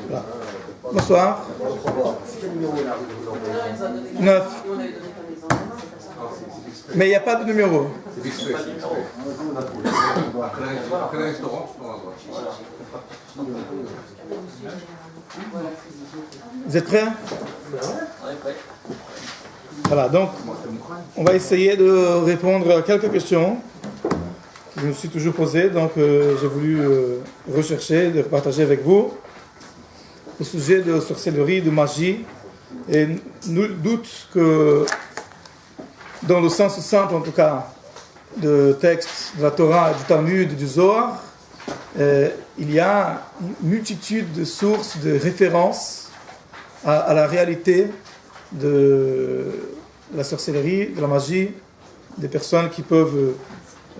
Voilà. Bonsoir. 9. Mais il n'y a pas de numéro. Vous êtes prêts? Voilà, donc on va essayer de répondre à quelques questions que je me suis toujours posées. Donc j'ai voulu rechercher, de partager avec vous au sujet de sorcellerie, de magie. Et nul doute que dans le sens simple, en tout cas, de texte de la Torah, du Talmud, du Zohar, il y a une multitude de sources, de références à la réalité de la sorcellerie, de la magie, des personnes qui peuvent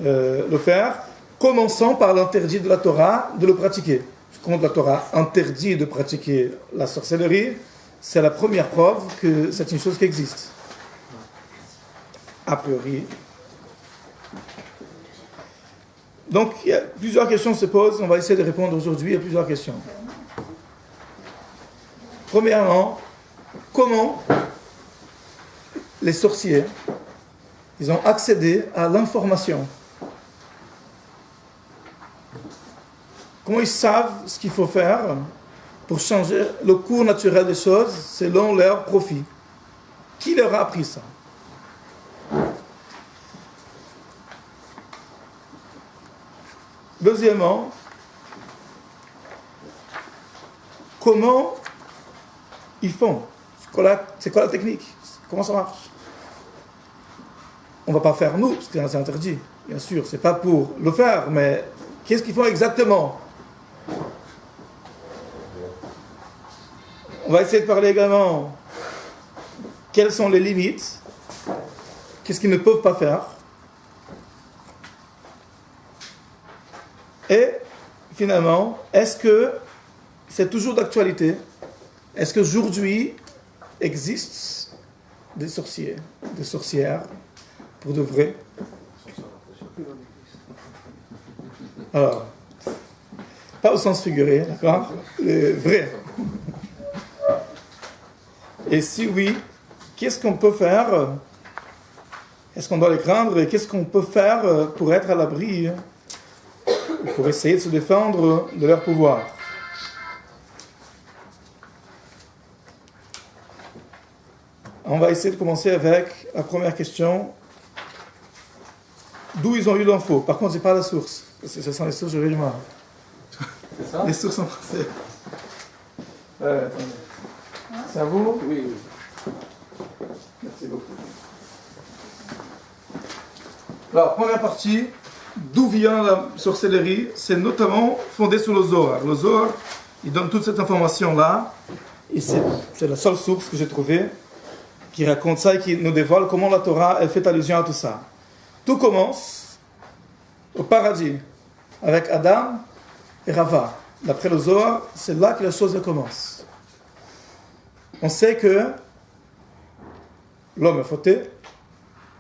le faire, commençant par l'interdit de la Torah de le pratiquer. Quand la Torah interdit de pratiquer la sorcellerie, c'est la première preuve que c'est une chose qui existe. A priori. Donc, il y a plusieurs questions se posent. On va essayer de répondre aujourd'hui à plusieurs questions. Premièrement, comment les sorciers, ils ont accédé à l'information? Comment ils savent ce qu'il faut faire pour changer le cours naturel des choses selon leur profit? Qui leur a appris ça? Deuxièmement, comment ils font? C'est quoi la technique? Comment ça marche? On ne va pas faire nous, parce que c'est interdit. Bien sûr, c'est pas pour le faire, mais qu'est-ce qu'ils font exactement? On va essayer de parler également quelles sont les limites, qu'est-ce qu'ils ne peuvent pas faire. Et finalement, est-ce que c'est toujours d'actualité? Est-ce qu'aujourd'hui existe des sorciers, des sorcières, pour de vrai? Alors, pas au sens figuré, d'accord? Les vrais. Et si oui, qu'est-ce qu'on peut faire? Est-ce qu'on doit les craindre? Et qu'est-ce qu'on peut faire pour être à l'abri, pour essayer de se défendre de leur pouvoir? On va essayer de commencer avec la première question. D'où ils ont eu l'info? Par contre, je n'ai pas la source. Parce que ce sont les sources, j'aurais du mal. C'est ça? Les sources en français. Attendez. C'est à vous? Oui. Merci beaucoup. Alors, première partie. D'où vient la sorcellerie? C'est notamment fondé sur le Zohar. Le Zohar, il donne toute cette information-là. Et c'est la seule source que j'ai trouvée qui raconte ça et qui nous dévoile comment la Torah elle fait allusion à tout ça. Tout commence au paradis avec Adam et Rava. D'après le Zohar, c'est là que la chose commence. On sait que l'homme a fauté,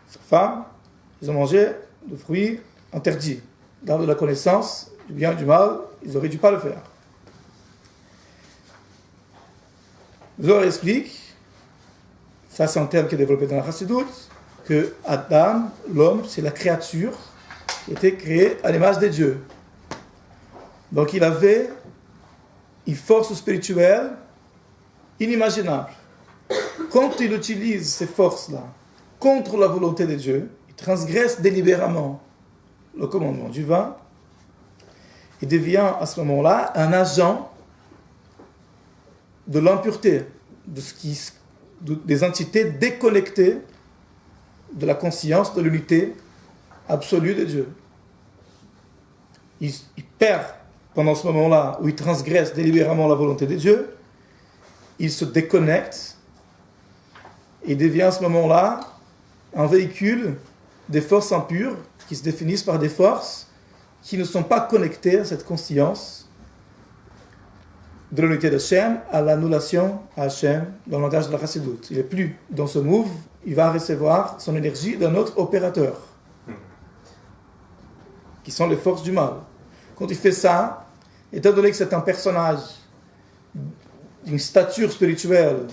sa femme, ils ont mangé de fruits interdits. L'arbre de la connaissance, du bien et du mal, ils n'auraient dû pas le faire. Le Zohar explique, ça c'est un terme qui est développé dans la Chassidoute, que Adam, l'homme, c'est la créature qui a été créée à l'image des dieux. Donc il avait une force spirituelle inimaginable. Quand il utilise ces forces-là contre la volonté de Dieu, il transgresse délibérément le commandement divin, il devient à ce moment-là un agent de l'impureté, des entités déconnectées de la conscience de l'unité absolue de Dieu. Il perd, pendant ce moment-là, où il transgresse délibérément la volonté de Dieu, il se déconnecte et devient à ce moment-là un véhicule des forces impures qui se définissent par des forces qui ne sont pas connectées à cette conscience de l'unité d'Hachem, à l'annulation à Hachem dans le langage de la Chassidoute. Il n'est plus dans ce move, il va recevoir son énergie d'un autre opérateur, qui sont les forces du mal. quand il fait ça, étant donné que c'est un personnage d'une stature spirituelle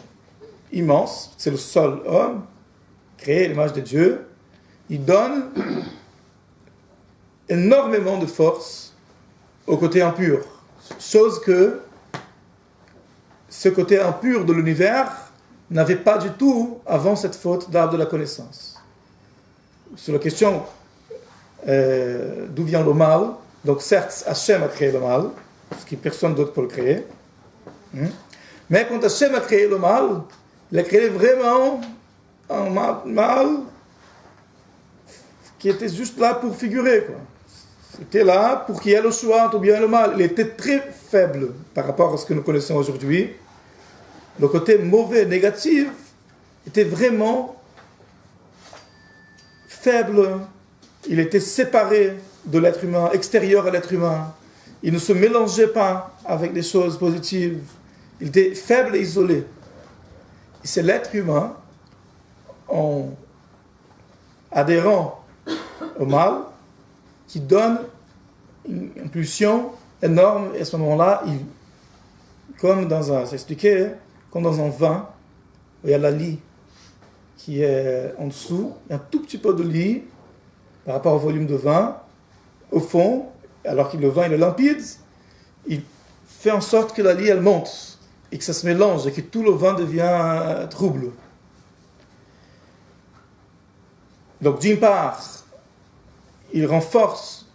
immense, c'est le seul homme créé à l'image de Dieu, il donne énormément de force au côté impur. Chose que ce côté impur de l'univers n'avait pas du tout avant cette faute d'arbre de la connaissance. Sur la question d'où vient le mal, donc certes, Hachem a créé le mal, parce qu'il n'y a personne d'autre pour le créer. Mais quand Hachem a créé le mal, il a créé vraiment un mal qui était juste là pour figurer, quoi. C'était là pour qu'il y ait le choix entre le bien et le mal. Il était très faible par rapport à ce que nous connaissons aujourd'hui. Le côté mauvais, négatif, était vraiment faible. Il était séparé de l'être humain, extérieur à l'être humain. Il ne se mélangeait pas avec les choses positives. Il était faible et isolé. Et c'est l'être humain, en adhérant au mal, qui donne une impulsion énorme. Et à ce moment-là, c'est expliqué, comme dans un vin, où il y a la lie qui est en dessous, il y a un tout petit peu de lie par rapport au volume de vin. Au fond, alors que le vin il est limpide, il fait en sorte que la lie elle monte et que ça se mélange et que tout le vin devient trouble. Donc d'une part, il renforce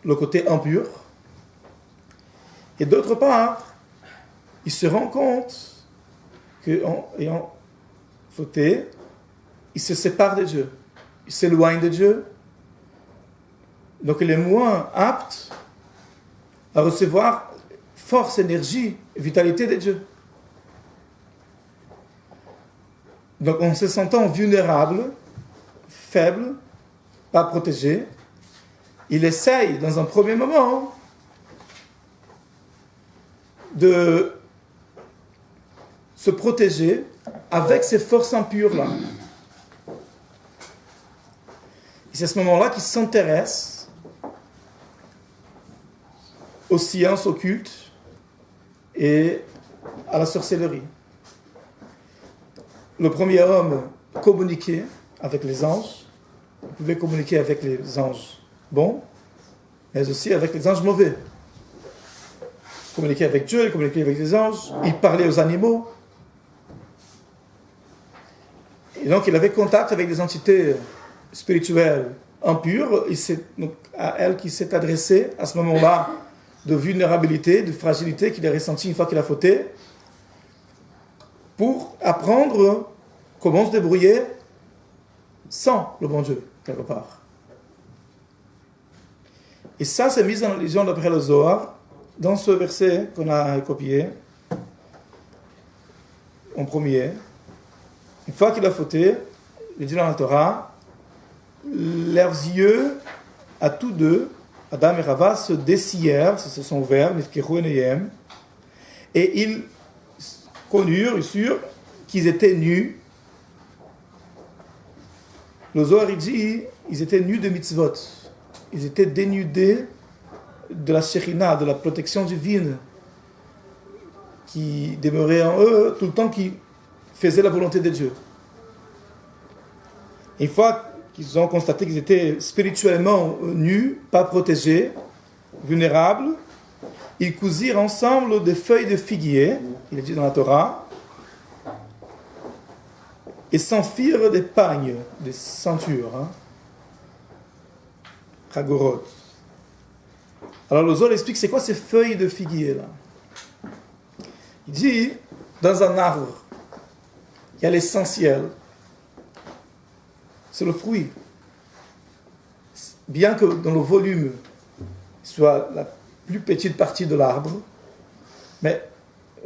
le côté impur, et d'autre part, il se rend compte qu'en ayant fauté, il se sépare de Dieu, il s'éloigne de Dieu, donc il est moins apte à recevoir force, énergie, vitalité de Dieu. Donc en se sentant vulnérable, faible, pas protégé, il essaye dans un premier moment de se protéger avec ces forces impures-là. Et c'est à ce moment-là qu'il s'intéresse aux sciences occultes et à la sorcellerie. Le premier homme communiquait avec les anges, il pouvait communiquer avec les anges bons, mais aussi avec les anges mauvais. Il communiquait avec Dieu, il communiquait avec les anges, il parlait aux animaux. Et donc il avait contact avec des entités spirituelles impures, et c'est donc à elles qu'il s'est adressé à ce moment-là de vulnérabilité, de fragilité qu'il a ressenti une fois qu'il a fauté, pour apprendre comment se débrouiller sans le bon Dieu, quelque part. Et ça, c'est mis en allusion d'après le Zohar, dans ce verset qu'on a copié, en premier. Une fois qu'il a fauté, il dit dans la Torah, leurs yeux, à tous deux, Adam et Rava, se dessillèrent, se sont ouverts, et ils connurent, sûrs, qu'ils étaient nus. Le Zohar dit, ils étaient nus de mitzvot. Ils étaient dénudés de la Shekhinah, de la protection divine qui demeurait en eux tout le temps, qui faisait la volonté de Dieu. Et une fois qu'ils ont constaté qu'ils étaient spirituellement nus, pas protégés, vulnérables, ils cousirent ensemble des feuilles de figuier, il est dit dans la Torah, et s'enfirent des pagnes, des ceintures, Chagorot. Alors le Zohar explique c'est quoi ces feuilles de figuier là. Il dit, dans un arbre, il y a l'essentiel, c'est le fruit. Bien que dans le volume soit la plus petite partie de l'arbre, mais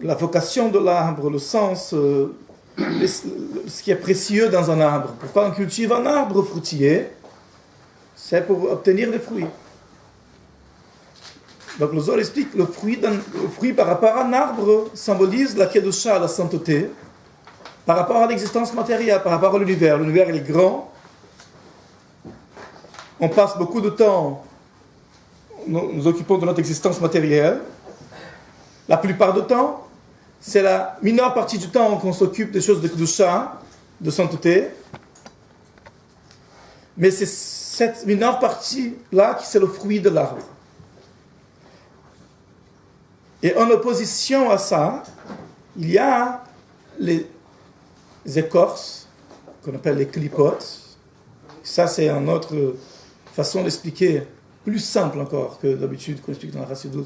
la vocation de l'arbre, le sens, ce qui est précieux dans un arbre. Pourquoi on cultive un arbre fruitier? C'est pour obtenir des fruits. Donc le Zohar explique le fruit par rapport à un arbre symbolise la kedusha, la sainteté, par rapport à l'existence matérielle, par rapport à l'univers. L'univers il est grand. On passe beaucoup de temps nous occupons de notre existence matérielle, la plupart du temps, c'est la mineure partie du temps qu'on s'occupe des choses de Kedusha, de sainteté. Mais c'est cette mineure partie-là qui c'est le fruit de l'arbre. Et en opposition à ça, il y a les écorces, qu'on appelle les clipotes. Ça, c'est une autre façon d'expliquer, plus simple encore que d'habitude qu'on explique dans la Chassidut.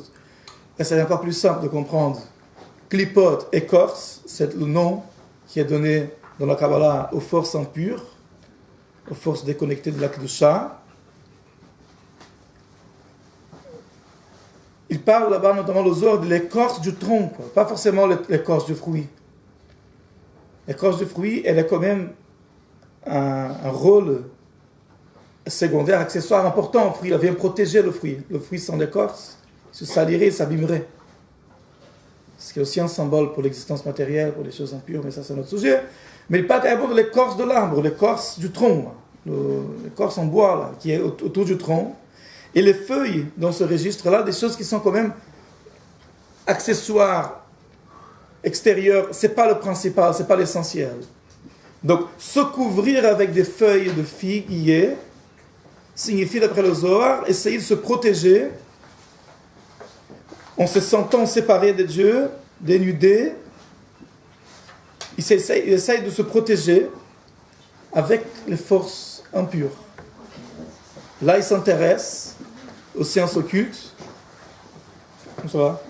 Et c'est encore plus simple de comprendre. Clipote, écorce, c'est le nom qui est donné dans la Kabbalah aux forces impures, aux forces déconnectées de la Kedusha. Il parle là-bas notamment le Zohar de l'écorce du tronc, quoi. Pas forcément l'écorce du fruit. L'écorce du fruit, elle a quand même un rôle secondaire, accessoire important au fruit. Elle vient protéger le fruit. Le fruit sans l'écorce se salirait, s'abîmerait. Ce qui est aussi un symbole pour l'existence matérielle, pour les choses impures, mais ça c'est notre sujet. Mais il parle carrément de l'écorce de l'arbre, l'écorce du tronc, l'écorce en bois là, qui est autour du tronc. Et les feuilles dans ce registre-là, des choses qui sont quand même accessoires, extérieures, c'est pas le principal, c'est pas l'essentiel. Donc, se couvrir avec des feuilles de figuier signifie, d'après le Zohar, essayer de se protéger en se sentant séparé de Dieu, dénudé. Il essaye de se protéger avec les forces impures. Là, il s'intéresse aux sciences occultes. Comment ça va?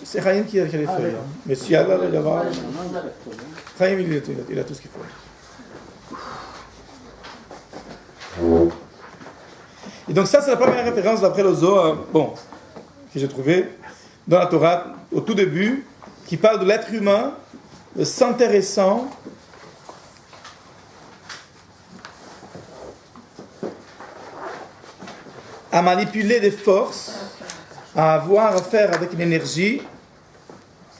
C'est Chaim qui a les feuilles. Mais si Allah, il va. Chaim, il a tout ce qu'il faut. Et donc, ça, c'est la première référence d'après le Zohar, que j'ai trouvé dans la Torah, au tout début, qui parle de l'être humain, de s'intéressant à manipuler des forces, à avoir affaire avec une énergie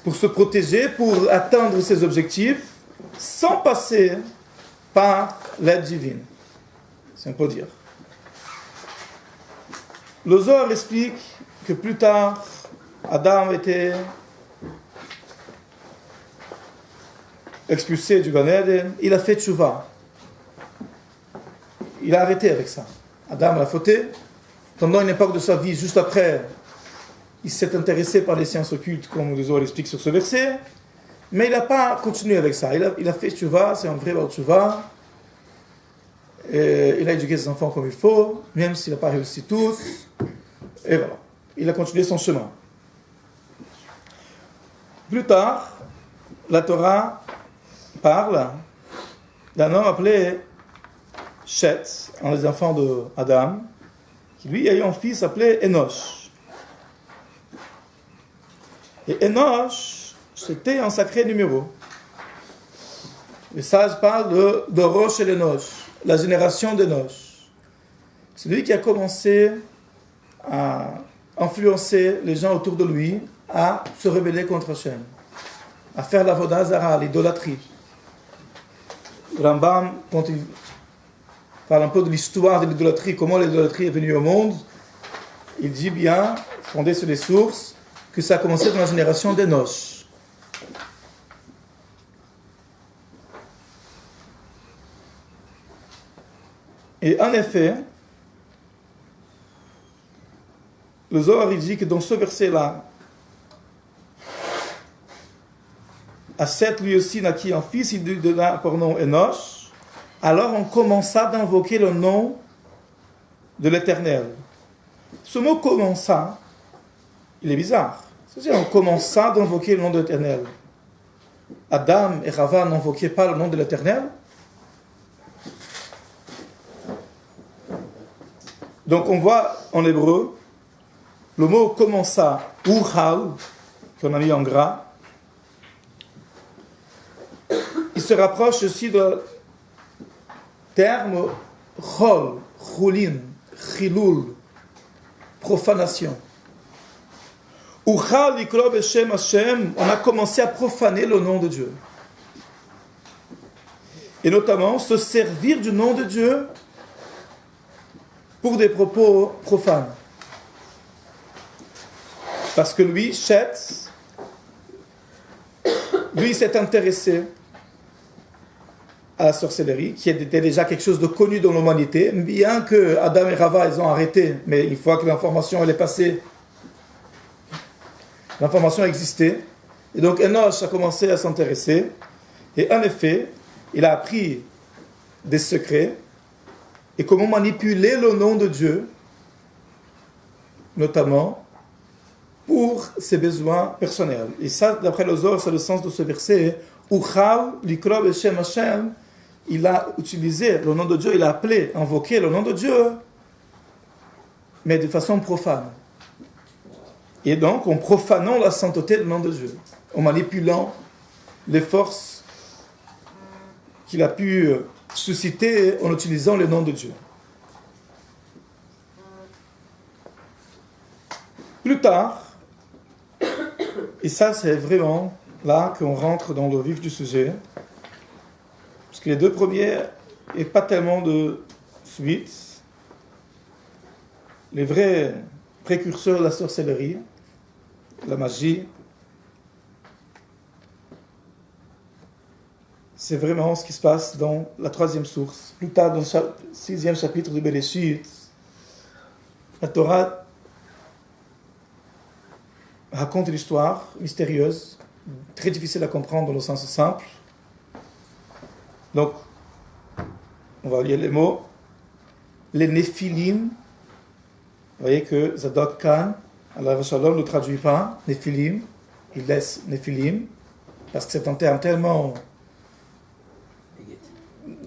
pour se protéger, pour atteindre ses objectifs, sans passer par l'aide divine. C'est un peu dire. Le Zohar explique que plus tard, Adam était expulsé du Gan Eden, il a fait tchouva. Il a arrêté avec ça. Adam a fauté. Pendant une époque de sa vie, juste après, il s'est intéressé par les sciences occultes, comme le Zohar explique sur ce verset, mais il n'a pas continué avec ça. Il a fait tchouva, c'est un vrai bar tchouva. Il a éduqué ses enfants comme il faut, même s'il n'a pas réussi tous. Et voilà. Il a continué son chemin. Plus tard, la Torah parle d'un homme appelé Shet, un des enfants d'Adam, qui lui a eu un fils appelé Enoch. Et Enoch, c'était un sacré numéro. Les sages parlent de Rosh et Enoch, la génération d'Enoch. C'est lui qui a commencé à influencer les gens autour de lui à se rebeller contre Hachem, à faire la l'avodah zara, l'idolâtrie. Rambam, quand il parle un peu de l'histoire de l'idolâtrie, comment l'idolâtrie est venue au monde, il dit bien, fondé sur les sources, que ça a commencé dans la génération d'Enoch. Et en effet, le Zohar dit que dans ce verset-là, à Seth lui aussi naquit un fils, il lui donna pour nom Enoch. Alors on commença d'invoquer le nom de l'Éternel. Ce mot commença, il est bizarre. C'est-à-dire on commença d'invoquer le nom de l'Éternel. Adam et Rava n'invoquaient pas le nom de l'Éternel. Donc on voit en hébreu, le mot commença, Uchal, qu'on a mis en gras, il se rapproche aussi du terme Chol, Chulin, Chilul, profanation. Uchal ikro b'shem Hashem, on a commencé à profaner le nom de Dieu. Et notamment se servir du nom de Dieu pour des propos profanes. Parce que lui, Chet, lui s'est intéressé à la sorcellerie, qui était déjà quelque chose de connu dans l'humanité, bien que Adam et Rava, ils ont arrêté, mais une fois que l'information elle est passée, l'information existait, et donc Enoch a commencé à s'intéresser, et en effet, il a appris des secrets, et comment manipuler le nom de Dieu, notamment pour ses besoins personnels. Et ça, d'après le Zohar, c'est le sens de ce verset, Uchal likro b'shem Hashem, il a utilisé le nom de Dieu, il a appelé, invoqué le nom de Dieu, mais de façon profane. Et donc, en profanant la sainteté du nom de Dieu, en manipulant les forces qu'il a pu susciter en utilisant le nom de Dieu. Plus tard, et ça c'est vraiment là qu'on rentre dans le vif du sujet, parce que les deux premiers, il n'y a pas tellement de suite. Les vrais précurseurs de la sorcellerie, la magie, c'est vraiment ce qui se passe dans la troisième source. Plus tard, dans le sixième chapitre de Bereshit, la Torah raconte une histoire mystérieuse, très difficile à comprendre dans le sens simple. Donc, on va lire les mots. Les Néphilim, vous voyez que Zadok Khan, Allah Shalom, ne traduit pas Néphilim, il laisse Néphilim, parce que c'est un terme tellement...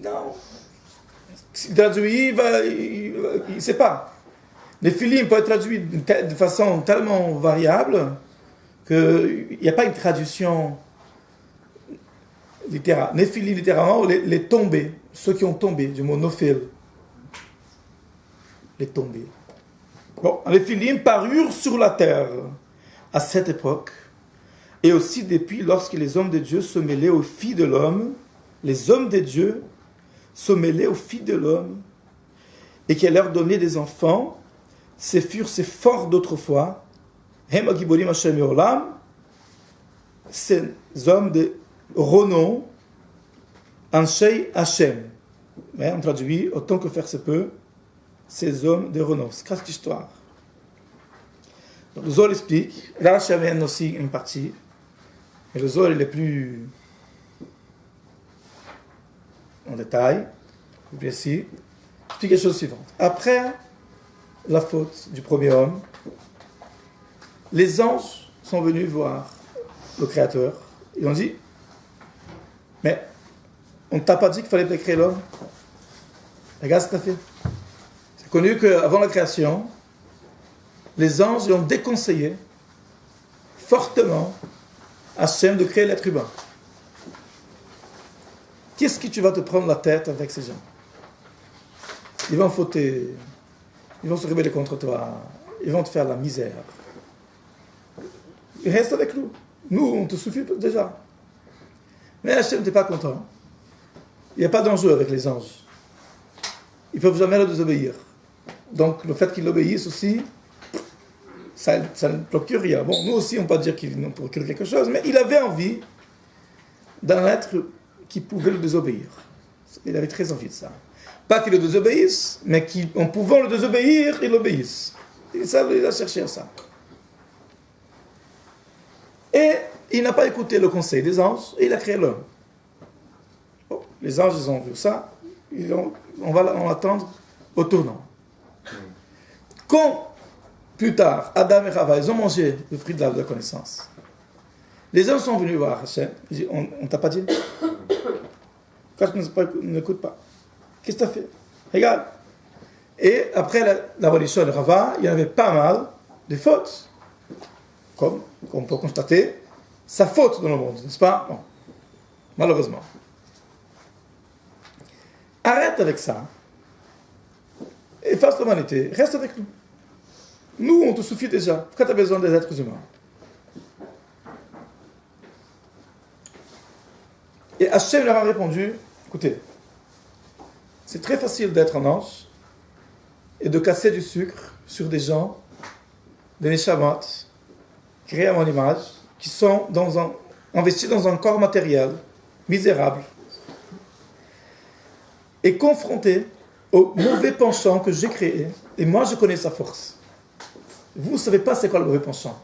Non. S'il traduit, il ne sait pas. Néphilim peut être traduit de façon tellement variable qu'il n'y a pas une traduction littérale. Néphilim, littéralement, les tombés, ceux qui ont tombé, du mot nophil. Les tombés. Bon, les Néphilim parurent sur la terre à cette époque, et aussi depuis lorsque les hommes de Dieu se mêlaient aux filles de l'homme, les hommes de Dieu se mêlaient aux filles de l'homme, et qu'elle leur donnait des enfants. Ces furent ces forts d'autrefois, Hem Agiborim Hashem Yolam, ces hommes de renom, Anshei Hashem. Mais on traduit, autant que faire se peut, ces hommes de renom. C'est quelle histoire. Donc le Zohar explique, Rashi amène aussi une partie, et le Zohar il est plus en détail, plus précis, explique la chose suivante. Après la faute du premier homme, les anges sont venus voir le Créateur. Ils ont dit, mais on ne t'a pas dit qu'il fallait créer l'homme? Regarde ce que tu as fait. C'est connu qu'avant la création, les anges ont déconseillé fortement à Hachem de créer l'être humain. Qu'est-ce que tu vas te prendre la tête avec ces gens? Ils vont fauter, ils vont se rebeller contre toi, ils vont te faire la misère. Reste avec nous. Nous, on te suffit déjà. Mais Hachem n'était pas content. Il n'y a pas d'enjeu avec les anges. Ils ne peuvent jamais le désobéir. Donc, le fait qu'ils l'obéissent aussi, ça ne procure rien. Bon, nous aussi, on ne peut pas dire qu'il nous procure quelque chose, mais il avait envie d'un être qui pouvait le désobéir. Il avait très envie de ça. Pas qu'il le désobéisse, mais qu'en pouvant le désobéir, il l'obéisse. Et ça, il a cherché à ça. Et il n'a pas écouté le conseil des anges, et il a créé l'homme. Bon, les anges, ils ont vu ça, on va en attendre au tournant. Quand, plus tard, Adam et Rava, ils ont mangé le fruit de l'arbre de la connaissance, les anges sont venus voir Hachem, ils disent, on t'a pas dit? Quand tu n'écoutes pas, qu'est-ce que tu as fait? Regarde. Et après l'abolition de Rava, il y avait pas mal de fautes. Comme on peut constater, sa faute dans le monde, n'est-ce pas? Bon. Malheureusement. Arrête avec ça. Efface l'humanité. Reste avec nous. Nous, on te suffit déjà. Pourquoi tu as besoin des êtres humains? Et Hachem leur a répondu, écoutez, c'est très facile d'être un ange et de casser du sucre sur des gens, des neshamot, créés à mon image, qui sont investis dans un corps matériel, misérable, et confrontés au mauvais penchant que j'ai créé, et moi je connais sa force. Vous ne savez pas c'est quoi le mauvais penchant.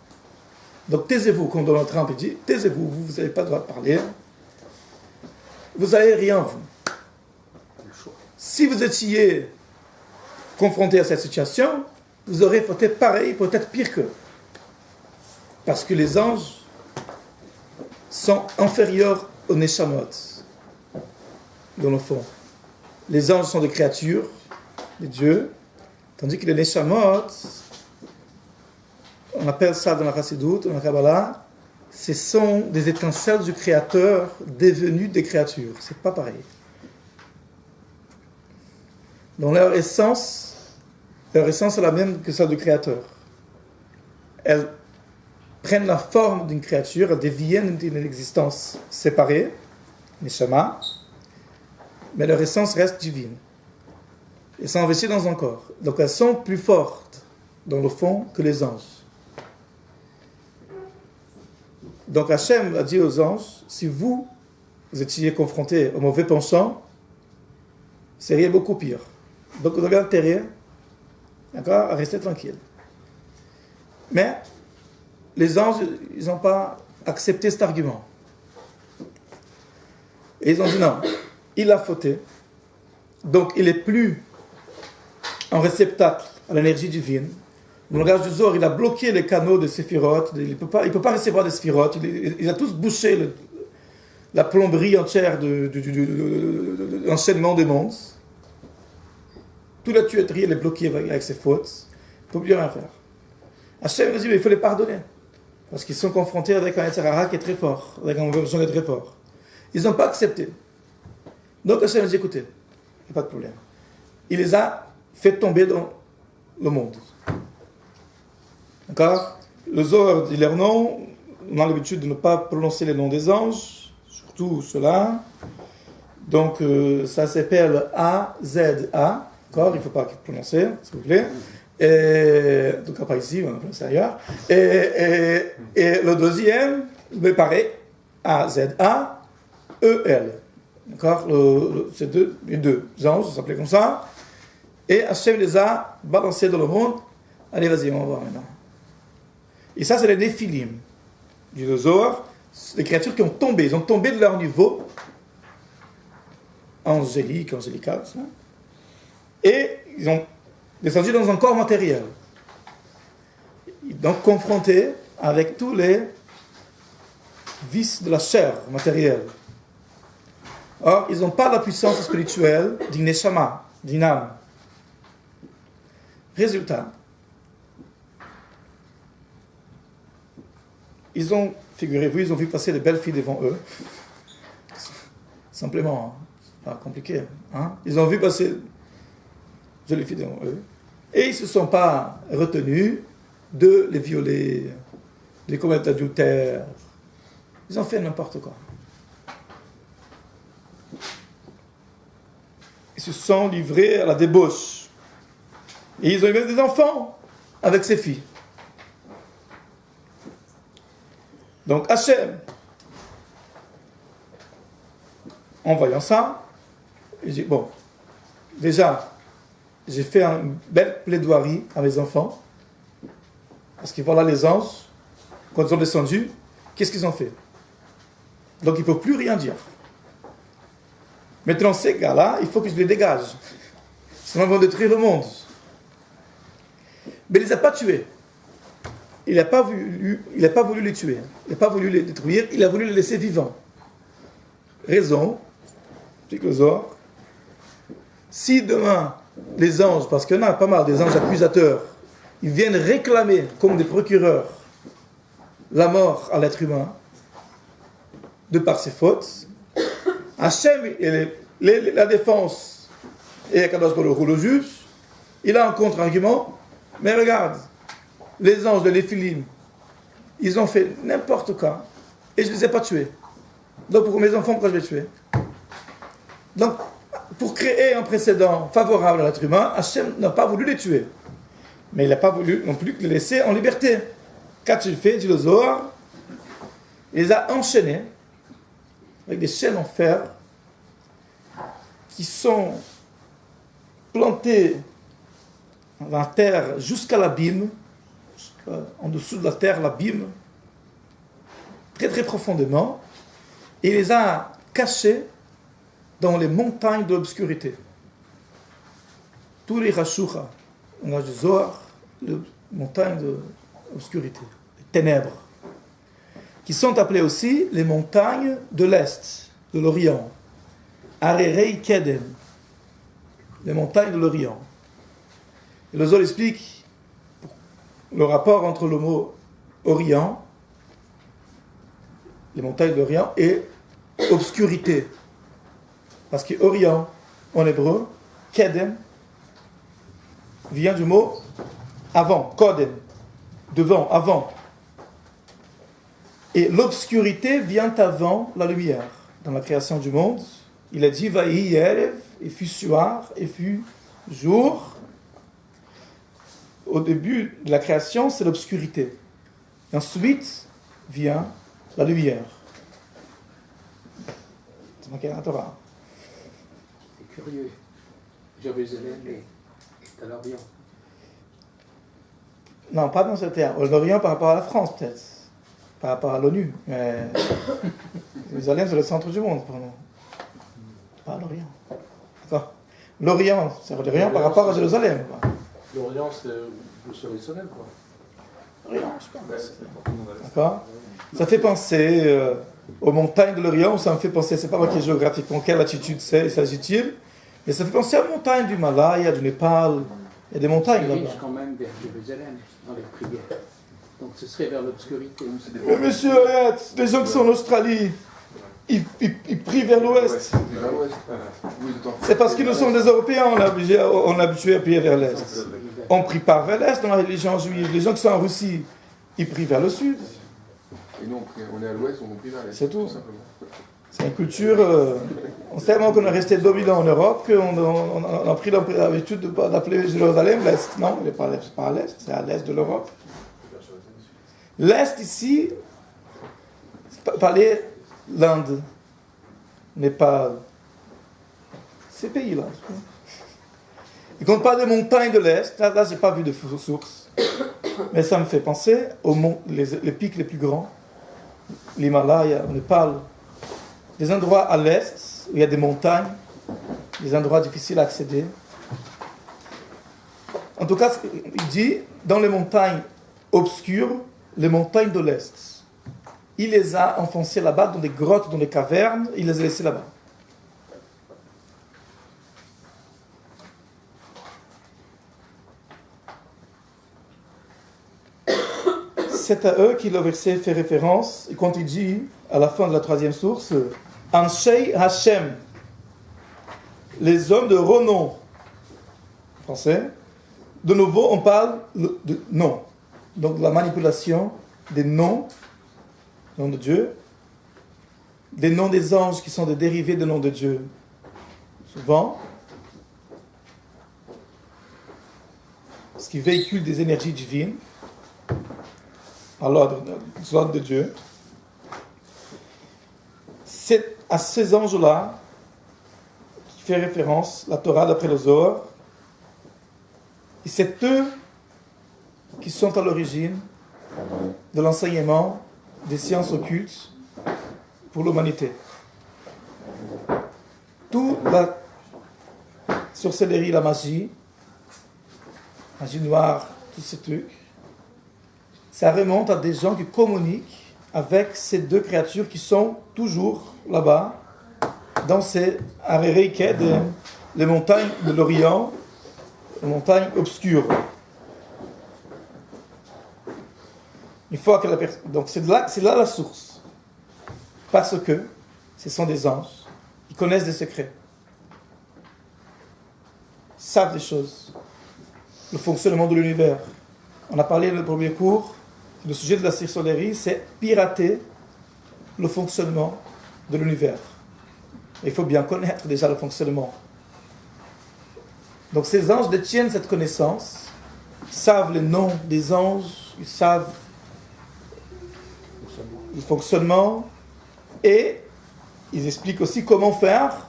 Donc taisez-vous, comme Donald Trump dit, taisez-vous, vous n'avez pas le droit de parler. Vous n'avez rien, vous. Si vous étiez confronté à cette situation, vous aurez fait pareil, peut-être pire qu'eux. Parce que les anges sont inférieurs aux Neshamot, dans le fond. Les anges sont des créatures, des dieux, tandis que les Neshamot, on appelle ça dans la Chassidut, dans la Kabbalah, ce sont des étincelles du Créateur devenues des créatures. C'est pas pareil. Dans leur essence est la même que celle du Créateur. Elles prennent la forme d'une créature, elles deviennent d'une existence séparée, Neshama, mais leur essence reste divine. Elles sont investies dans un corps. Donc elles sont plus fortes, dans le fond, que les anges. Donc Hachem a dit aux anges, si vous étiez confrontés au mauvais penchant, serait beaucoup pire. Donc vous avez intérêt, d'accord, à rester tranquille. Mais les anges, ils n'ont pas accepté cet argument. Et ils ont dit non, il a fauté, donc il n'est plus un réceptacle à l'énergie divine. Dans le langage du Zohar, il a bloqué les canaux de Séphirot, il ne peut pas recevoir des Séphirot, il a tous bouché la plomberie entière de l'enchaînement des mondes. Toute la tuyauterie, elle est bloquée avec ses fautes, il ne peut plus rien faire. Hachem a dit, il faut les pardonner, parce qu'ils sont confrontés avec un Yetzer Hara qui est très fort, avec un mauvais penchant qui est très fort. Ils n'ont pas accepté. Donc Hachem a dit, écoutez, il n'y a pas de problème. Il les a fait tomber dans le monde. D'accord? Le Zohar dit leur nom. On a l'habitude de ne pas prononcer les noms des anges, surtout ceux-là. Donc, ça s'appelle A-Z-A. D'accord? Il ne faut pas prononcer, s'il vous plaît. En tout cas, pas ici, on va prononcer ailleurs. Et le deuxième, pareil, A-Z-A-E-L. D'accord? C'est les deux anges, ça s'appelait comme ça. Et Hachem les a balancés dans le monde. Allez, vas-y, on va voir maintenant. Et ça, c'est les Néphilim du Zohar, les créatures qui ont tombé. Ils ont tombé de leur niveau angélical, ça. Et ils ont descendu dans un corps matériel. Donc confrontés avec tous les vices de la chair matérielle. Or, ils n'ont pas la puissance spirituelle d'une neshama, d'une âme. Résultat, figurez-vous, ils ont vu passer de belles filles devant eux. Simplement, pas compliqué. Hein? Ils ont vu passer de jolies filles devant eux. Et ils ne se sont pas retenus de les violer, de les commettre d'adultère. Ils ont fait n'importe quoi. Ils se sont livrés à la débauche. Et ils ont eu des enfants avec ces filles. Donc Hachem, en voyant ça, il dit, bon, déjà, j'ai fait une belle plaidoirie à mes enfants, parce que voilà les anges, quand ils ont descendu, qu'est-ce qu'ils ont fait? Donc ils ne peuvent plus rien dire. Maintenant, ces gars-là, il faut que je les dégage. Sinon, ils vont détruire le monde. Mais il ne les a pas tués. Il n'a pas voulu les tuer. Il n'a pas voulu les détruire. Il a voulu les laisser vivants. Raison, si demain, les anges, parce qu'il y en a pas mal, des anges accusateurs, ils viennent réclamer, comme des procureurs, la mort à l'être humain, de par ses fautes, Hachem, la défense et Akadosh Baruch Hu, le juge, il a un contre-argument, mais regarde, les anges de l'Éphilim, ils ont fait n'importe quoi, et je ne les ai pas tués. Donc pour mes enfants, pourquoi je vais tuer? Donc, pour créer un précédent favorable à l'être humain, Hachem n'a pas voulu les tuer. Mais il n'a pas voulu non plus les laisser en liberté. Qu'as-tu fait, dit le Zohar? Il les a enchaînés avec des chaînes en fer qui sont plantées dans la terre jusqu'à l'abîme, en dessous de la terre, l'abîme, très très profondément, et il les a cachés dans les montagnes de l'obscurité. Tous les Rashucha, on a du Zohar, les montagnes de l'obscurité, les ténèbres, qui sont appelées aussi les montagnes de l'Est, de l'Orient. Arerei Kedem, les montagnes de l'Orient. Et le Zohar explique le rapport entre le mot Orient, les montagnes de l'Orient, et obscurité. Parce que Orient, en hébreu, Kedem, vient du mot avant, Kodem, devant, avant. Et l'obscurité vient avant la lumière. Dans la création du monde, il a dit Vaïhi Erev, et fut soir, et fut jour. Au début de la création, c'est l'obscurité. Et ensuite vient la lumière. C'est marqué dans la Torah. C'est curieux. Jérusalem est à l'Orient. Non, pas dans ce terme. L'Orient par rapport à la France, peut-être. Par rapport à l'ONU. Mais Jérusalem, c'est le centre du monde pour nous. Pas l'Orient. D'accord. L'Orient, c'est l'Orient par rapport à Jérusalem. L'Orient, c'est où c'est Jérusalem, quoi. L'Orient, je pense. D'accord. Ça fait penser aux montagnes de l'Orient, ça me fait penser, c'est pas marqué géographiquement quelle altitude s'agit-il, mais ça fait penser aux montagnes du Malaya, du Népal. Il y a des montagnes là-bas. Dirige quand même vers Jérusalem dans les prières. Donc ce serait vers l'obscurité. Mais monsieur Hayat, les gens qui sont en Australie, ils prient vers l'ouest. C'est parce que nous sommes des Européens, on est habitués à prier vers l'est. On ne prie pas vers l'est dans la religion juive. Les gens qui sont en Russie, ils prient vers le sud. Et nous, on est à l'ouest, on prie vers l'est. C'est tout. Simplement. C'est une culture. On sait tellement qu'on est resté dominant en Europe qu'on a pris l'habitude d'appeler Jérusalem l'Est. Non, il n'est pas à l'Est, c'est à l'Est de l'Europe. L'Est ici, parler l'Inde, Népal, ces pays-là. Et quand on parle des montagnes de l'Est, là je n'ai pas vu de source, mais ça me fait penser aux les pics les plus grands, l'Himalaya, le Népal, des endroits à l'Est où il y a des montagnes, des endroits difficiles à accéder. En tout cas, il dit, dans les montagnes obscures, les montagnes de l'Est. Il les a enfoncées là-bas, dans des grottes, dans des cavernes, il les a laissées là-bas. C'est à eux que le verset fait référence, et quand il dit, à la fin de la troisième source, Anshei Hashem, les hommes de renom, en français, de nouveau on parle de nom. Donc la manipulation des noms de Dieu, des noms des anges qui sont des dérivés des noms de Dieu. Souvent, ce qui véhicule des énergies divines à l'ordre de Dieu. C'est à ces anges-là qui fait référence la Torah d'après le Zohar. Et c'est eux qui sont à l'origine de l'enseignement des sciences occultes pour l'humanité. Tout la sorcellerie, la magie noire, tous ces trucs, ça remonte à des gens qui communiquent avec ces deux créatures qui sont toujours là-bas, dans ces Arerei Kedem, les montagnes de l'Orient, les montagnes obscures. Une fois que la personne... Donc c'est là la source. Parce que ce sont des anges. Ils connaissent des secrets. Ils savent des choses. Le fonctionnement de l'univers. On a parlé dans le premier cours, le sujet de la sorcellerie, c'est pirater le fonctionnement de l'univers. Il faut bien connaître déjà le fonctionnement. Donc ces anges détiennent cette connaissance. Ils savent les noms des anges. Ils savent le fonctionnement, et ils expliquent aussi comment faire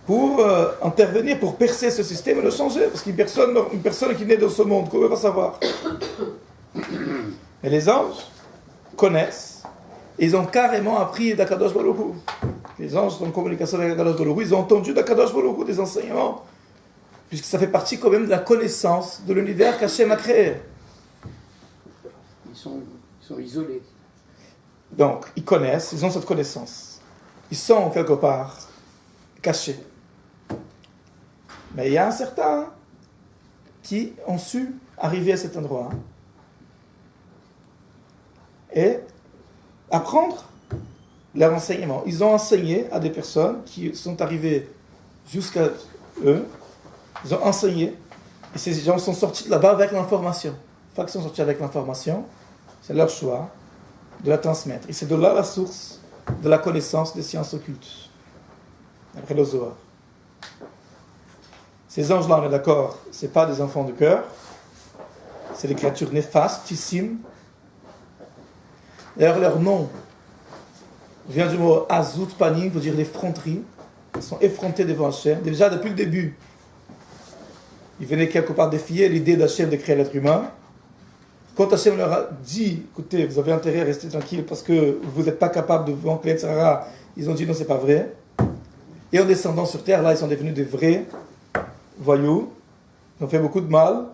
pour intervenir, pour percer ce système et le changer, parce qu'une personne qui naît dans ce monde, comment va savoir? Mais les anges connaissent, et ils ont carrément appris d'Akadosh Baruch Hu. Les anges sont en communication avec Akadosh Baruch Hu, ils ont entendu d'Akadosh Baruch Hu des enseignements, puisque ça fait partie quand même de la connaissance de l'univers qu'Hachem a créé. Ils sont isolés. Donc, ils connaissent, ils ont cette connaissance. Ils sont quelque part cachés. Mais il y a certains qui ont su arriver à cet endroit et apprendre leur enseignement. Ils ont enseigné à des personnes qui sont arrivées jusqu'à eux. Ils ont enseigné et ces gens sont sortis de là-bas avec l'information. Une fois qu'ils sont sortis avec l'information, c'est leur choix de la transmettre. Et c'est de là la source de la connaissance des sciences occultes. Après le Zohar. Ces anges-là, on est d'accord, ce n'est pas des enfants de cœur. C'est des créatures néfastes, tissimes. D'ailleurs, leur nom vient du mot Azout Panim, veut dire l'effronterie. Ils sont effrontés devant Hachem. Déjà, depuis le début, ils venaient quelque part défier l'idée d'Hachem de créer l'être humain. Quand Hachem leur a dit, écoutez, vous avez intérêt à rester tranquille parce que vous n'êtes pas capable de vaincre l'Yetzer Hara, ils ont dit non, c'est pas vrai. Et en descendant sur terre, là, ils sont devenus des vrais voyous. Ils ont fait beaucoup de mal.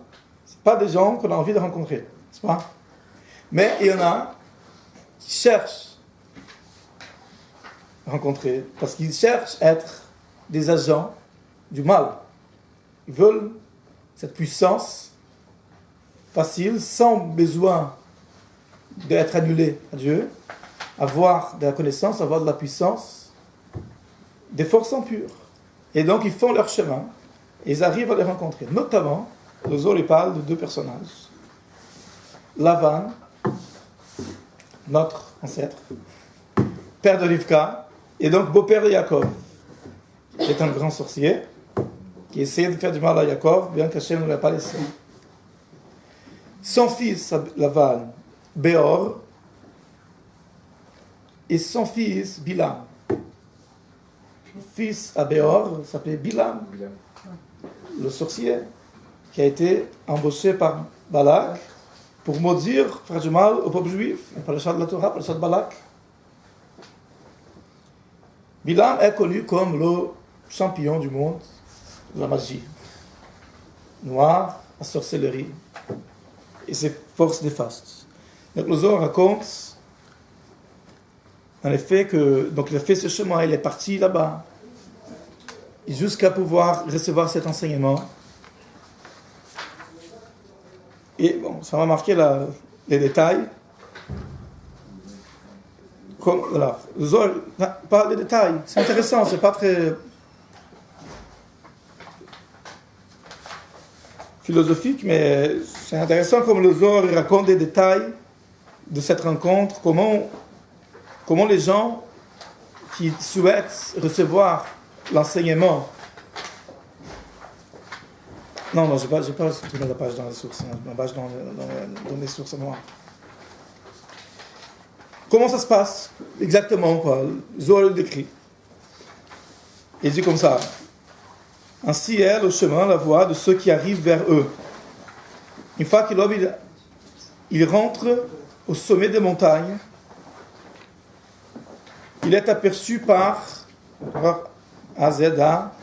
Ce pas des gens qu'on a envie de rencontrer, n'est-ce pas? Mais il y en a qui cherchent à rencontrer parce qu'ils cherchent à être des agents du mal. Ils veulent cette puissance facile, sans besoin d'être annulé à Dieu, avoir de la connaissance, avoir de la puissance, des forces impures. Et donc ils font leur chemin, et ils arrivent à les rencontrer. Notamment, le Zohar il parle de deux personnages. Lavan, notre ancêtre, père de Rivka, et donc beau-père de Yaakov, qui est un grand sorcier, qui essayait de faire du mal à Yaakov, bien qu'Hachem ne l'a pas laissé. Son fils, Lavan, Béor, et son fils, Bilam. Le fils à Béor s'appelait Bilam, le sorcier, qui a été embauché par Balak pour maudire, faire du mal au peuple juif, par le chant de la Torah, par le chant de Balak. Bilam est connu comme le champion du monde de la magie noire, la sorcellerie et ses forces néfastes. Donc le Zohar raconte en effet que donc il a fait ce chemin, il est parti là-bas jusqu'à pouvoir recevoir cet enseignement. Et bon, ça m'a marqué les détails. Voilà, le Zohar parle des détails, c'est intéressant, c'est pas très philosophique, mais c'est intéressant comme le Zohar raconte des détails de cette rencontre, comment les gens qui souhaitent recevoir l'enseignement. Non, j'ai pas tourné la page dans les sources, la page dans les sources noires. Comment ça se passe exactement, quoi? Zohar le décrit. Il dit comme ça. Ainsi est le chemin, la voie de ceux qui arrivent vers eux. Une fois que l'homme il rentre au sommet des montagnes, il est aperçu par A-Z-A-E-L,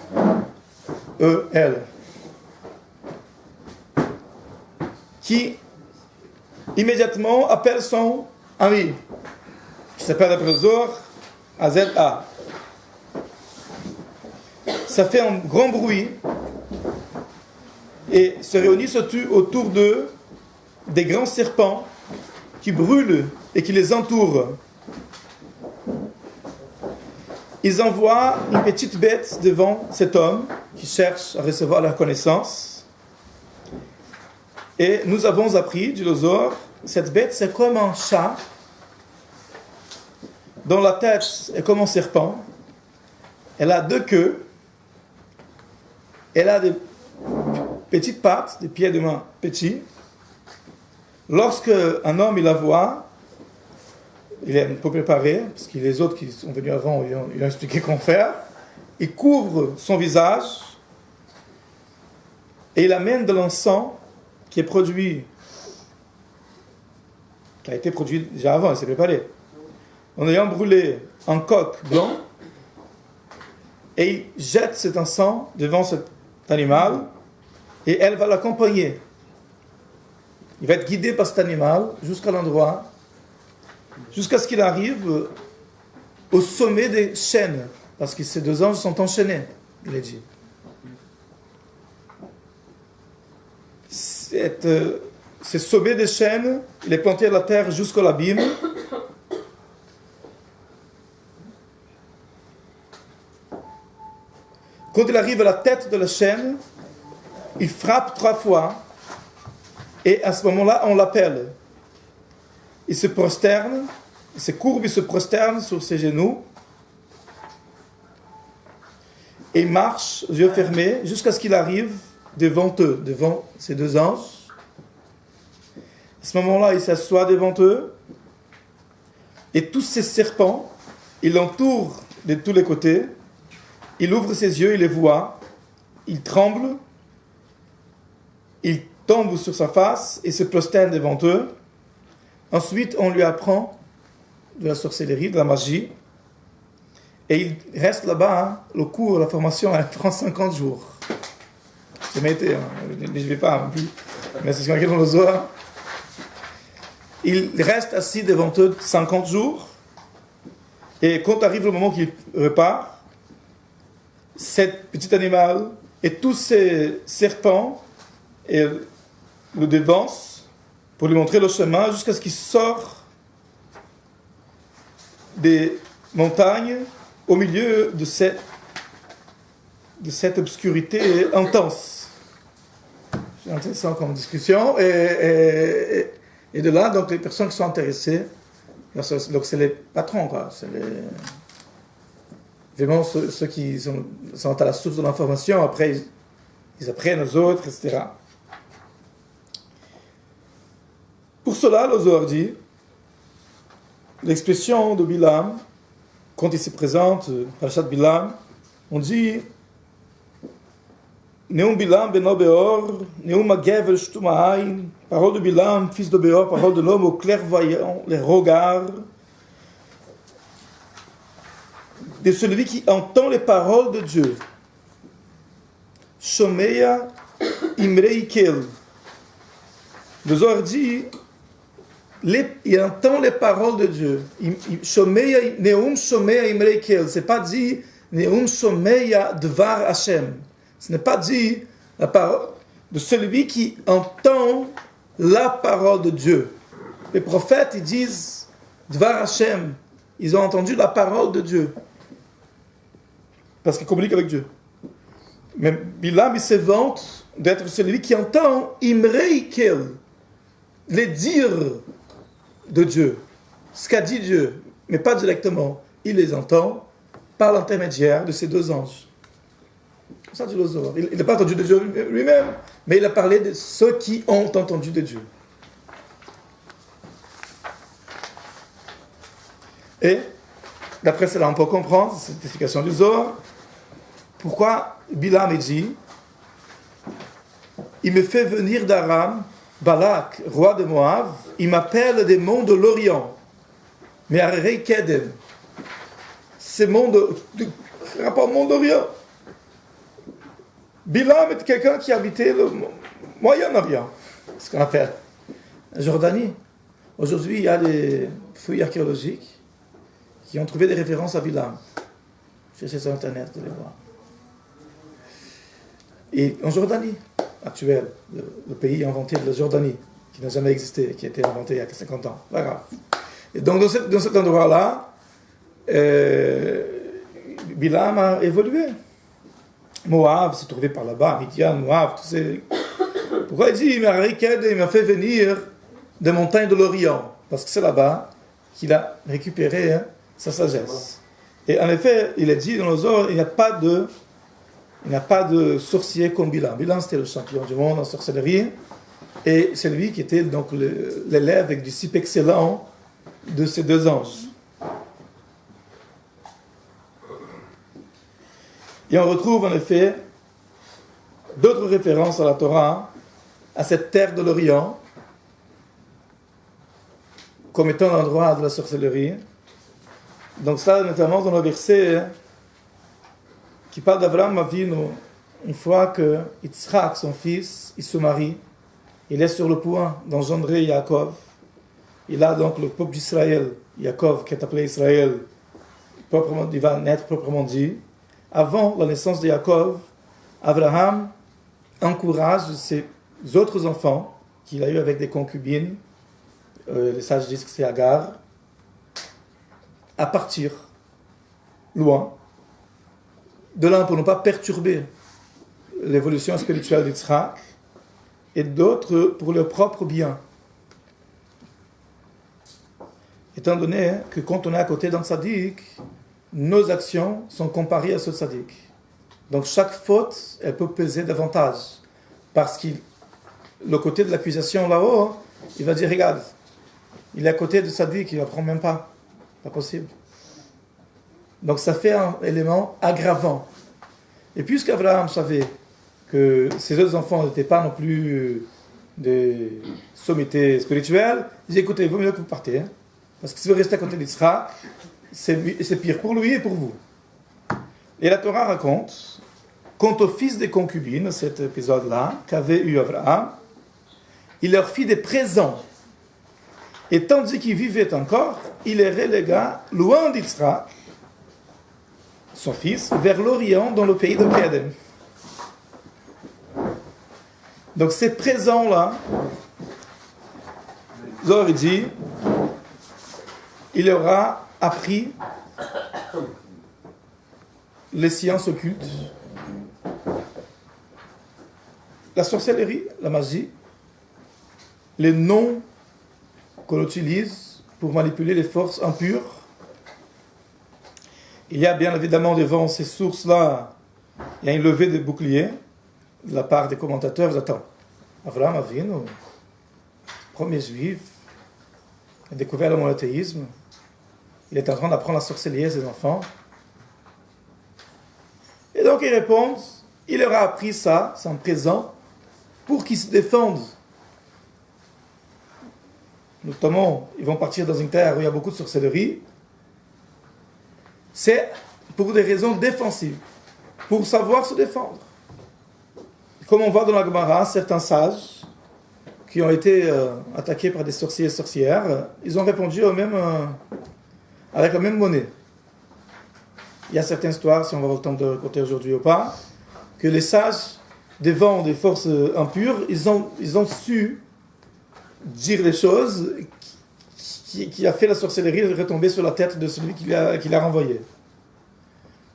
qui immédiatement appelle son ami, qui s'appelle après le Zohar A-Z-A. Ça fait un grand bruit et se réunissent autour d'eux des grands serpents qui brûlent et qui les entourent. Ils envoient une petite bête devant cet homme qui cherche à recevoir la connaissance. Et nous avons appris, dit le Zohar, cette bête c'est comme un chat dont la tête est comme un serpent. Elle a deux queues. Elle a des petites pattes, des pieds de main petits. Lorsque un homme il la voit, il est un peu préparé, parce que les autres qui sont venus avant, ils ont expliqué comment faire. Il couvre son visage et il amène de l'encens qui a été produit déjà avant, il s'est préparé, en ayant brûlé un coq blanc, et il jette cet encens devant cet animal, et elle va l'accompagner. Il va être guidé par cet animal jusqu'à l'endroit, jusqu'à ce qu'il arrive au sommet des chênes, parce que ces deux anges sont enchaînés, il est dit. Ce sommet des chênes, il est planté à la terre jusqu'à l'abîme. Quand il arrive à la tête de la chaîne, il frappe 3 fois, et à ce moment-là, on l'appelle. Il se prosterne, il se courbe, il se prosterne sur ses genoux, et il marche, les yeux fermés, jusqu'à ce qu'il arrive devant eux, devant ces deux anges. À ce moment-là, il s'assoit devant eux, et tous ces serpents, il l'entoure de tous les côtés, il ouvre ses yeux, il les voit, il tremble, il tombe sur sa face et se prosterne devant eux. Ensuite, on lui apprend de la sorcellerie, de la magie, et il reste là-bas, le cours, la formation, elle prend 50 jours. J'ai jamais été, je ne vais pas non plus, mais c'est ce qu'on a dans le Zohar. Il reste assis devant eux 50 jours, et quand arrive le moment qu'il repart, cet petit animal et tous ces serpents le devancent pour lui montrer le chemin jusqu'à ce qu'il sort des montagnes au milieu de cette obscurité intense. C'est intéressant comme discussion. Et de là, donc, les personnes qui sont intéressées, donc c'est les patrons, quoi. C'est vraiment ceux qui sont à la source de l'information. Après, ils apprennent aux autres, etc. Pour cela, le Zohar dit, l'expression de Bilam, quand il se présente, Parashat Bilam, on dit Neum Bilam beno Beor, Neum Hagevel Shtum Ha'ain, parole de Bilam, fils de Beor, parole de l'homme au clairvoyant, les regards, de celui qui entend les paroles de Dieu. Shomeya Imrei Kel. Le Zohar dit il entend les paroles de Dieu. Neum Shomeya Imrei Kel. C'est pas dit Neum Shomeya Dvar Hashem. Ce n'est pas dit la parole de celui qui entend la parole de Dieu. Les prophètes, ils disent Dvar Hashem. Ils ont entendu la parole de Dieu. Parce qu'ils communiquent avec Dieu. Mais Bilam, il se vante d'être celui qui entend Imrei Kel, les dires de Dieu, ce qu'a dit Dieu, mais pas directement. Il les entend par l'intermédiaire de ces deux anges. Ça dit le Zohar. Il n'a pas entendu de Dieu lui-même, mais il a parlé de ceux qui ont entendu de Dieu. Et, d'après cela, on peut comprendre cette explication du Zohar, pourquoi Bilam dit il me fait venir d'Aram, Balak, roi de Moab, il m'appelle des monts de l'Orient, mais Arei Kedem, ces monts rapport au monde d'Orient. Bilam est quelqu'un qui habitait le Moyen-Orient, ce qu'on appelle la Jordanie. Aujourd'hui, il y a des fouilles archéologiques qui ont trouvé des références à Bilam. Cherchez sur Internet, vous allez voir. Et en Jordanie, actuelle, le pays inventé de la Jordanie, qui n'a jamais existé, qui a été inventé il y a 50 ans. Pas grave. Et donc, dans cet endroit-là, Bilam a évolué. Moab s'est trouvé par là-bas, Midian, Moab, tous ces... Pourquoi il dit, il m'a fait venir des montagnes de l'Orient? Parce que c'est là-bas qu'il a récupéré sa sagesse. Et en effet, il est dit dans le Zohar, il n'y a pas de sorcier comme Bilam. Bilam, c'était le champion du monde en sorcellerie. Et c'est lui qui était donc l'élève avec disciple excellent de ces deux anges. Et on retrouve en effet d'autres références à la Torah, à cette terre de l'Orient, comme étant l'endroit de la sorcellerie. Donc ça, notamment dans le verset qui parle d'Abraham Avinu, une fois que Yitzhak, son fils, il se marie, il est sur le point d'engendrer Yaakov. Il a donc le peuple d'Israël, Yaakov, qui est appelé Israël, il va naître proprement dit. Avant la naissance de Yaakov, Abraham encourage ses autres enfants qu'il a eu avec des concubines, les sages disent que c'est Agar, à partir loin de là pour ne pas perturber l'évolution spirituelle d'Yitzhak, et d'autres pour leur propre bien. Étant donné que quand on est à côté d'un tzaddik, nos actions sont comparées à ce tzaddik. Donc chaque faute, elle peut peser davantage. Parce que le côté de l'accusation là-haut, il va dire, regarde, il est à côté de tzaddik, il ne l'apprend même pas. Pas possible. Donc ça fait un élément aggravant. Et puisqu'Abraham savait que ses autres enfants n'étaient pas non plus des sommités spirituelles, il dit, écoutez, il vaut mieux que vous partez. Parce que si vous restez à côté d'Israël, c'est pire pour lui et pour vous. Et la Torah raconte, quant au fils des concubines, cet épisode-là, qu'avait eu Abraham, il leur fit des présents. Et tandis qu'il vivait encore, il les relégua loin d'Israël, son fils, vers l'Orient, dans le pays de Kédem. Donc ces présents-là, Zohar dit, il leur a appris les sciences occultes, la sorcellerie, la magie, les noms qu'on utilise pour manipuler les forces impures. Il y a bien évidemment devant ces sources-là, il y a une levée de boucliers de la part des commentateurs. Attends, Abraham Avinu, premier juif, a découvert le monothéisme. Il est en train d'apprendre la sorcellerie à ses enfants. Et donc ils répondent, il leur a appris ça, c'est un présent, pour qu'ils se défendent. Notamment, ils vont partir dans une terre où il y a beaucoup de sorcellerie. C'est pour des raisons défensives, pour savoir se défendre. Comme on voit dans la Gemara, certains sages qui ont été attaqués par des sorciers et sorcières, ils ont répondu avec la même monnaie. Il y a certaines histoires, si on va avoir le temps de raconter aujourd'hui ou pas, que les sages, devant des forces impures, ils ont su dire les choses qui a fait la sorcellerie retomber sur la tête de celui qui l'a renvoyé.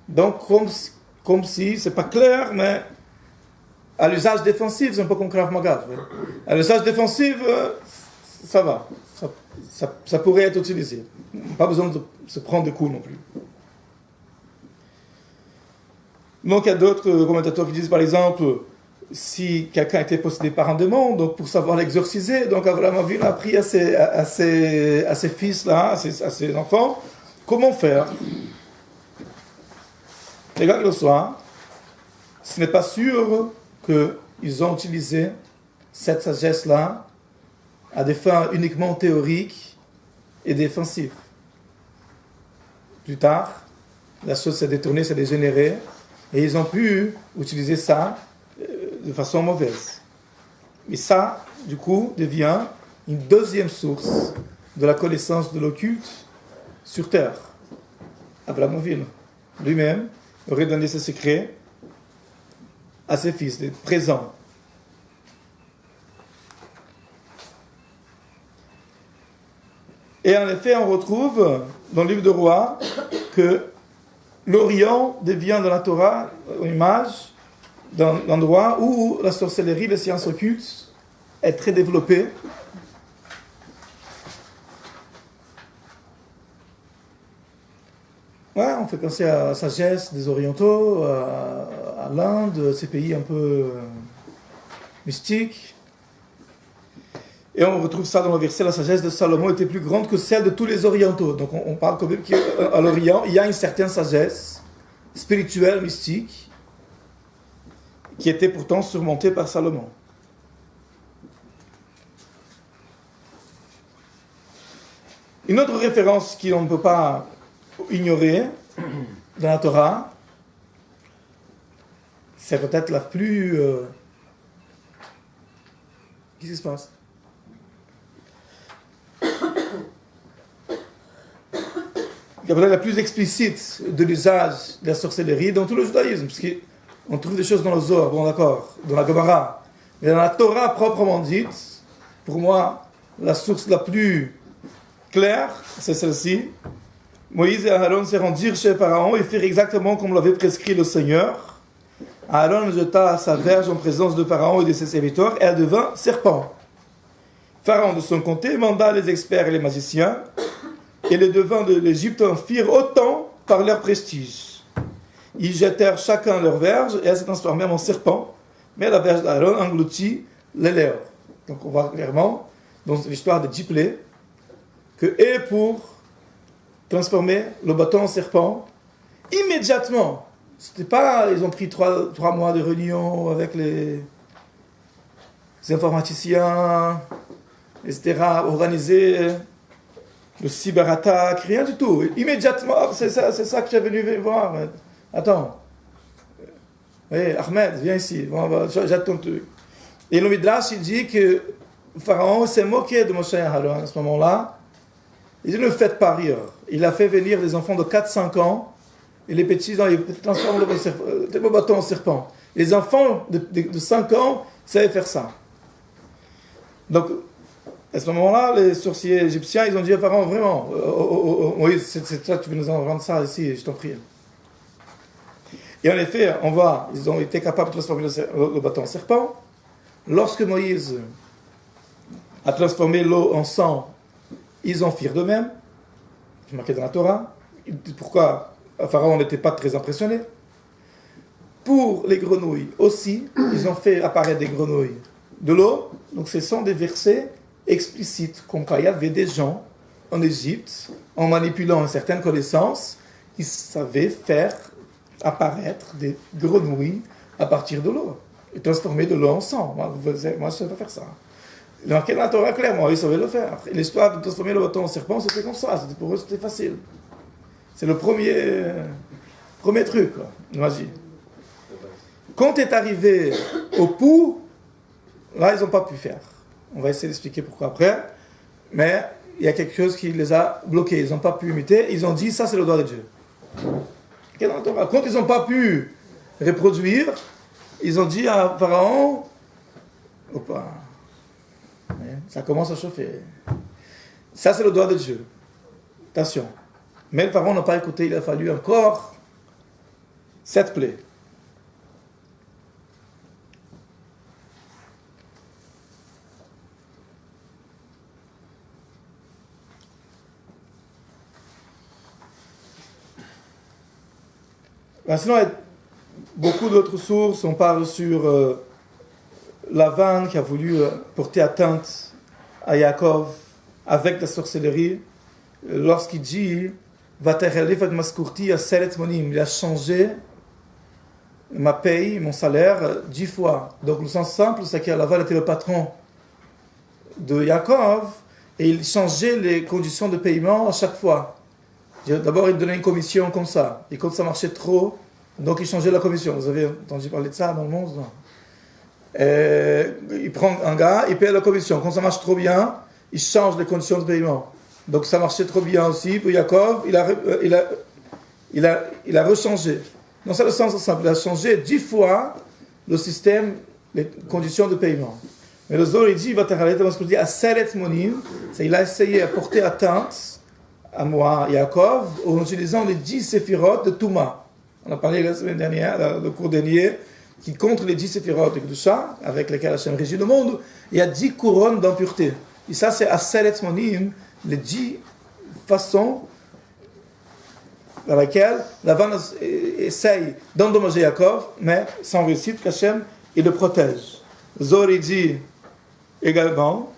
Donc, comme si, c'est pas clair, mais à l'usage défensif, c'est un peu comme Krav Maga. À l'usage défensif, ça va. Ça pourrait être utilisé. Pas besoin de se prendre des coups non plus. Donc, il y a d'autres commentateurs qui disent, par exemple, si quelqu'un était possédé par un démon, donc pour savoir l'exorciser, donc Abraham Avinu a appris à ses fils-là, à ses enfants, comment faire. Les gars, que ce soit, ce n'est pas sûr qu'ils ont utilisé cette sagesse-là à des fins uniquement théoriques et défensives. Plus tard, la chose s'est détournée, s'est dégénérée, et ils ont pu utiliser ça de façon mauvaise. Mais ça, du coup, devient une deuxième source de la connaissance de l'occulte sur terre. Abraham Avinu, lui-même, aurait donné ses secrets à ses fils, des présents. Et en effet, on retrouve dans le livre de Rois que l'Orient devient dans la Torah une image d'un endroit où la sorcellerie, les sciences occultes est très développée. Ouais, on fait penser à la sagesse des orientaux, à l'Inde, ces pays un peu mystiques. Et on retrouve ça dans le verset, la sagesse de Salomon était plus grande que celle de tous les orientaux. Donc on parle quand même qu'à l'Orient, il y a une certaine sagesse spirituelle, mystique, qui était pourtant surmontée par Salomon. Une autre référence qu'on ne peut pas ignorer dans la Torah, c'est peut-être la plus... Qu'est-ce qui se passe? Peut-être la plus explicite de l'usage de la sorcellerie dans tout le judaïsme, parce qu'on trouve des choses dans le Zohar, bon d'accord, dans la Gemara, mais dans la Torah proprement dite, pour moi, la source la plus claire, c'est celle-ci. Moïse et Aaron se rendirent chez Pharaon et firent exactement comme l'avait prescrit le Seigneur. Aaron jeta sa verge en présence de Pharaon et de ses serviteurs, et elle devint serpent. Pharaon, de son côté, manda les experts et les magiciens, et les devins de l'Égypte en firent autant par leur prestige. Ils jetèrent chacun leur verge, et elle s'est transformée en serpent, mais la verge d'Aaron engloutit les leurs. Donc on voit clairement, dans l'histoire de Djiplé, que et pour transformer le bâton en serpent, immédiatement, c'était pas, ils ont pris 3 mois de réunion avec les informaticiens, etc., organisé le cyberattaque, rien du tout. Immédiatement, c'est ça que j'ai venu voir. Attends. Hey, Ahmed, viens ici. J'attends ton truc. Et le Midrash, il dit que Pharaon s'est moqué de Moshe et Aaron à ce moment-là. Il dit, ne faites pas rire. Il a fait venir des enfants de 4-5 ans, et les petits, ils transforment le bâton en serpent. Les enfants de 5 ans savaient faire ça. Donc, à ce moment-là, les sorciers égyptiens, ils ont dit à Pharaon, vraiment, Moïse, c'est toi, tu veux nous en rendre ça ici, je t'en prie. Et en effet, on voit, ils ont été capables de transformer le bâton en serpent. Lorsque Moïse a transformé l'eau en sang, ils en firent de même. C'est marqué dans la Torah. Pourquoi Pharaon n'était pas très impressionné? Pour les grenouilles aussi, ils ont fait apparaître des grenouilles de l'eau. Donc ce sont des versets explicites, comme quoi il y avait des gens en Égypte, en manipulant une certaine connaissance, qui savaient faire apparaître des grenouilles à partir de l'eau, et transformer de l'eau en sang. Moi, je ne sais pas faire ça. Dans la Torah, clairement, ils savaient le faire. Et l'histoire de transformer le bâton en serpent, c'était comme ça. Pour eux, c'était facile. C'est le premier truc, quoi, de magie. Quand est arrivé au pouls, là, ils n'ont pas pu faire. On va essayer d'expliquer pourquoi après. Mais il y a quelque chose qui les a bloqués. Ils n'ont pas pu imiter. Ils ont dit, ça, c'est le doigt de Dieu. Quand ils n'ont pas pu reproduire, ils ont dit à Pharaon, opa, ça commence à chauffer. Ça, c'est le doigt de Dieu. Attention. Mais le Pharaon n'a pas écouté. Il a fallu encore 7 plaies. Sinon, il y a beaucoup d'autres sources. On parle sur Lavan qui a voulu porter atteinte à Yaakov avec la sorcellerie. Lorsqu'il dit il a changé ma paye, mon salaire, 10 fois. Donc le sens simple, c'est que Lavan était le patron de Yaakov et il changeait les conditions de paiement à chaque fois. D'abord, il donnait une commission comme ça. Et quand ça marchait trop, donc il changeait la commission. Vous avez entendu parler de ça dans le monde? Non. Il prend un gars, il paye la commission. Quand ça marche trop bien, il change les conditions de paiement. Donc ça marchait trop bien aussi pour Yaakov. Il a rechangé. Donc c'est le sens simple. Il a changé 10 fois le système, les conditions de paiement. Mais le Zohar, il dit, il a essayé à porter atteinte à moi, Yaakov, en utilisant les 10 séphirotes de Touma. On a parlé la semaine dernière, le cours dernier, qui contre les 10 séphirotes de Kedusha, avec lesquels Hachem régit le monde, il y a 10 couronnes d'impureté. Et ça, c'est Aseret Monim, les 10 façons dans lesquelles Lavan essaye d'endommager Yaakov, mais sans réussite, qu'Hachem, il le protège. Zohar dit également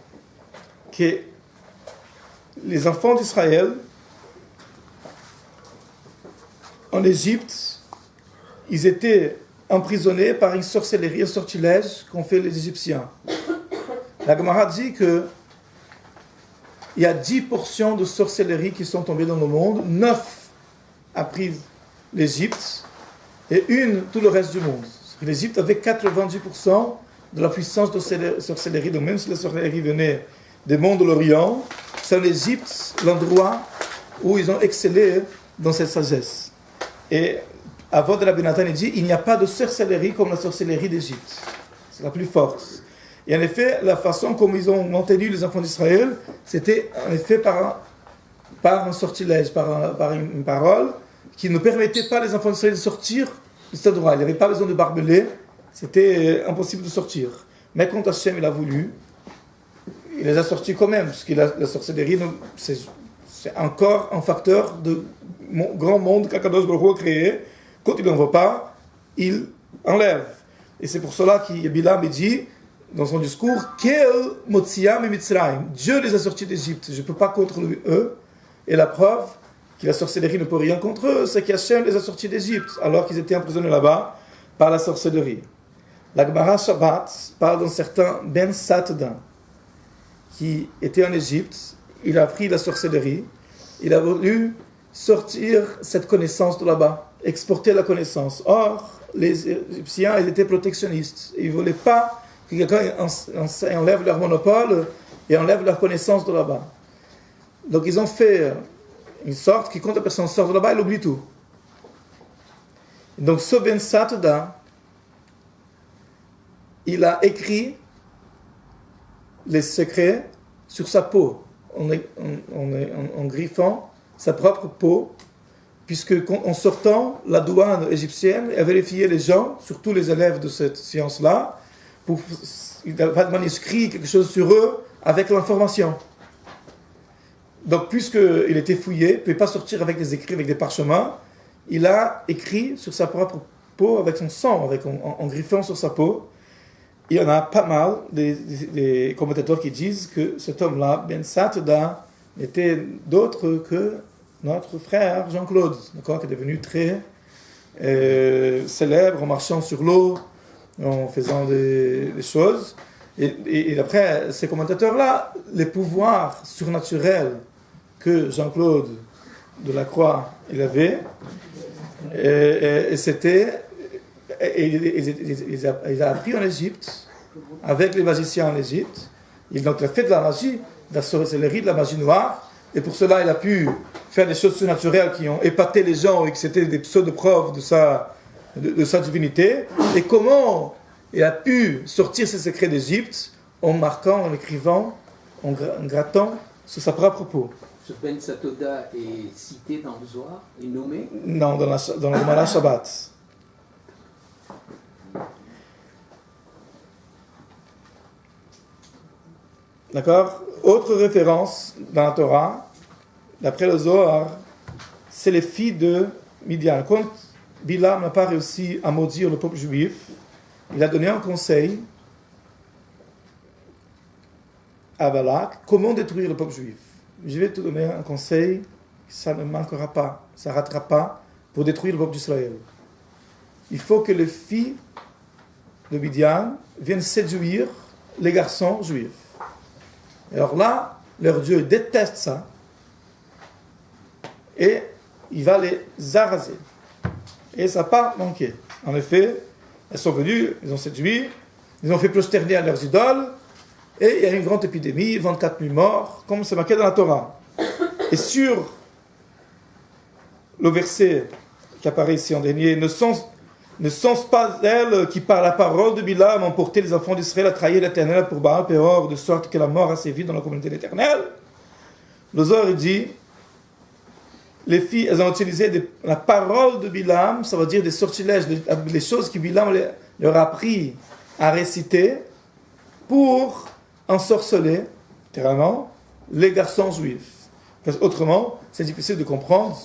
que les enfants d'Israël, en Égypte, ils étaient emprisonnés par une sorcellerie, un sortilège qu'ont fait les Égyptiens. La Gemara dit que il y a 10% de sorcellerie qui sont tombées dans le monde, 9 a pris l'Égypte et une tout le reste du monde. L'Égypte avait 90% de la puissance de sorcellerie, donc même si la sorcellerie venait des mondes de l'Orient, c'est en Égypte l'endroit où ils ont excellé dans cette sagesse. Et avant de la Benatan, il dit il n'y a pas de sorcellerie comme la sorcellerie d'Égypte. C'est la plus forte. Et en effet, la façon comme ils ont maintenu les enfants d'Israël, c'était en effet par un sortilège, par une parole qui ne permettait pas les enfants d'Israël de sortir de cet endroit. Il n'y avait pas besoin de barbelés, c'était impossible de sortir. Mais quand Hachem il a voulu, il les a sortis quand même, parce que la sorcellerie, c'est encore un facteur de grand monde qu'Akadosh Baruch Hu a créé. Quand il n'en veut pas, il enlève. Et c'est pour cela que Bilam dit dans son discours Kel Motziam et Mitzrayim. Dieu les a sortis d'Égypte. Je ne peux pas contre eux. Et la preuve que la sorcellerie ne peut rien contre eux, c'est qu'Hachem les a sortis d'Égypte, alors qu'ils étaient emprisonnés là-bas par la sorcellerie. La Gemara Shabbat parle d'un certain Ben Satdan qui était en Égypte. Il a appris la sorcellerie. Il a voulu sortir cette connaissance de là-bas, exporter la connaissance. Or, les Égyptiens, ils étaient protectionnistes. Ils ne voulaient pas que quelqu'un enlève leur monopole et enlève leur connaissance de là-bas. Donc, ils ont fait une sorte que quand la personne sort de là-bas, elle oublie tout. Donc, ce Ben Satda, il a écrit les secrets sur sa peau, en griffant sa propre peau, puisque en sortant, la douane égyptienne a vérifié les gens, surtout les élèves de cette science-là, pour il n'y a pas de manuscrit, quelque chose sur eux, avec l'information. Donc, puisqu'il était fouillé, il ne pouvait pas sortir avec des écrits, avec des parchemins, il a écrit sur sa propre peau, avec son sang, en griffant sur sa peau. Il y en a pas mal des commentateurs qui disent que cet homme-là, Ben Satda, n'était d'autre que notre frère Jean-Claude, d'accord, qui est devenu très célèbre en marchant sur l'eau, en faisant des choses. Et d'après ces commentateurs-là, les pouvoirs surnaturels que Jean-Claude Delacroix il avait, et c'était... Il a appris en Égypte, avec les magiciens en Égypte. Il a fait de la magie, de la sorcellerie, de la magie noire. Et pour cela, il a pu faire des choses surnaturelles qui ont épaté les gens et que c'était des pseudo-preuves de sa divinité. Et comment il a pu sortir ses secrets d'Égypte en marquant, en écrivant, en grattant sur sa propre peau. Ce Ben Satoda est cité dans le Zohar, est nommé? Non, dans le Gemara Shabbat. D'accord? Autre référence dans la Torah, d'après le Zohar, c'est les filles de Midian. Quand Bilam n'a pas réussi à maudire le peuple juif, il a donné un conseil à Balak, comment détruire le peuple juif. Je vais te donner un conseil, ça ne manquera pas, ça ne ratera pas pour détruire le peuple d'Israël. Il faut que les filles de Midian viennent séduire les garçons juifs. Alors là, leur Dieu déteste ça et il va les araser. Et ça n'a pas manqué. En effet, elles sont venues, ils ont séduit, ils ont fait prosterner à leurs idoles et il y a une grande épidémie, 24 000 morts, comme c'est marqué dans la Torah. Et sur le verset qui apparaît ici en dernier, ne sont-ce pas elles qui, par la parole de Bilam, ont porté les enfants d'Israël à trahir l'Éternel pour Baal Péor, de sorte que la mort a sévi dans la communauté de l'Éternel? Le Zohar dit, les filles, elles ont utilisé la parole de Bilam, ça veut dire des sortilèges, les choses que Bilam leur a appris à réciter pour ensorceler, littéralement, les garçons juifs. Parce autrement, c'est difficile de comprendre,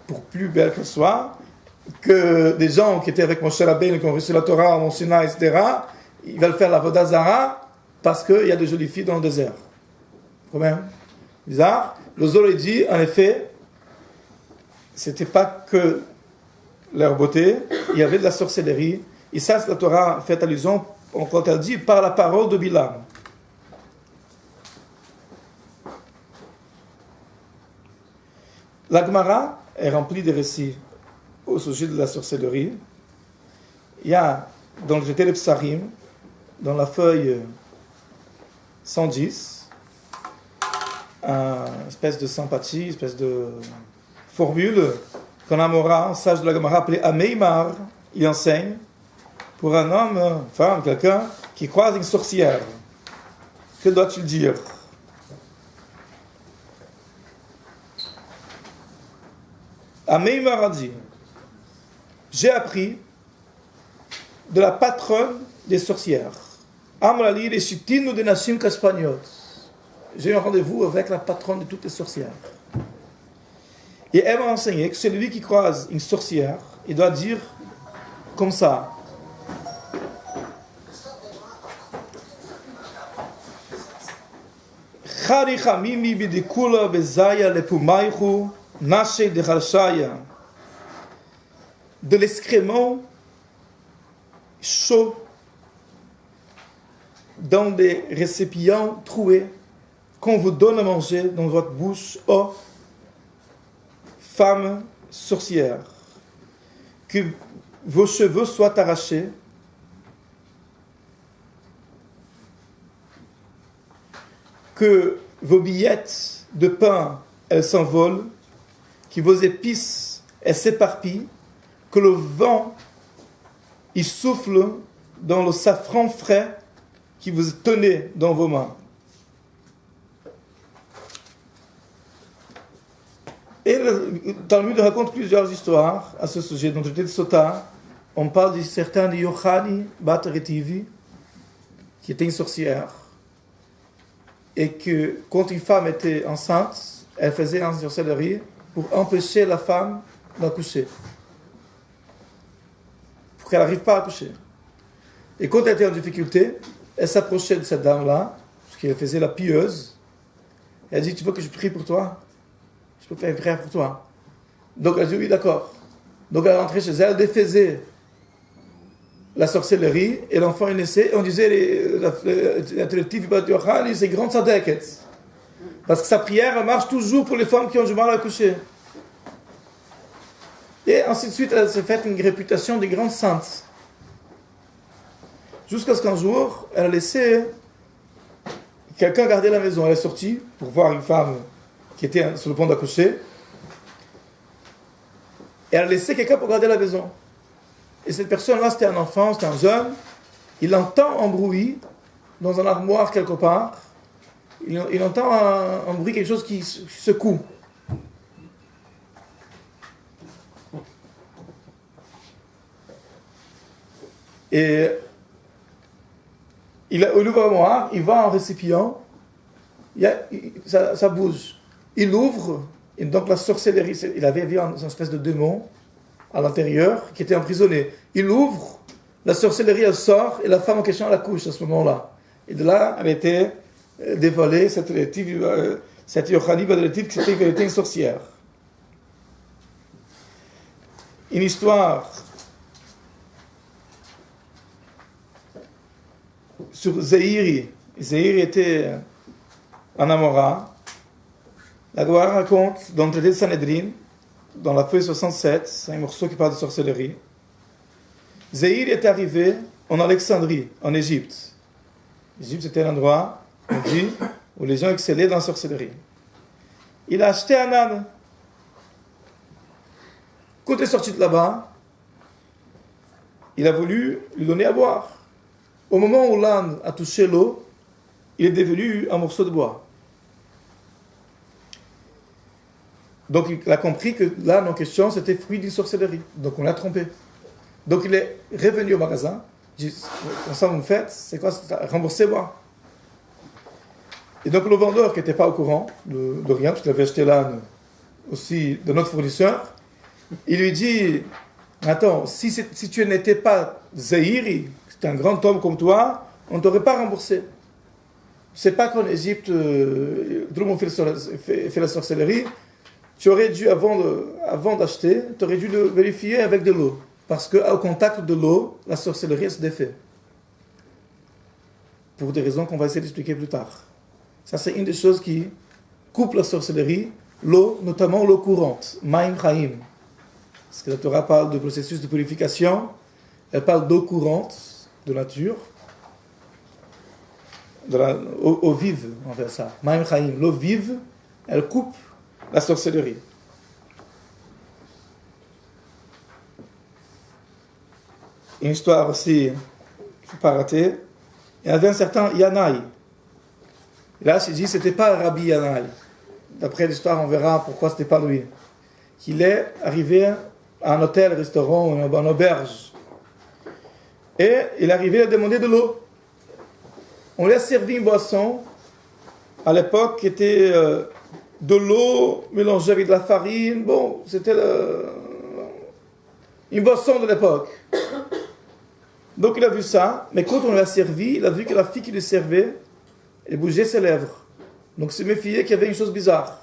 pour plus belle que soit, que des gens qui étaient avec Moshe Rabbeinu, qui ont reçu la Torah, Mont Sinaï, etc., ils veulent faire la Avodah Zara parce qu'il y a des jolies filles dans le désert. quand même. Bizarre. Le Zohar dit, en effet, c'était pas que leur beauté, il y avait de la sorcellerie. Et ça, la Torah fait allusion, quand elle dit, par la parole de Bilam. La Gemara est remplie de récits au sujet de la sorcellerie. Il y a dans le traité de Psarim, dans la feuille 110, une espèce de sympathie, une espèce de formule qu'un Amora, un sage de la Gemara appelé Ameimar, il enseigne pour un homme, une femme, quelqu'un qui croise une sorcière. Que doit-il dire? Ameimar a dit: j'ai appris de la patronne des sorcières. Amrali les chitinu de Nashim Kaspaniot. J'ai eu un rendez-vous avec la patronne de toutes les sorcières. Et elle m'a enseigné que celui qui croise une sorcière, il doit dire comme ça: Charicha mimi bidikula bezaya lepumaychu nashe de harshaya. De l'excrément chaud dans des récipients troués qu'on vous donne à manger dans votre bouche, ô femme sorcière, que vos cheveux soient arrachés, que vos billettes de pain elles s'envolent, que vos épices elles s'éparpillent, que le vent il souffle dans le safran frais qui vous tenez dans vos mains. Et le Talmud raconte plusieurs histoires à ce sujet. Dans le traité de Sota, on parle d'un certain de Yochani Bat Retivi, qui était une sorcière, et que quand une femme était enceinte, elle faisait une sorcellerie pour empêcher la femme d'accoucher, pour qu'elle n'arrive pas à accoucher. Et quand elle était en difficulté, elle s'approchait de cette dame-là, parce qu'elle faisait la pieuse. Elle dit: tu veux que je prie pour toi? Je peux faire une prière pour toi. Donc elle dit: oui, d'accord. Donc elle rentrait chez elle, elle défaisait la sorcellerie, et l'enfant est naissait, et on disait c'est grande sadeket. Parce que sa prière marche toujours pour les femmes qui ont du mal à accoucher. Et ainsi de suite, elle s'est faite une réputation de grande sainte. Jusqu'à ce qu'un jour, elle a laissé quelqu'un garder la maison. Elle est sortie pour voir une femme qui était sur le point d'accoucher. Et elle a laissé quelqu'un pour garder la maison. Et cette personne-là, c'était un enfant, c'était un jeune. Il entend un bruit dans un armoire quelque part. Il entend un bruit, quelque chose qui secoue. Et il ouvre l'armoire, il va en récipient, ça bouge. Il l'ouvre, et donc la sorcellerie, il avait vu une espèce de démon à l'intérieur qui était emprisonné. Il ouvre, la sorcellerie elle sort, et la femme en question elle accouche à ce moment-là. Et de là, elle était dévoilée, cette Yochani Badretiv qui était une sorcière. Une histoire sur Zeiri. Zeiri était un Amora. La Gemara raconte dans le traité de Sanhedrin, dans la feuille 67, c'est un morceau qui parle de sorcellerie. Zeiri est arrivé en Alexandrie, en Égypte. L'Égypte c'était un endroit, on dit, où les gens excellaient dans la sorcellerie. Il a acheté un âne. Quand il est sorti de là-bas, il a voulu lui donner à boire. Au moment où l'âne a touché l'eau, il est devenu un morceau de bois. Donc il a compris que l'âne en question, c'était fruit d'une sorcellerie. Donc on l'a trompé. Donc il est revenu au magasin. Il dit: comme ça vous me faites, c'est quoi? Remboursez-moi. Et donc le vendeur qui n'était pas au courant de rien, parce qu'il avait acheté l'âne aussi de notre fournisseur, il lui dit: attends, si tu n'étais pas Zeiri, c'est un grand homme comme toi, on ne t'aurait pas remboursé. c'est pas qu'en Égypte, tout le monde fait la sorcellerie. Tu aurais dû, avant d'acheter, tu aurais dû le vérifier avec de l'eau. Parce qu'au contact de l'eau, la sorcellerie se défait. Pour des raisons qu'on va essayer d'expliquer plus tard. Ça, c'est une des choses qui coupe la sorcellerie, l'eau, notamment l'eau courante, Maim Chaim. Parce que la Torah parle de processus de purification, elle parle d'eau courante, de nature, eau vive, on fait ça. Maim Chaim, l'eau vive, elle coupe la sorcellerie. Une histoire aussi, il ne faut pas rater. Il y avait un certain Yanaï. Et là, je dis, ce n'était pas Rabbi Yanaï. D'après l'histoire, on verra pourquoi ce n'était pas lui. Il est arrivé à un hôtel, restaurant, une auberge. Et il est arrivé à demander de l'eau. On lui a servi une boisson, à l'époque, qui était de l'eau mélangée avec de la farine. Bon, c'était une boisson de l'époque. Donc il a vu ça, mais quand on lui a servi, il a vu que la fille qui lui servait, elle bougeait ses lèvres. Donc il s'est méfié qu'il y avait une chose bizarre.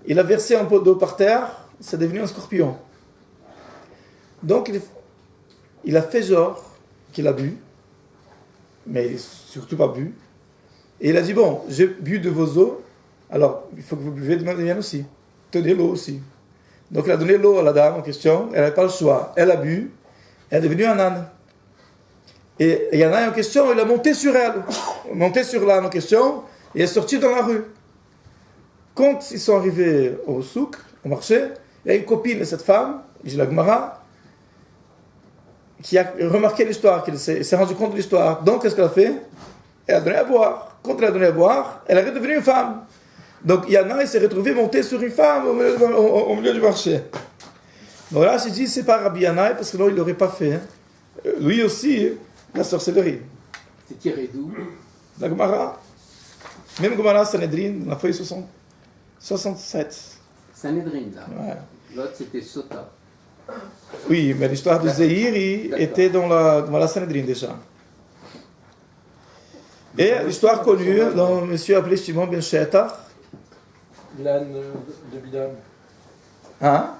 Il a versé un peu d'eau par terre, c'est devenu un scorpion. Donc il a fait genre qu'il a bu, mais surtout pas bu. Et il a dit, bon, j'ai bu de vos eaux, alors il faut que vous buvez de ma mienne aussi. Tenez l'eau aussi. Donc il a donné l'eau à la dame en question, elle n'avait pas le choix. Elle a bu, elle est devenue un âne. Et il y en a en question, il a monté sur elle, monté sur l'âne en question, et est sorti dans la rue. Quand ils sont arrivés au souk, au marché, il y a une copine de cette femme, dit la Gemara, qui a remarqué l'histoire, qui s'est rendu compte de l'histoire. Donc, qu'est-ce qu'elle a fait? Elle a donné à boire. Quand elle a donné à boire, elle est redevenue une femme. Donc, Yana, il s'est retrouvé monté sur une femme au milieu du marché. Donc là, j'ai dit, c'est pas Rabbi Yanaï, parce que non, il ne l'aurait pas fait. Lui aussi, la sorcellerie. C'est tiré d'où? La Gemara. Même Gemara Sanhedrin, la feuille 67. Sanhedrin, là. Ouais. L'autre, c'était Sota. Oui, mais l'histoire de Zéhir était dans la Sanhedrin déjà. Et l'histoire connue, dont monsieur appelé Shimon ben Shetar. L'âne de Bilam. Hein?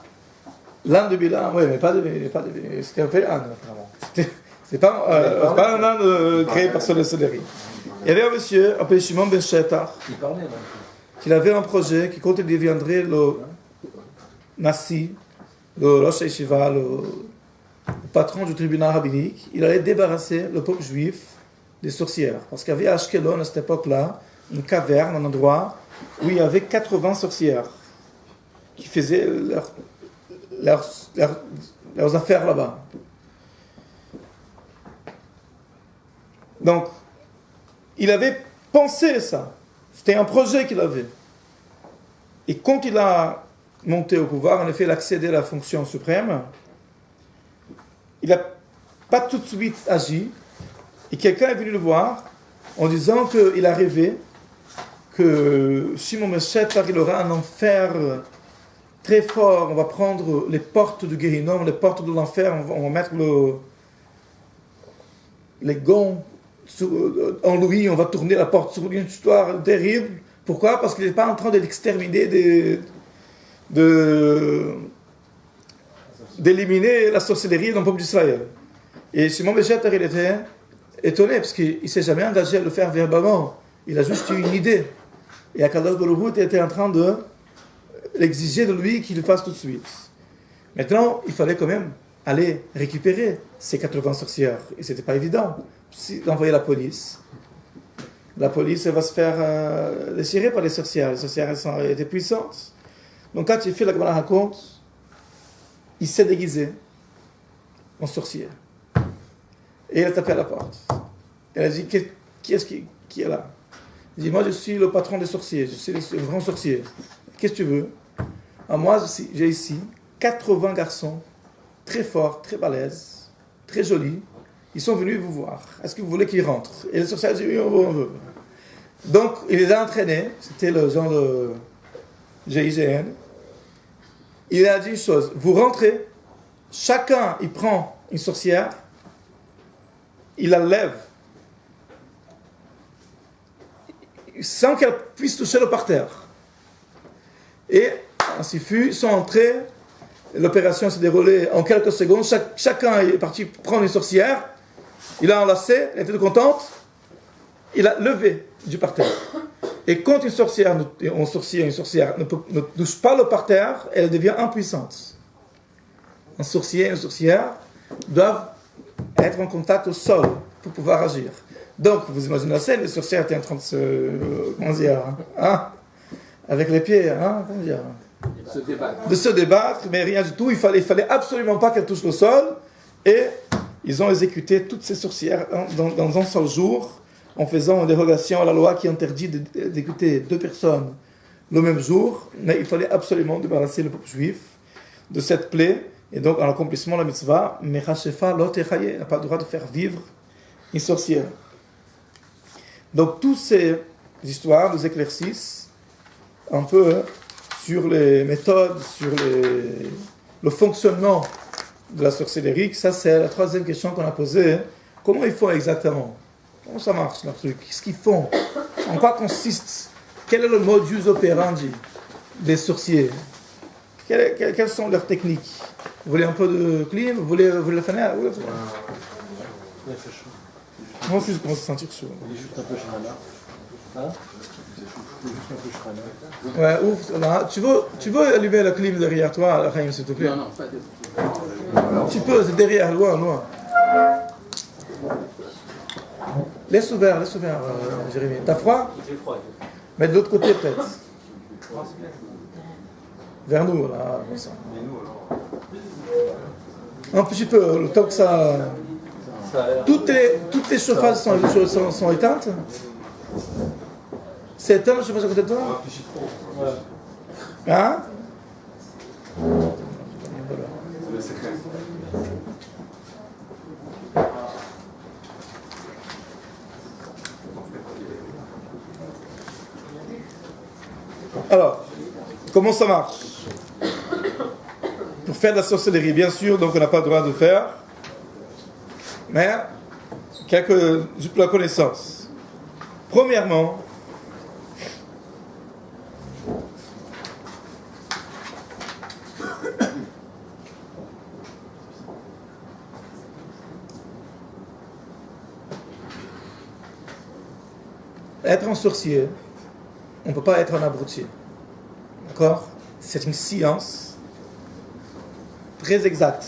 L'âne de Bilam, oui, mais pas de ce qu'on appelle âne, apparemment. C'est pas un âne créé par sorcellerie. Il y avait un monsieur appelé Shimon ben Shetar. Il parlait, non? Qu'il avait un projet qui, quand il deviendrait le Nassi, le Rosh Yeshiva, le patron du tribunal rabbinique, il allait débarrasser le peuple juif des sorcières. Parce qu'il y avait à Ashkelon, à cette époque-là, une caverne, un endroit où il y avait 80 sorcières qui faisaient leurs affaires là-bas. Donc, il avait pensé ça. C'était un projet qu'il avait. Et quand il a monté au pouvoir, en effet, il a accédé à la fonction suprême, il n'a pas tout de suite agi. Et quelqu'un est venu le voir en disant qu'il a rêvé que Shimon ben Shetar, il aura un enfer très fort. On va prendre les portes du Gehinnom, les portes de l'enfer, on va mettre les gonds en lui, on va tourner la porte sur lui, une histoire terrible. Pourquoi? Parce qu'il n'est pas en train de l'exterminer, d'éliminer la sorcellerie dans le peuple d'Israël. Et Shimon ben Shetar, il était étonné, parce qu'il ne s'est jamais engagé à le faire verbalement. Il a juste eu une idée. Et Akadosh Baruch Hu était en train de l'exiger de lui qu'il le fasse tout de suite. Maintenant, il fallait quand même aller récupérer ces 80 sorcières. Et ce n'était pas évident. D'envoyer la police. La police, elle va se faire déchirer par les sorcières. Les sorcières, elles étaient puissantes. Donc quand il fait la Gemara raconte, il s'est déguisé en sorcier. Et elle a tapé à la porte. Elle a dit, qui est là? Il dit, moi je suis le patron des sorciers, je suis le grand sorcier. Qu'est-ce que tu veux? Alors, moi j'ai ici 80 garçons, très forts, très balèzes, très jolis. Ils sont venus vous voir. Est-ce que vous voulez qu'ils rentrent? Et les sorciers ont dit, oui, on veut. Donc il les a entraînés, c'était le genre de GIGN. Il a dit une chose, vous rentrez, chacun il prend une sorcière, il la lève, sans qu'elle puisse toucher le parterre. Et ainsi fut, ils sont entrés, l'opération s'est déroulée en quelques secondes, chacun est parti prendre une sorcière, il a enlacé, elle était contente, il a levé du parterre. Et quand une sorcière ne touche pas le parterre, elle devient impuissante. Un sorcier et une sorcière doivent être en contact au sol pour pouvoir agir. Donc, vous imaginez la scène, les sorcières étaient en train de avec les pieds, de se débattre, mais rien du tout. Il fallait absolument pas qu'elles touchent le sol. Et ils ont exécuté toutes ces sorcières dans un seul jour, en faisant une dérogation à la loi qui interdit d'exécuter 2 personnes le même jour. Mais il fallait absolument débarrasser le peuple juif de cette plaie. Et donc, en accomplissement de la mitzvah, Mechashefa lo techaye, n'a pas le droit de faire vivre une sorcière. Donc, toutes ces histoires nous éclaircissent un peu sur les méthodes, sur le fonctionnement de la sorcellerie. Ça, c'est la 3e question qu'on a posée. Comment ils font exactement? Comment ça marche, leur truc? Qu'est-ce qu'ils font? En quoi consiste? Quel est le modus operandi des sorciers? Quelles sont leurs techniques? Vous voulez un peu de clim? Vous voulez le fenêtre? Il fait chaud. Moi aussi, je commence à sentir chaud. Il est juste un peu chrana. Hein? Il est juste un peu chrana. Ouais, ouf. Là, tu veux allumer la clim derrière toi, Rahim, s'il te plaît? Non, pas de... Tu peux, c'est derrière, loin. Laisse ouvert, Jérémy. T'as froid? J'ai froid. Mais de l'autre côté, peut-être. Vers nous, là, comme ça. Mais nous, alors. Un petit peu, le temps que ça... Toutes les chauffages sont éteintes? C'est éteint le chauffage à côté de toi? Hein? C'est le secret. Alors, comment ça marche? Pour faire de la sorcellerie, bien sûr, donc on n'a pas le droit de faire. Mais, juste pour la connaissance. Premièrement, être un sorcier, on ne peut pas être un abruti. D'accord? C'est une science très exacte.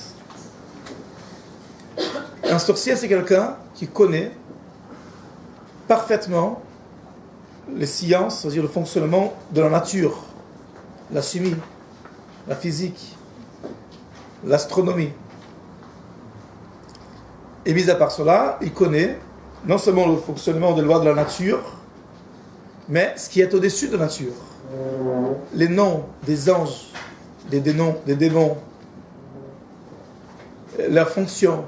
Un sorcier, c'est quelqu'un qui connaît parfaitement les sciences, c'est-à-dire le fonctionnement de la nature, la chimie, la physique, l'astronomie. Et mis à part cela, il connaît non seulement le fonctionnement des lois de la nature, mais ce qui est au-dessus de la nature. Les noms des anges, des démons, leurs fonctions,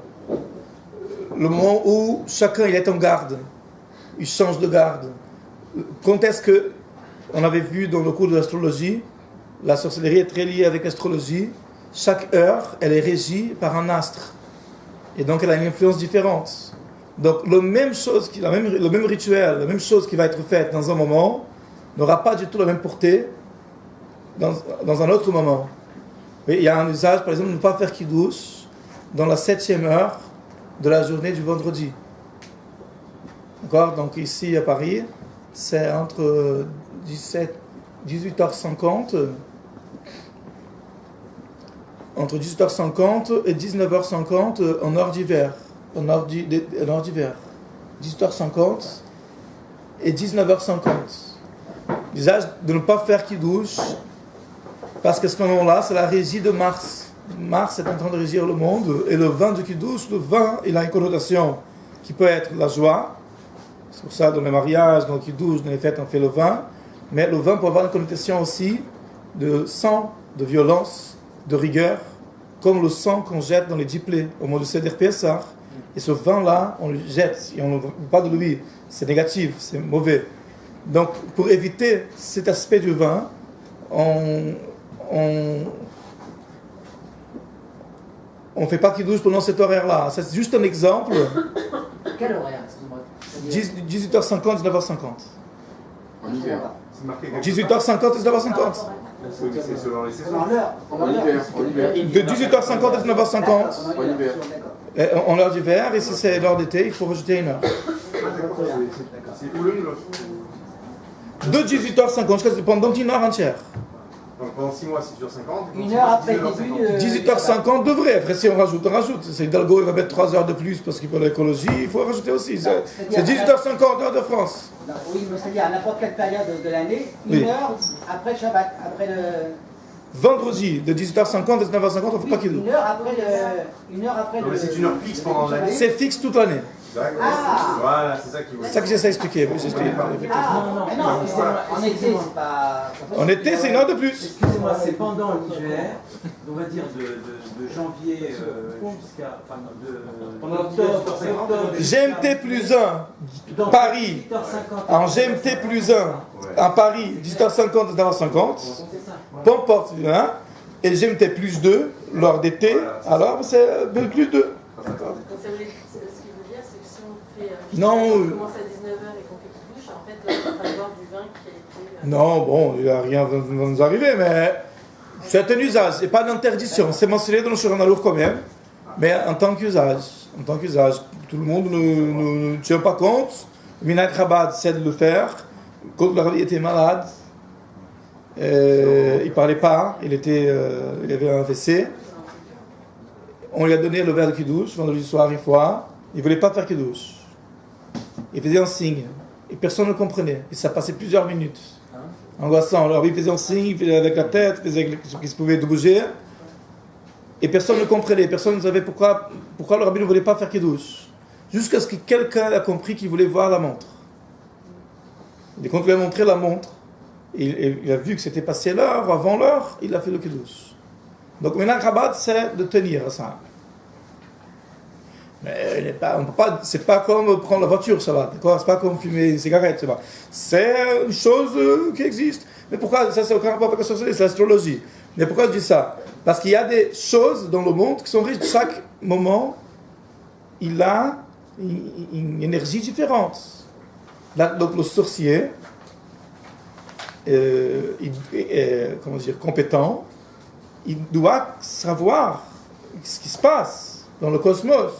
le moment où chacun il est en garde, il change de garde. Quand est-ce que, on avait vu dans le cours de l'astrologie, la sorcellerie est très liée avec l'astrologie, chaque heure elle est régie par un astre, et donc elle a une influence différente. Donc le même rituel, la même chose qui va être faite dans un moment, n'aura pas du tout la même portée dans un autre moment. Et il y a un usage, par exemple, de ne pas faire kiddush dans la 7e heure de la journée du vendredi. D'accord? Donc ici à Paris, c'est entre 18h50 et 19h50 en heure d'hiver. En heure d'hiver. 18h50 et 19h50. L'usage de ne pas faire kiddush, parce qu'à ce moment-là, c'est la régie de Mars. Mars est en train de régir le monde, et le vin du kiddush, le vin, il a une connotation qui peut être la joie. C'est pour ça, dans les mariages, dans le kiddush, dans les fêtes, on fait le vin. Mais le vin peut avoir une connotation aussi de sang, de violence, de rigueur, comme le sang qu'on jette dans les 10 plaies au moment du Seder Pessah. Et ce vin-là, on le jette, et on ne veut pas de lui. C'est négatif, c'est mauvais. Donc, pour éviter cet aspect du vin, on ne fait pas kiddush pendant cet horaire-là. C'est juste un exemple. Quel horaire, excuse-moi? 18h50, 19h50. En hiver. C'est marqué 18h50 et 19h50. Oui, mais c'est selon les saisons. En hiver. De 18h50 à 19h50, En hiver. en l'heure d'hiver, et si c'est l'heure d'été, il faut rajouter une heure. C'est où le cloche? De 18h50 jusqu'à pendant une heure entière. Donc pendant 6 mois, 6h50. Une heure après le début. 18h50 devrait, après si on rajoute, on rajoute. C'est Hidalgo, il va mettre 3 heures de plus parce qu'il pour l'écologie, il faut rajouter aussi. C'est 18h50 heure de France. Non, oui, mais c'est-à-dire à n'importe quelle période de l'année, une heure après le Shabbat, après le... Vendredi, de 18h50 à 19h50, on ne fait pas qu'il Une heure après le... Une heure après Non, le... mais c'est une heure fixe pendant l'année. C'est fixe toute l'année. D'accord. Ah. Voilà, c'est ça qui C'est ça que j'essaie d'expliquer. J'explique. Ah, mais non, en été, c'est pas... En été, c'est une heure de plus. Excusez-moi, c'est pendant l'hiver, on va dire de janvier jusqu'à. Enfin, Pendant octobre. GMT plus 1, Paris. En GMT plus 1, en Paris, 18h50, 19h50. Peu importe, hein. Et GMT plus 2, lors d'été, alors c'est plus 2. Donc ça veut dire, ce qu'il veut dire, c'est que si on fait. Non. On commence à 19h et qu'on fait qu'il bouge, en fait, là, on va boire du vin qui a été. Non, bon, il n'y a rien va nous arriver, mais c'est un usage, c'est pas une interdiction. C'est mentionné dans le Shulchan Aruch quand même, mais en tant qu'usage. En tant qu'usage. Tout le monde ne tient pas compte. Minhag Chabad c'est de le faire. Quand le Rabbi était malade, il parlait pas, il avait un AVC. On lui a donné le verre de Kiddush, vendredi soir, une fois. Il ne voulait pas faire Kiddush. Il faisait un signe. Et personne ne comprenait. Et ça passait plusieurs minutes. Angoissant. Alors il faisait un signe, il faisait avec la tête, il faisait ce qui se pouvait bouger. Et personne ne comprenait. Personne ne savait pourquoi le rabbi ne voulait pas faire Kiddush. Jusqu'à ce que quelqu'un a compris qu'il voulait voir la montre. Et quand il lui a montré la montre, il a vu que c'était passé l'heure, avant l'heure, il a fait le Kiddush. Donc, Minhag Chabad, c'est de tenir à ça. Mais on peut pas, c'est pas comme prendre la voiture, ça va, d'accord? C'est pas comme fumer une cigarette, ça va. C'est une chose qui existe. Mais pourquoi? Ça, c'est aucun rapport avec la société, c'est l'astrologie. Mais pourquoi je dis ça? Parce qu'il y a des choses dans le monde qui sont riches. Chaque moment, il a une énergie différente. Là, donc, le sorcier, comment dire, compétent, il doit savoir ce qui se passe dans le cosmos.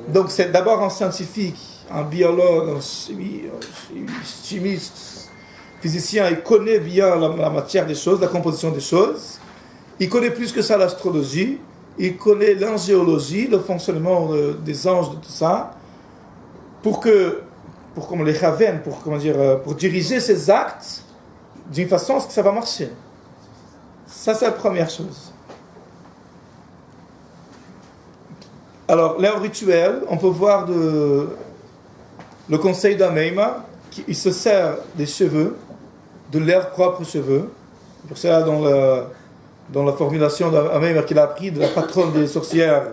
Donc c'est d'abord un scientifique, un biologue, un chimiste, physicien, il connaît bien la matière des choses, la composition des choses. Il connaît plus que ça l'astrologie, il connaît l'angéologie, le fonctionnement des anges, de tout ça, pour les raven, pour diriger ses actes d'une façon à ce que ça va marcher. Ça, c'est la première chose. Alors, l'heure rituelle, on peut voir le conseil d'Ameima, il se sert des cheveux, de leurs propres cheveux. Pour ça, dans la formulation d'Ameima qu'il a appris de la patronne des sorcières,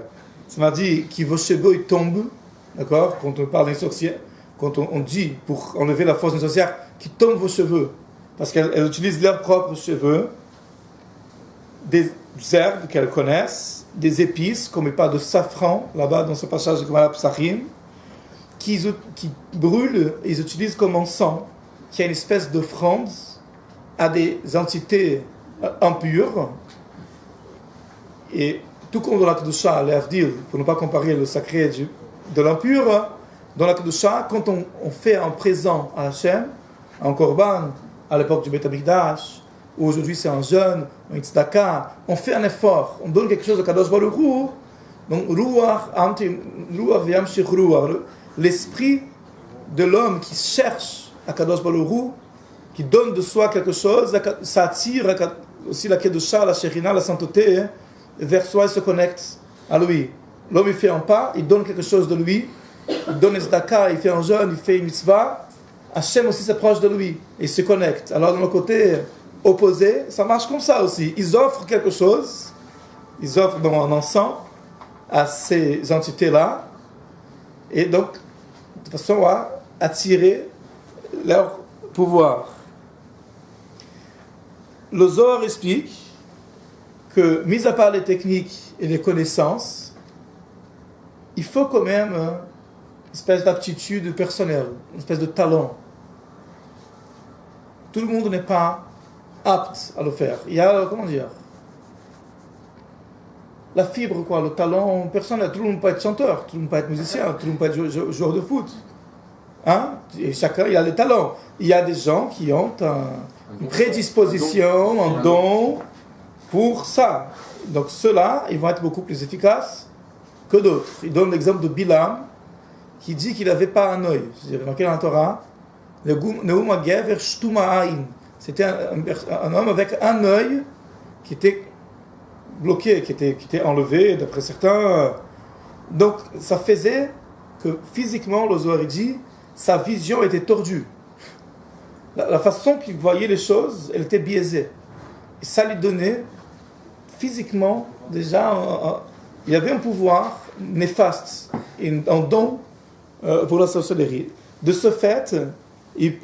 ça m'a dit que vos cheveux ils tombent, d'accord? Quand on parle des sorcières, quand on dit pour enlever la force des sorcières, qui tombent vos cheveux, parce qu'elles utilisent leurs propres cheveux, des herbes qu'elles connaissent, des épices, comme il parle de safran, là-bas dans ce passage de Gemara Psachim, qui brûlent, ils utilisent comme encens, qui est une espèce d'offrande à des entités impures. Et tout comme dans la Kedusha, l'Avdil, pour ne pas comparer le sacré de l'impur, dans la Kedusha, quand on fait un présent à Hachem, un korban, à l'époque du Beit HaMikdash, ou aujourd'hui c'est un jeûne, un tzedaka, on fait un effort, on donne quelque chose à Kadosh Baruch Hu, donc ruach v'yamshich ruach, l'esprit de l'homme qui cherche à Kadosh Baruch Hu, qui donne de soi quelque chose, ça attire aussi la Kedusha, la Shekhinah, la sainteté, vers soi et se connecte à lui. L'homme il fait un pas, il donne quelque chose de lui, il donne un tzedaka, il fait un jeûne, il fait une mitzvah, Hachem aussi s'approche de lui, et il se connecte. Alors dans le côté opposé, ça marche comme ça aussi. Ils offrent quelque chose, ils offrent dans un encens à ces entités-là, et donc, de façon à attirer leur pouvoir. Le Zohar explique que, mis à part les techniques et les connaissances, il faut quand même une espèce d'aptitude personnelle, une espèce de talent. tout le monde n'est pas apte à le faire. Il y a, comment dire, la fibre, quoi, le talent personnel. Tout le monde peut être chanteur, tout le monde peut être musicien, tout le monde peut être joueur de foot. Hein? Et chacun, il a des talents. Il y a des gens qui ont une prédisposition, un don pour ça. Donc ceux-là, ils vont être beaucoup plus efficaces que d'autres. Il donne l'exemple de Bilam, qui dit qu'il n'avait pas un œil. C'est-à-dire, dans la Torah, le Neum HaGever Shtuma Ain. C'était un homme avec un œil qui était bloqué, qui était enlevé, d'après certains. Donc, ça faisait que physiquement, le Zohar dit, sa vision était tordue. La façon qu'il voyait les choses, elle était biaisée. Et ça lui donnait, physiquement, déjà, il y avait un pouvoir néfaste, un don pour la sorcellerie. De ce fait, ils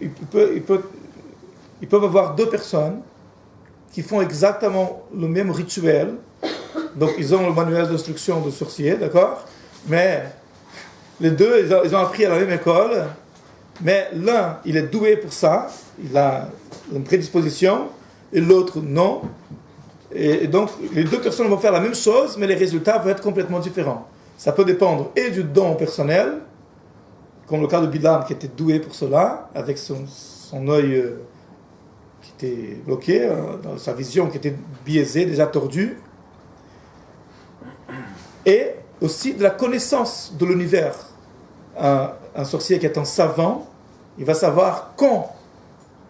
peuvent avoir deux personnes qui font exactement le même rituel. Donc, ils ont le manuel d'instruction de sorcier, d'accord? Mais les deux, ils ont appris à la même école. Mais l'un, il est doué pour ça, il a une prédisposition, et l'autre, non. Et donc, les deux personnes vont faire la même chose, mais les résultats vont être complètement différents. Ça peut dépendre et du don personnel, comme le cas de Bilam qui était doué pour cela, avec son œil qui était bloqué, dans sa vision qui était biaisée, déjà tordue, et aussi de la connaissance de l'univers. Un sorcier qui est un savant, il va savoir quand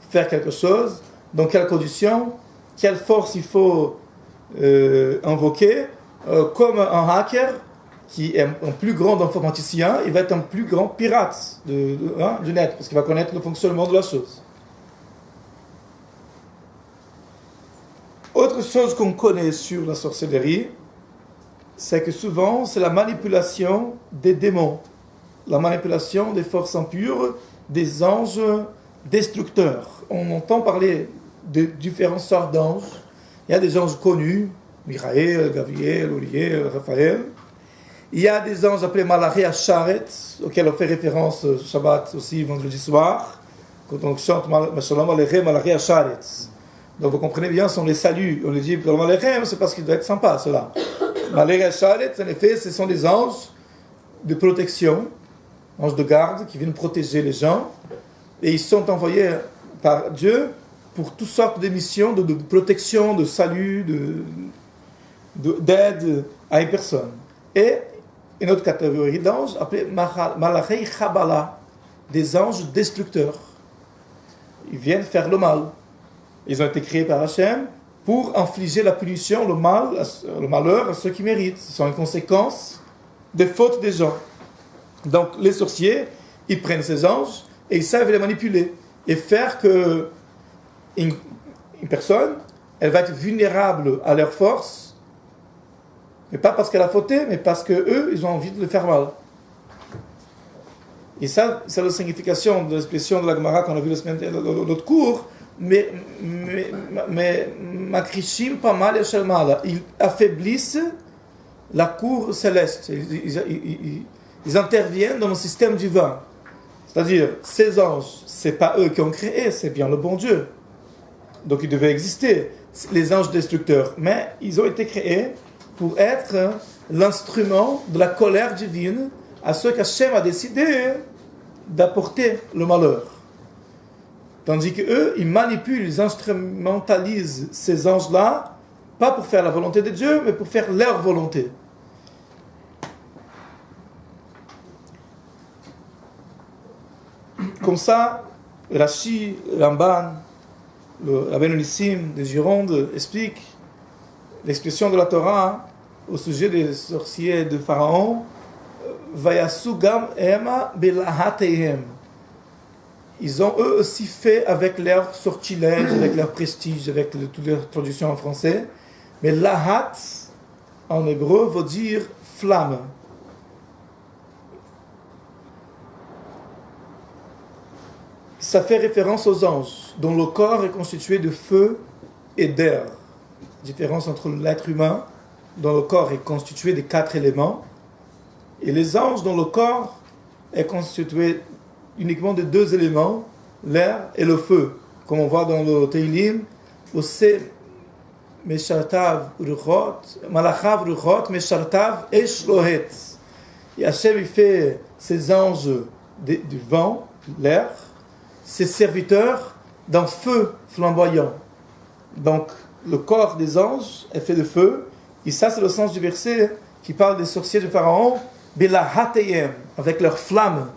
faire quelque chose, dans quelles conditions, quelle force il faut invoquer, comme un hacker qui est un plus grand informaticien, il va être un plus grand pirate du net, parce qu'il va connaître le fonctionnement de la chose. Autre chose qu'on connaît sur la sorcellerie, c'est que souvent c'est la manipulation des démons, la manipulation des forces impures, des anges destructeurs. On entend parler de différentes sortes d'anges. Il y a des anges connus, Michael, Gabriel, Uriel, Raphaël. Il y a des anges appelés Malachi Asharet, auxquels on fait référence Shabbat aussi, vendredi soir, quand on chante Shalom Aleichem, Malachi Asharet. Donc vous comprenez bien, ce sont les saluts. On les dit Shalom Aleichem, c'est parce qu'il doit être sympa, cela. Malachi Asharet, en effet, ce sont des anges de protection, anges de garde, qui viennent protéger les gens. Et ils sont envoyés par Dieu pour toutes sortes de missions de protection, de salut, d'aide à une personne. Et une autre catégorie d'anges appelée Malachei Chabala, des anges destructeurs. Ils viennent faire le mal. Ils ont été créés par Hachem pour infliger la punition, le malheur à ceux qui méritent. Ce sont une conséquence des fautes des gens. Donc les sorciers, ils prennent ces anges et ils savent les manipuler et faire que une personne, elle va être vulnérable à leur force. Mais pas parce qu'elle a fauté, mais parce qu'eux, ils ont envie de le faire mal. Et ça, c'est la signification de l'expression de la Gemara qu'on a vu l'autre cours. Mais makrishim pas mal et shalmala. Ils affaiblissent la cour céleste. Ils interviennent dans le système divin. C'est-à-dire, ces anges, c'est pas eux qui ont créé, c'est bien le bon Dieu. Donc ils devaient exister, les anges destructeurs. Mais ils ont été créés pour être l'instrument de la colère divine à ceux qu'Hachem a décidé d'apporter le malheur. Tandis qu'eux, ils manipulent, ils instrumentalisent ces anges-là, pas pour faire la volonté de Dieu, mais pour faire leur volonté. Comme ça, Rashi, Ramban, le Rabbeinu Nissim de Gironde explique l'expression de la Torah au sujet des sorciers de Pharaon. Vayasu gam ema belahateihem. Ils ont eux aussi fait avec leur sortilège, avec leur prestige, avec toutes leurs traductions en français. Mais lahat, en hébreu, veut dire flamme. Ça fait référence aux anges, dont le corps est constitué de feu et d'air. Différence entre l'être humain, dont le corps est constitué de 4 éléments, et les anges, dont le corps est constitué uniquement de 2 éléments, l'air et le feu. comme on voit dans le Teilim, Ose Meshartav Ruchot, Malachav Ruchot, Meshartav Eshlohet. Et Hachem, il fait ses anges du vent, l'air, ses serviteurs d'un feu flamboyant. Donc, le corps des anges est fait de feu. Et ça, c'est le sens du verset qui parle des sorciers du Pharaon, Belahateyem, avec leur flamme.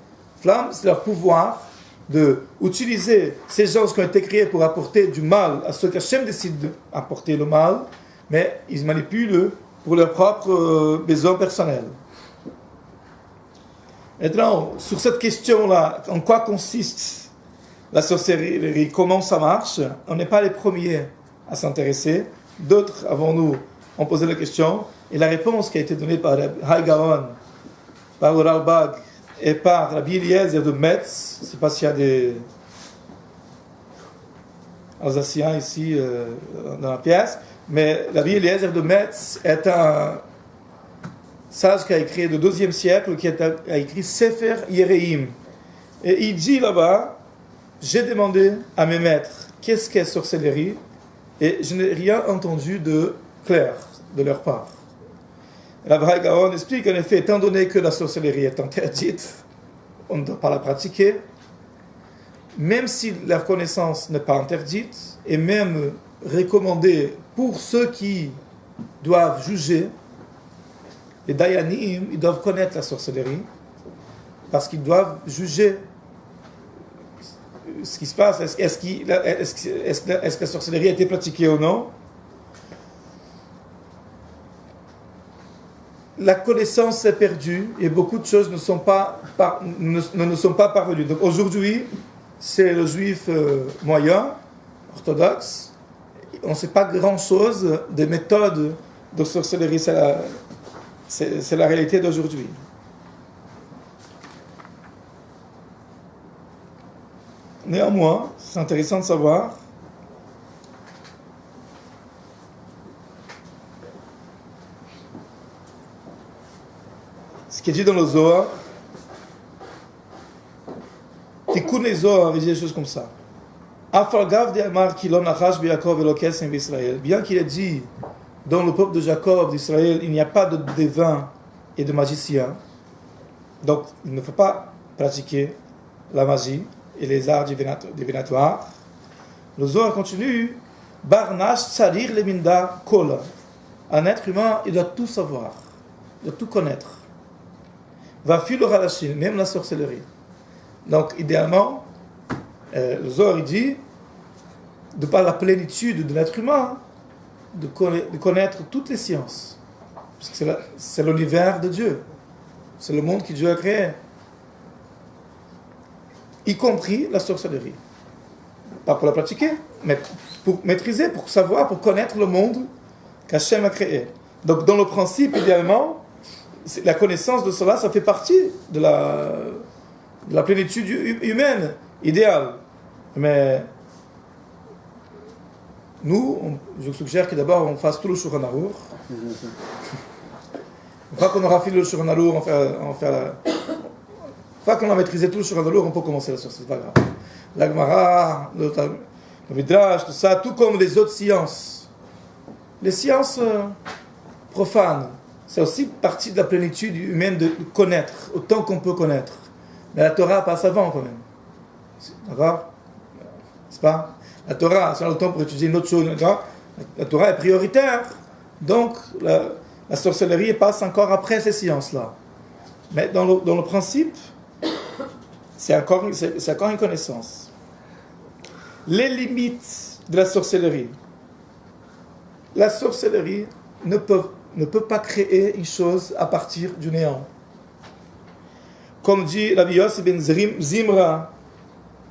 Flamme, c'est leur pouvoir de utiliser ces anges qui ont été créés pour apporter du mal à ceux qu'Hachem décide d'apporter le mal, mais ils manipulent pour leurs propres besoins personnels. Maintenant, sur cette question-là, en quoi consiste la sorcellerie, comment ça marche, on n'est pas les premiers à s'intéresser. D'autres avant nous ont posé la question, et la réponse qui a été donnée par Haï Gaon, par le Ralbag et par Rabbi Eliezer de Metz, je ne sais pas s'il y a des Alsaciens ici dans la pièce, mais Rabbi Eliezer de Metz est un sage qui a écrit au IIe siècle, qui a écrit Sefer Yereim. Et il dit là-bas, j'ai demandé à mes maîtres qu'est-ce qu'est sorcellerie, et je n'ai rien entendu de clair de leur part. Rabbi Gaon explique en effet, étant donné que la sorcellerie est interdite, on ne doit pas la pratiquer, même si la connaissance n'est pas interdite, et même recommandée pour ceux qui doivent juger. Les Dayanim, ils doivent connaître la sorcellerie, parce qu'ils doivent juger ce qui se passe. Est-ce que la sorcellerie a été pratiquée ou non? La connaissance est perdue et beaucoup de choses ne sont pas parvenues. Donc aujourd'hui, c'est le juif moyen, orthodoxe, on ne sait pas grand-chose des méthodes de sorcellerie. C'est la réalité d'aujourd'hui. Néanmoins, c'est intéressant de savoir ce qui est dit dans le Zohar. Tikkun Zohar, il dit des choses comme ça. Bien qu'il ait dit dans le peuple de Jacob, d'Israël, il n'y a pas de devin et de magicien, donc il ne faut pas pratiquer la magie et les arts divinatoires. Le Zohar continue, Barnash tsarir leminda kola. Un être humain, il doit tout savoir, il doit tout connaître. Va filo halachim, même la sorcellerie. Donc idéalement, le Zohar il dit, de par la plénitude de l'être humain, de connaître toutes les sciences. Parce que c'est l'univers de Dieu. C'est le monde que Dieu a créé. Y compris la sorcellerie. Pas pour la pratiquer, mais pour maîtriser, pour savoir, pour connaître le monde qu'Hachem a créé. Donc dans le principe, idéalement, la connaissance de cela, ça fait partie de la plénitude humaine, idéale. Mais nous, je suggère que d'abord on fasse tout le Shulchan Aruch. Une fois qu'on aura fait le Shulchan Aruch, une fois qu'on a maîtrisé tout le Shulchan Aruch, on peut commencer la sorcellerie, c'est pas grave. La Gemara, le Midrash, tout ça, tout comme les autres sciences. Les sciences profanes, c'est aussi partie de la plénitude humaine de connaître, autant qu'on peut connaître. Mais la Torah passe avant quand même. D'accord? C'est pas? La Torah, si on a le temps pour étudier une autre chose, la Torah est prioritaire. Donc, la sorcellerie passe encore après ces sciences-là. Mais dans le principe, c'est encore une connaissance. Les limites de la sorcellerie. La sorcellerie ne peut pas créer une chose à partir du néant. Comme dit Rabbi Yossi ben Zimra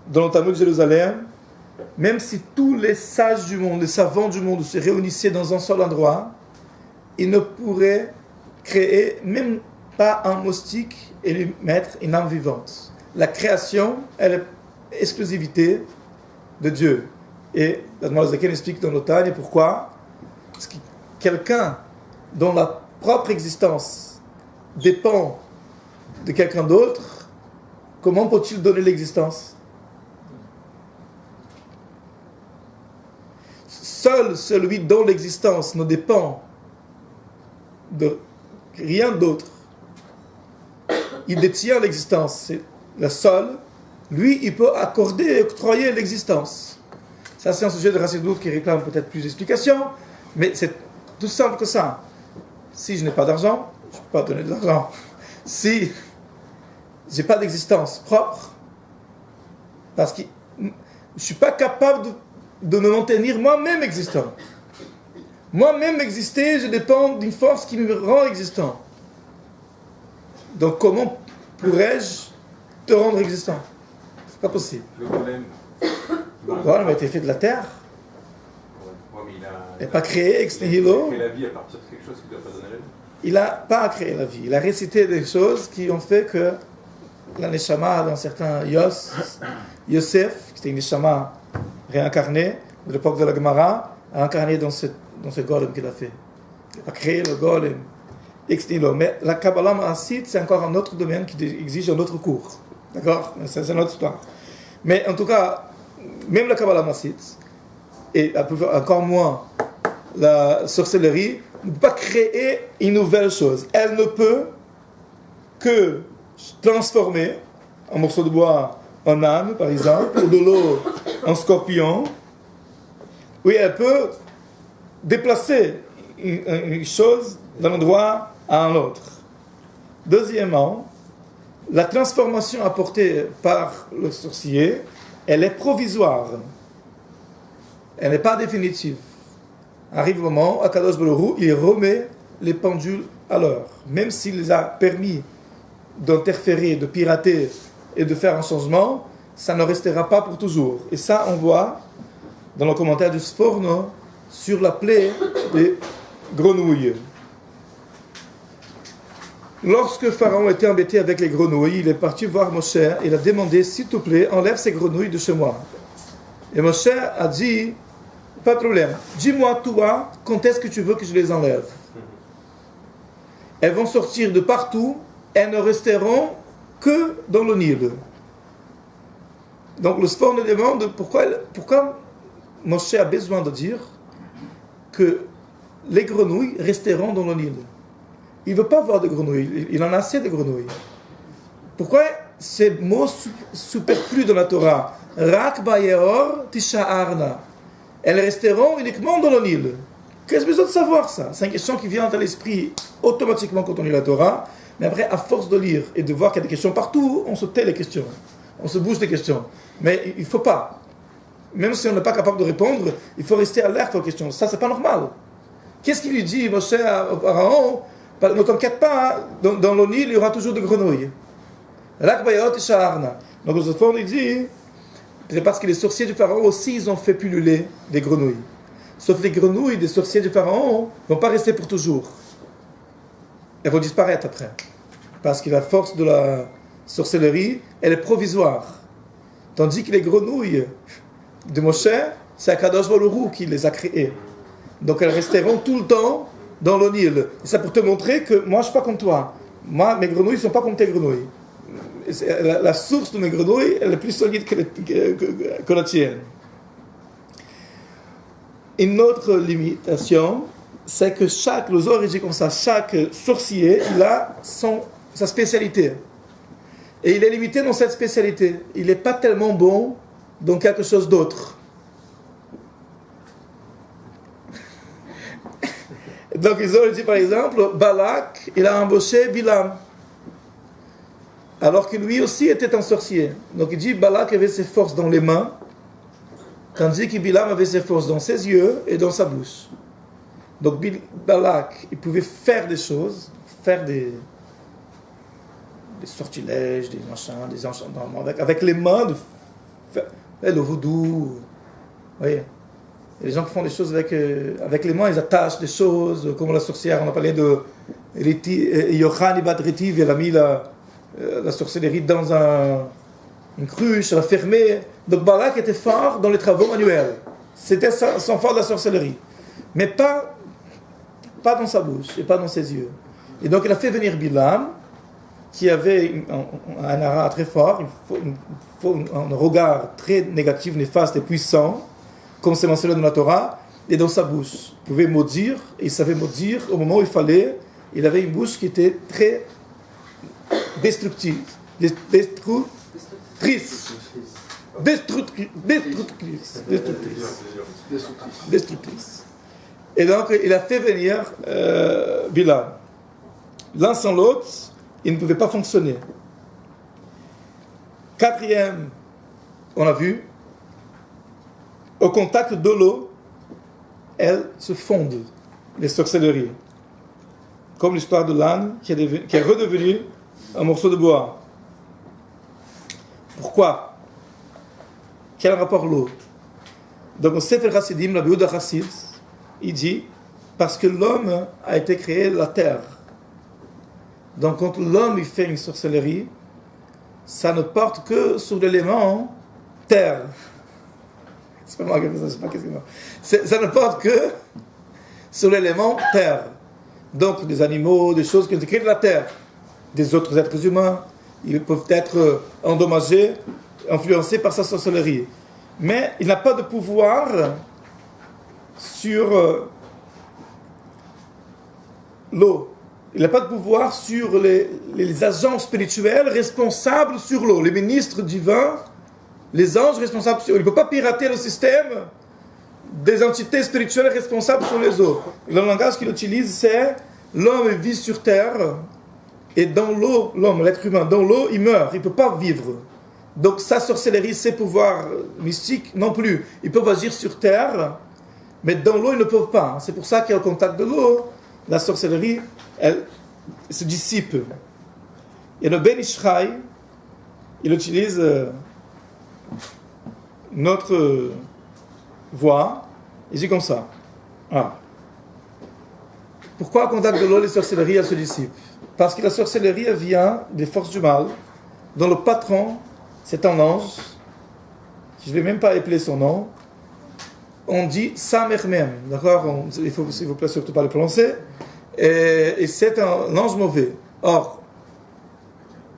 dans le Talmud de Jérusalem, même si tous les sages du monde, les savants du monde se réunissaient dans un seul endroit, ils ne pourraient créer même pas un moustique et lui mettre une âme vivante. La création est l'exclusivité de Dieu. Et l'Admor Zaken explique dans l'Otan pourquoi. Parce que quelqu'un dont la propre existence dépend de quelqu'un d'autre, comment peut-il donner l'existence? seul celui dont l'existence ne dépend de rien d'autre, il détient l'existence, c'est le seul, lui, il peut accorder, octroyer l'existence. Ça, c'est un sujet de Racidoute qui réclame peut-être plus d'explications, mais c'est tout simple que ça. Si je n'ai pas d'argent, je ne peux pas donner de l'argent. Si je n'ai pas d'existence propre, parce que je ne suis pas capable de me maintenir moi-même existant. Moi-même exister, je dépends d'une force qui me rend existant. Donc comment pourrais-je te rendre existant? C'est pas possible. Le golem. Le golem a été fait de la terre. Ouais, mais Il n'a pas créé ex nihilo. Il a créé la vie à partir de quelque chose qui ne doit pas donner la vie. Il n'a pas créé la vie. Il a récité des choses qui ont fait que la neshama, dans certains Yosef, qui était une neshama réincarnée de l'époque de la Gemara, a incarné dans ce golem qu'il a fait. Il n'a pas créé le golem ex nihilo. Mais la Kabbalah Ma'asit, c'est encore un autre domaine qui exige un autre cours. D'accord? C'est une autre histoire. Mais en tout cas, même la Kabbalah Ma'asit, et encore moins la sorcellerie, ne peut pas créer une nouvelle chose. Elle ne peut que transformer un morceau de bois en âne, par exemple, ou de l'eau en scorpion. Oui, elle peut déplacer une chose d'un endroit à un autre. Deuxièmement, la transformation apportée par le sorcier, elle est provisoire. Elle n'est pas définitive. Arrive le moment, Akadosh Baruch Hu, il remet les pendules à l'heure. Même s'il les a permis d'interférer, de pirater et de faire un changement, ça ne restera pas pour toujours. Et ça, on voit dans le commentaire du Sforno sur la plaie des grenouilles. Lorsque Pharaon était embêté avec les grenouilles, il est parti voir Moshe et il a demandé, s'il te plaît, enlève ces grenouilles de chez moi. Et Moshe a dit, pas de problème, dis-moi toi, quand est-ce que tu veux que je les enlève? Elles vont sortir de partout, elles ne resteront que dans le Nil. Donc le Sforno nous demande pourquoi Moshe a besoin de dire que les grenouilles resteront dans le Nil. Il ne veut pas voir de grenouilles, il en a assez de grenouilles. Pourquoi ces mots superflus dans la Torah? Rak bayeor tisha'arna. Elles resteront uniquement dans le Nil. Qu'est-ce que besoin de savoir ça? C'est une question qui vient à l'esprit automatiquement quand on lit la Torah, mais après, à force de lire et de voir qu'il y a des questions partout, on se tait les questions. On se bouge des questions. Mais il ne faut pas. Même si on n'est pas capable de répondre, il faut rester alerte aux questions. Ça, c'est pas normal. Qu'est-ce qu'il lui dit, Moshe, à Pharaon? Ne t'inquiète pas, dans le Nil, il y aura toujours des grenouilles. Rak bayot sha'arna. Donc, le Sforno, il dit, c'est parce que les sorciers du Pharaon aussi, ils ont fait pulluler des grenouilles. Sauf les grenouilles des sorciers du Pharaon ne vont pas rester pour toujours. Elles vont disparaître après. Parce que la force de la sorcellerie, elle est provisoire. Tandis que les grenouilles de Moshe, c'est Akadosh Baruch Hu qui les a créées. Donc elles resteront tout le temps dans le Nil. Et ça pour te montrer que moi, je ne suis pas comme toi. Moi, mes grenouilles ne sont pas comme tes grenouilles. La source de mes grenouilles, elle est plus solide que la tienne. Une autre limitation, c'est que le Zohar dit comme ça, chaque sorcier, il a sa spécialité. Et il est limité dans cette spécialité. Il n'est pas tellement bon dans quelque chose d'autre. Donc le Zohar dit par exemple, Balak, il a embauché Bilam. Alors que lui aussi était un sorcier. Donc il dit, Balak avait ses forces dans les mains, tandis que Bilam avait ses forces dans ses yeux et dans sa bouche. Donc Balak, il pouvait faire des choses, faire des sortilèges, des machins, des enchantements, avec les mains, le vaudou. Vous voyez, et les gens qui font des choses avec les mains, ils attachent des choses, comme la sorcière, on a parlé de Yochani bat Rétiv, elle a mis la sorcellerie dans une cruche, elle a fermé. Donc Balak était fort dans les travaux manuels. C'était son fort de la sorcellerie. Mais pas dans sa bouche et pas dans ses yeux. Et donc il a fait venir Bilam, qui avait un aura très fort, il faut un regard très négatif, néfaste et puissant, comme c'est mentionné dans la Torah. et dans sa bouche. Il pouvait maudire, et il savait maudire au moment où il fallait. Il avait une bouche qui était très destructrice. Destructrice. Et donc, il a fait venir Bilam. L'un sans l'autre, ils ne pouvaient pas fonctionner. Quatrième, on a vu, au contact de l'eau, elles se fondent, les sorcelleries. Comme l'histoire de l'âne qui est redevenu un morceau de bois. Pourquoi? Quel rapport l'eau? Donc, au Sefer Hasidim, la Yehuda Chassid, il dit, parce que l'homme a été créé de la terre. Donc, quand l'homme il fait une sorcellerie, ça ne porte que sur l'élément terre. C'est pas moi qui fais ça, je sais pas qu'est-ce que c'est. Ça ne porte que sur l'élément terre. Donc, des animaux, des choses qui ont été créées de la terre. Des autres êtres humains, ils peuvent être endommagés, influencés par sa sorcellerie. Mais il n'a pas de pouvoir sur l'eau. Il n'a pas de pouvoir sur les agents spirituels responsables sur l'eau, les ministres divins, les anges responsables sur l'eau. Il ne peut pas pirater le système des entités spirituelles responsables sur les eaux. Le langage qu'il utilise, c'est l'homme vit sur terre et dans l'eau, l'homme, l'être humain, dans l'eau, il meurt, il ne peut pas vivre. Donc sa sorcellerie, ses pouvoirs mystiques, non plus. Ils peuvent agir sur terre, mais dans l'eau, ils ne peuvent pas. C'est pour ça qu'au contact de l'eau, la sorcellerie, elle se dissipe. Et le Ben Ishraï, il utilise notre voix, il dit comme ça. Ah. Pourquoi au contact de l'eau, les sorcelleries, elles se dissipent? Parce que la sorcellerie, elle vient des forces du mal, dont le patron, c'est un ange, je ne vais même pas appeler son nom. On dit Samermem, d'accord? Il faut, s'il vous plaît, surtout pas le prononcer. Et c'est un ange mauvais. Or,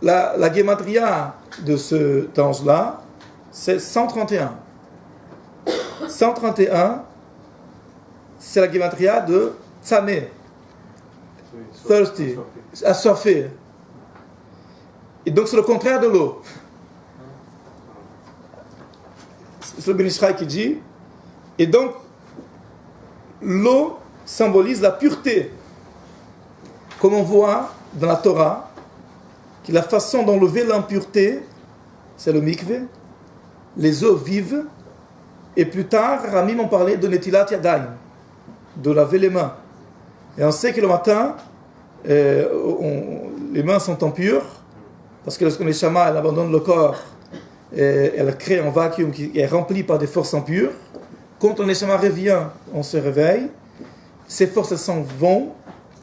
la gematria de cet ange-là, c'est 131. 131, c'est la gematria de Tzameh, thirsty, assoiffé. Et donc, c'est le contraire de l'eau. C'est le Ben Ishraï qui dit. Et donc, l'eau symbolise la pureté. Comme on voit dans la Torah, que la façon d'enlever l'impureté, c'est le mikvé, les eaux vives, et plus tard, Ramim ont parlé de Netilat Yadayim, de laver les mains. Et on sait que le matin, les mains sont impures, parce que lorsque les Neshama elle abandonne le corps, elle crée un vacuum qui est rempli par des forces impures. Quand le Neshama revient, on se réveille, ces forces elles s'en vont,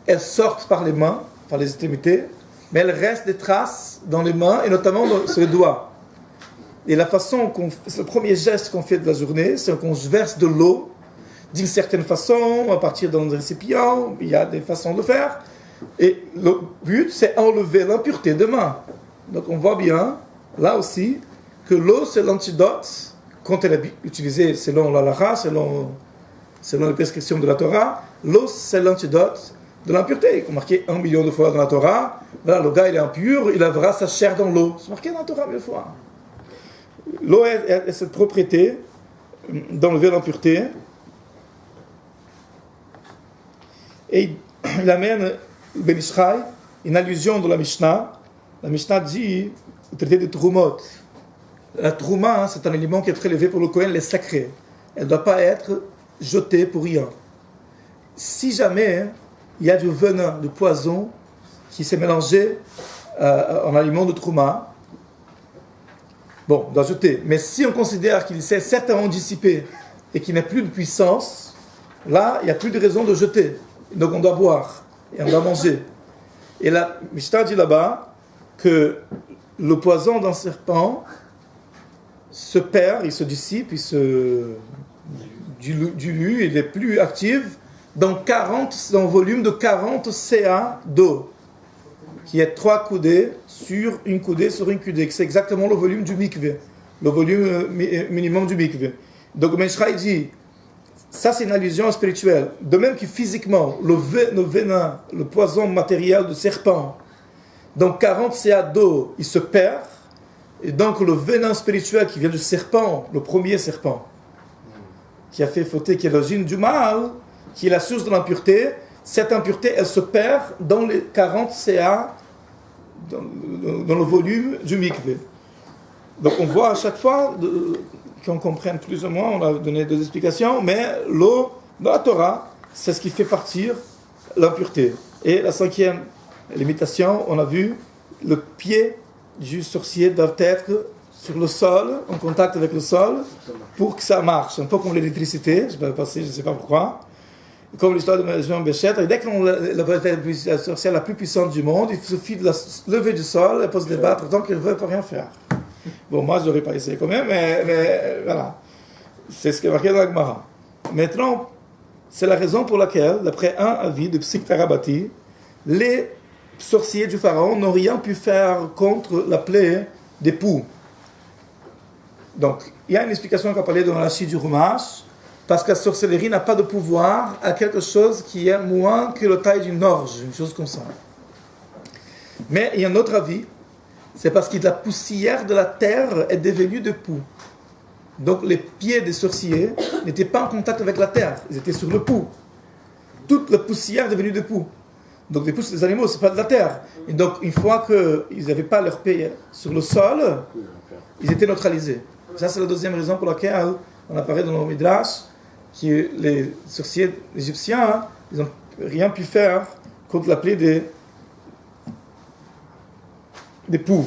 elles sortent par les mains, par les extrémités, mais elles restent des traces dans les mains, et notamment sur les doigts. Et la façon c'est le premier geste qu'on fait de la journée, c'est qu'on verse de l'eau, d'une certaine façon, à partir d'un récipient, il y a des façons de faire, et le but, c'est enlever l'impureté de main. Donc on voit bien, là aussi, que l'eau, c'est l'antidote, quand elle est utilisée selon la Lacha, selon les prescriptions de la Torah, l'eau, c'est l'antidote de l'impureté. Il est marqué 1 million de fois dans la Torah. Voilà, le gars, il est impur, il lavera sa chair dans l'eau. C'est marqué dans la Torah 1000 fois. L'eau a cette propriété d'enlever l'impureté. Et il amène Ben Ishraï une allusion de la Mishnah. La Mishnah dit, au traité de Trumot, la Trouma, c'est un aliment qui est prélevé pour le Kohen, les sacrés. Elle ne doit pas être jetée pour rien. Si jamais il y a du venin, du poison qui s'est mélangé en aliment de Trouma, bon, on doit jeter. Mais si on considère qu'il s'est certainement dissipé et qu'il n'a plus de puissance, là, il n'y a plus de raison de jeter. Donc on doit boire et on doit manger. Et la Mishnah dit là-bas que le poison d'un serpent se perd, il se dissipe, il se dilue, il est plus actif dans un volume de 40 CA d'eau, qui est 3 coudées sur une coudée sur une coudée. C'est exactement le volume du mikvé, le volume minimum du mikvé. Donc Meshraï dit, Ça, c'est une allusion spirituelle. De même que physiquement, le venin, le poison matériel du serpent, donc 40 CA d'eau, il se perd. Et donc le venin spirituel qui vient du serpent, le premier serpent, qui a fait fauter, qui est l'origine du mal, qui est la source de l'impureté, cette impureté, elle se perd dans les 40 CA, dans le volume du mikvé. Donc on voit à chaque fois, qu'on comprenne plus ou moins, on a donné 2 explications, mais l'eau, dans la Torah, c'est ce qui fait partir l'impureté. Et la 5e limitation, on a vu, le pied du sorcier doit être sur le sol, en contact avec le sol, pour que ça marche. Un peu comme l'électricité, je vais passer, je ne sais pas pourquoi. Comme l'histoire de Jean Béchet, dès qu'on la sorcière la plus puissante du monde, il suffit de la lever du sol, elle peut se débattre tant qu'elle ne veut pas rien faire. Bon, moi, je n'aurais pas essayé quand même, mais voilà. C'est ce qui est marqué dans la Gemara. Maintenant, c'est la raison pour laquelle, d'après un avis de Psik Tarabati, les sorciers du pharaon n'ont rien pu faire contre la plaie des poux. Donc, il y a une explication qu'a parlé dans la Rashi du Rumash, parce que la sorcellerie n'a pas de pouvoir à quelque chose qui est moins que la taille d'une orge, une chose comme ça. Mais il y a un autre avis, c'est parce que la poussière de la terre est devenue de poux. Donc les pieds des sorciers n'étaient pas en contact avec la terre, ils étaient sur le poux. Toute la poussière est devenue de poux. Donc les poux, c'est des animaux, c'est pas de la terre. Et donc une fois qu'ils n'avaient pas leurs pieds sur le sol, ils étaient neutralisés. Ça, c'est la deuxième raison pour laquelle on apparaît dans le Midrash que les sorciers égyptiens, ils n'ont rien pu faire contre la plaie des poux.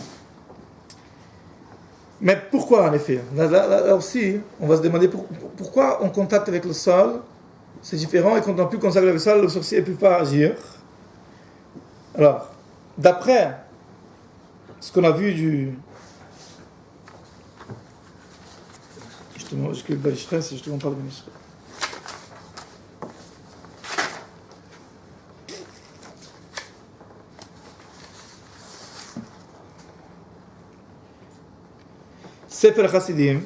Mais pourquoi en effet? Là aussi, on va se demander pourquoi en contact avec le sol, c'est différent, et quand on n'a plus contact avec le sol, le sorcier ne peut pas agir. Alors, d'après ce qu'on a vu du... Justement, je justement parle de Benishra. Sefer Chassidim,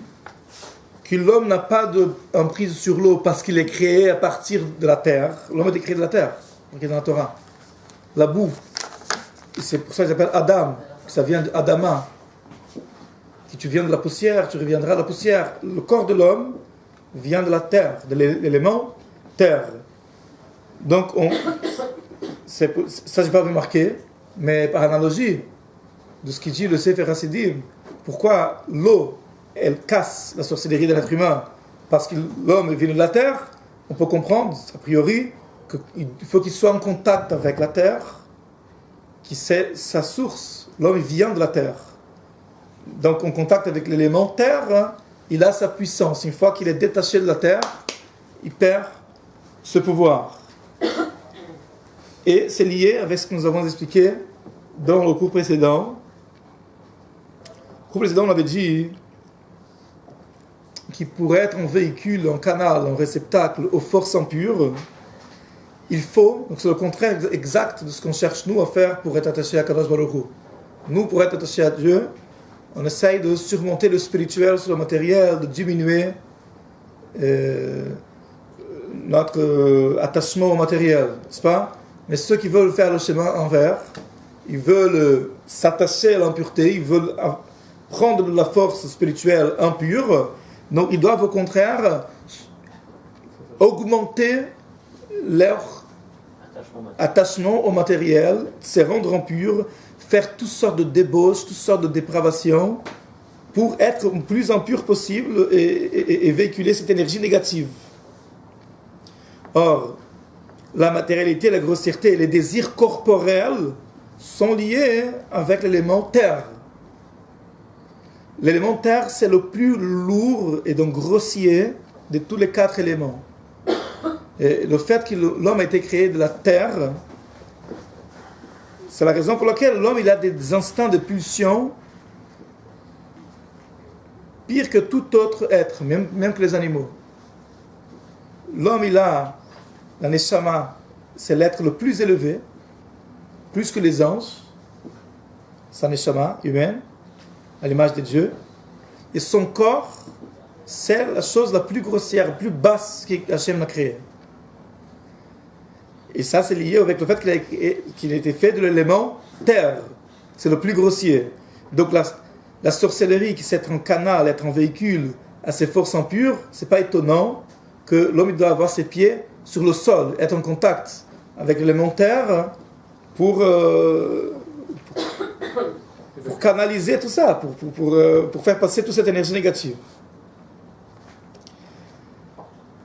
que l'homme n'a pas d'emprise sur l'eau parce qu'il est créé à partir de la terre. L'homme est créé de la terre, donc il est dans la Torah. La boue, c'est pour ça qu'il s'appelle Adam, ça vient d'Adama. Si tu viens de la poussière, tu reviendras à la poussière. Le corps de l'homme vient de la terre, de l'élément terre. Donc, ça j'ai pas remarqué, mais par analogie de ce qu'il dit le Sefer Chassidim, pourquoi l'eau, elle casse la sorcellerie de l'être humain? Parce que l'homme vient de la terre, on peut comprendre, a priori, qu'il faut qu'il soit en contact avec la terre, qui c'est sa source. L'homme vient de la terre. Donc en contact avec l'élément terre, il a sa puissance. Une fois qu'il est détaché de la terre, il perd ce pouvoir. Et c'est lié avec ce que nous avons expliqué dans le cours précédent. Au cours précédent, on avait dit qu'il pourrait être un véhicule, un canal, un réceptacle aux forces impures. Il faut, donc c'est le contraire exact de ce qu'on cherche nous à faire pour être attaché à Kadosh Baruch Hu. Nous, pour être attachés à Dieu, on essaye de surmonter le spirituel sur le matériel, de diminuer notre attachement au matériel, n'est-ce pas? Mais ceux qui veulent faire le chemin envers, ils veulent s'attacher à l'impureté, ils veulent prendre de la force spirituelle impure, donc ils doivent au contraire augmenter leur attachement au matériel, se rendre impur, faire toutes sortes de débauches, toutes sortes de dépravations, pour être le plus impur possible et véhiculer cette énergie négative. Or, la matérialité, la grossièreté et les désirs corporels sont liés avec l'élément terre. L'élément terre, c'est le plus lourd et donc grossier de tous les 4 éléments. Et le fait que l'homme a été créé de la terre, c'est la raison pour laquelle l'homme il a des instincts de pulsion pire que tout autre être, même que les animaux. L'homme il a la neshama, c'est l'être le plus élevé, plus que les anges, sa neshama humaine, à l'image de Dieu, et son corps, c'est la chose la plus grossière, la plus basse qu'Hachem a créée. Et ça, c'est lié avec le fait qu'il a été fait de l'élément terre. C'est le plus grossier. Donc la sorcellerie, qui c'est être un canal, être un véhicule à ces forces impures, c'est pas étonnant que l'homme doit avoir ses pieds sur le sol, être en contact avec l'élément terre pour canaliser tout ça, pour faire passer toute cette énergie négative.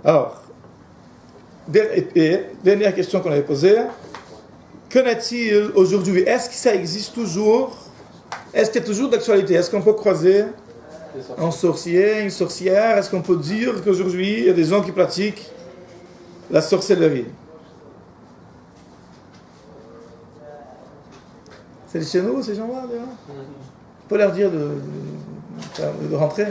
Alors, dernière question qu'on avait posée. Qu'en est-il aujourd'hui? Est-ce que ça existe toujours? Est-ce qu'il y a toujours d'actualité? Est-ce qu'on peut croiser un sorcier, une sorcière? Est-ce qu'on peut dire qu'aujourd'hui, il y a des gens qui pratiquent la sorcellerie? C'est de chez nous, ces gens-là, d'ailleurs? On peut leur dire de rentrer?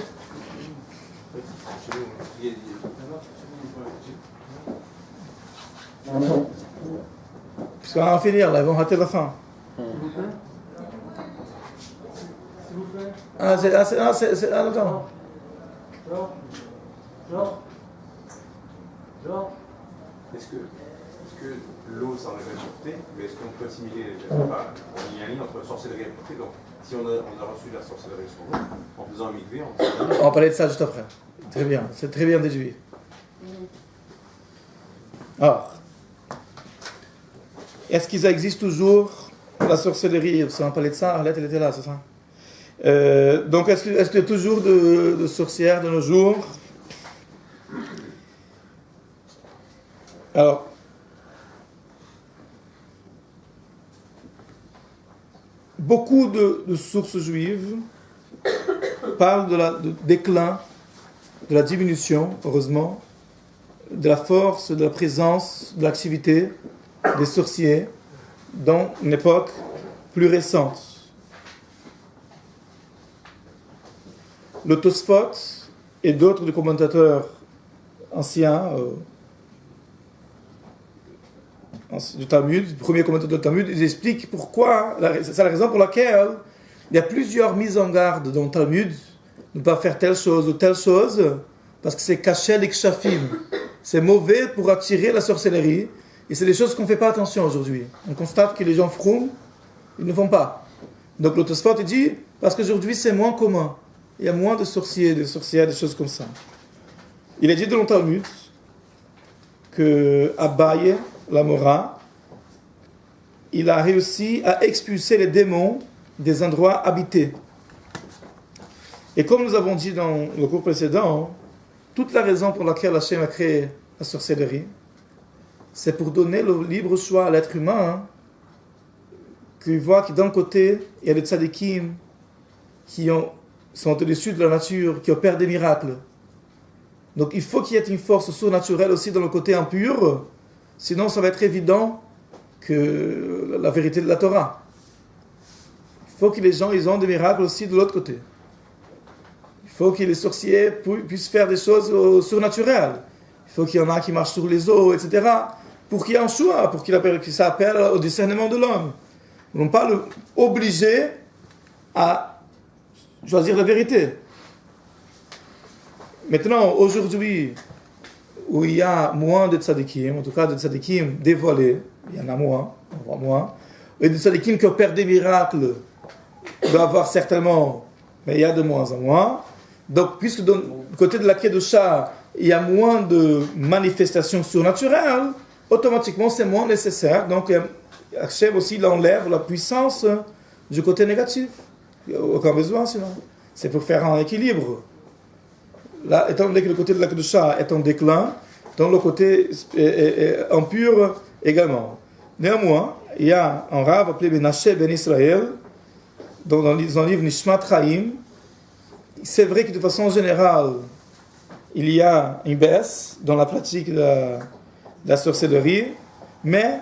Puisqu'on va en finir, là, ils vont rater la fin. Attends. Est-ce que l'eau, ça enlève la pureté, mais est-ce qu'on peut assimiler il y a un lien entre sorcellerie et pureté, donc si on a reçu la sorcellerie sur l'eau, en faisant un mikvé, on va parler de ça juste après. Très bien, c'est très bien déduit. Alors, est-ce qu'il existe toujours la sorcellerie? On va parler de ça, Arlette, elle était là, c'est ça? Donc, est-ce qu'il y a toujours de sorcières de nos jours? Alors, beaucoup de sources juives parlent du déclin, de la diminution, heureusement, de la force, de la présence, de l'activité des sorciers dans une époque plus récente. Le Tosfot et d'autres des commentateurs anciens du Talmud, le premier commentateur du Talmud, ils expliquent pourquoi, c'est la raison pour laquelle il y a plusieurs mises en garde dans le Talmud, ne pas faire telle chose ou telle chose, parce que c'est caché les kshafim. C'est mauvais pour attirer la sorcellerie, et c'est des choses qu'on ne fait pas attention aujourd'hui. On constate que les gens froment, ils ne font pas. Donc le Tosfot dit, parce qu'aujourd'hui c'est moins commun, il y a moins de sorciers, de sorcières, des choses comme ça. Il est dit dans le Talmud que Abaye, l'Amora, il a réussi à expulser les démons des endroits habités. Et comme nous avons dit dans le cours précédent, toute la raison pour laquelle Hachem a créé la sorcellerie, c'est pour donner le libre choix à l'être humain, qu'il voit que d'un côté, il y a les tzadikim qui sont au-dessus de la nature, qui opèrent des miracles. Donc il faut qu'il y ait une force surnaturelle aussi dans le côté impur, sinon ça va être évident que la vérité de la Torah. Il faut que les gens ils ont des miracles aussi de l'autre côté. Il faut que les sorciers puissent faire des choses surnaturelles. Il faut qu'il y en a qui marchent sur les eaux, etc. Pour qu'il y ait un choix, pour que ça appelle au discernement de l'homme. Ils n'ont pas obligé à choisir la vérité. Maintenant, aujourd'hui, où il y a moins de tzadikim, en tout cas de tzadikim dévoilés, il y en a moins, on voit moins, et de tzadikim qui opèrent des miracles, il doit y avoir certainement, mais il y a de moins en moins. Donc, puisque du côté de la Kedusha, il y a moins de manifestations surnaturelles, automatiquement c'est moins nécessaire. Donc, Hachem aussi il enlève la puissance du côté négatif. Il n'y a aucun besoin sinon. C'est pour faire un équilibre. Là, étant donné que le côté de la Kedusha est en déclin, dans le côté impur également. Néanmoins, il y a un Rav appelé Menashe Ben Israël, dans un livre Nishmat Chaim. C'est vrai que de façon générale, il y a une baisse dans la pratique de la sorcellerie, mais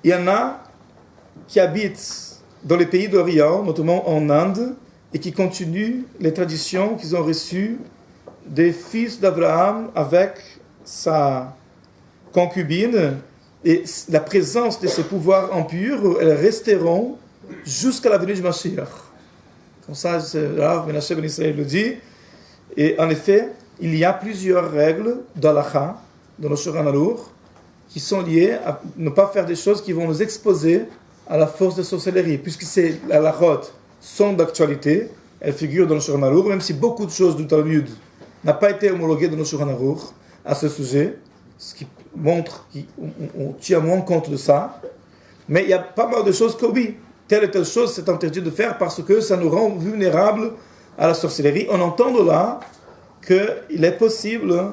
il y en a qui habitent dans les pays d'Orient, notamment en Inde, et qui continuent les traditions qu'ils ont reçues des fils d'Abraham avec sa concubine, et la présence de ces pouvoirs impurs, elles resteront jusqu'à la venue du Mashiach. Comme ça, le Rav Menashe Ben Israël le dit, Et en effet, il y a plusieurs règles d'Halakha, dans le Shulchan Aruch, qui sont liées à ne pas faire des choses qui vont nous exposer à la force de sorcellerie. Puisque ces halachot sont d'actualité, elles figurent dans le Shulchan Aruch, même si beaucoup de choses du Talmud n'ont pas été homologuées dans le Shulchan Aruch à ce sujet, ce qui montre qu'on tient moins compte de ça. Mais il y a pas mal de choses que oui, telle et telle chose c'est interdit de faire parce que ça nous rend vulnérables à la sorcellerie. On entend de là qu'il est possible,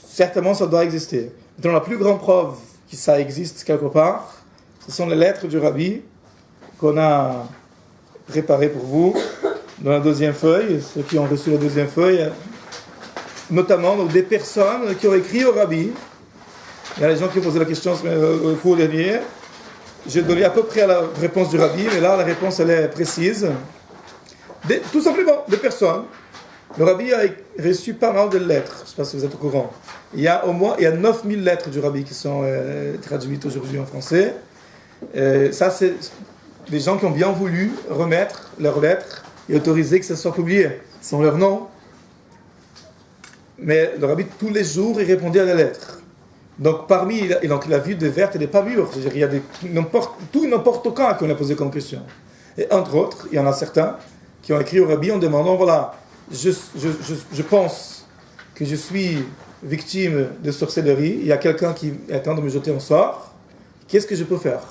certainement ça doit exister. Maintenant, la plus grande preuve que ça existe quelque part, ce sont les lettres du Rabbi qu'on a préparées pour vous dans la deuxième feuille, ceux qui ont reçu la deuxième feuille, notamment donc, des personnes qui ont écrit au Rabbi. Il y a des gens qui ont posé la question au cours dernier. J'ai donné à peu près la réponse du Rabbi, mais là la réponse elle est précise. Tout simplement, des personnes. Le Rabbi a reçu pas mal de lettres, je ne sais pas si vous êtes au courant. Il y a 9000 lettres du Rabbi qui sont traduites aujourd'hui en français. Ça, c'est des gens qui ont bien voulu remettre leurs lettres et autoriser que ça soit publié, sans leur nom. Mais le Rabbi, tous les jours, il répondait à des lettres. Donc, parmi, il a vu des vertes et des pas mûres. C'est-à-dire, il y a n'importe quand qu'on a posé comme question. Et entre autres, il y en a certains qui ont écrit au Rabbi en demandant, voilà, je pense que je suis victime de sorcellerie, il y a quelqu'un qui est en train de me jeter en sort, qu'est-ce que je peux faire?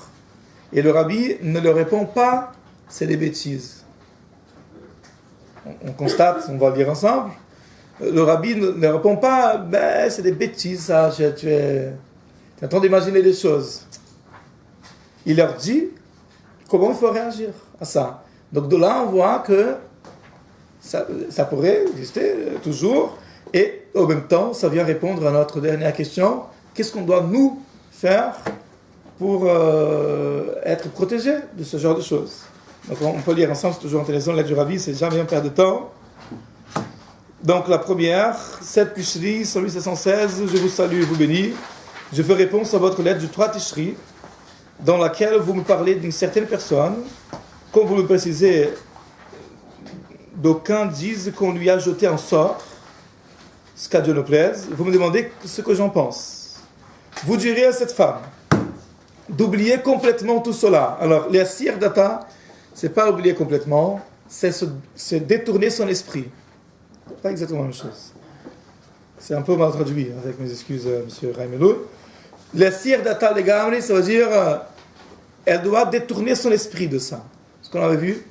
Et le Rabbi ne leur répond pas, c'est des bêtises. On constate, on va le dire ensemble, le Rabbi ne répond pas, ben c'est des bêtises ça, tu es en train d'imaginer des choses. Il leur dit comment il faut réagir à ça. Donc de là on voit que ça pourrait exister toujours, et en même temps ça vient répondre à notre dernière question, qu'est-ce qu'on doit nous faire pour être protégés de ce genre de choses. Donc on peut lire ensemble, c'est toujours intéressant, l'aide du Rabbi, c'est jamais un perte de temps. Donc la première, 7 Tishri, 116, je vous salue et vous bénis. Je fais réponse à votre lettre du 3 Tishri, dans laquelle vous me parlez d'une certaine personne. Comme vous le précisez, d'aucuns disent qu'on lui a jeté un sort, ce qu'à Dieu nous plaise. Vous me demandez ce que j'en pense. Vous direz à cette femme d'oublier complètement tout cela. Alors, les Asir Data, c'est pas oublier complètement, c'est détourner son esprit. Pas exactement la même chose. C'est un peu mal traduit, avec mes excuses, M. Raimelou. Les Asir Data Legamri, ça veut dire elle doit détourner son esprit de ça. Ce qu'on avait vu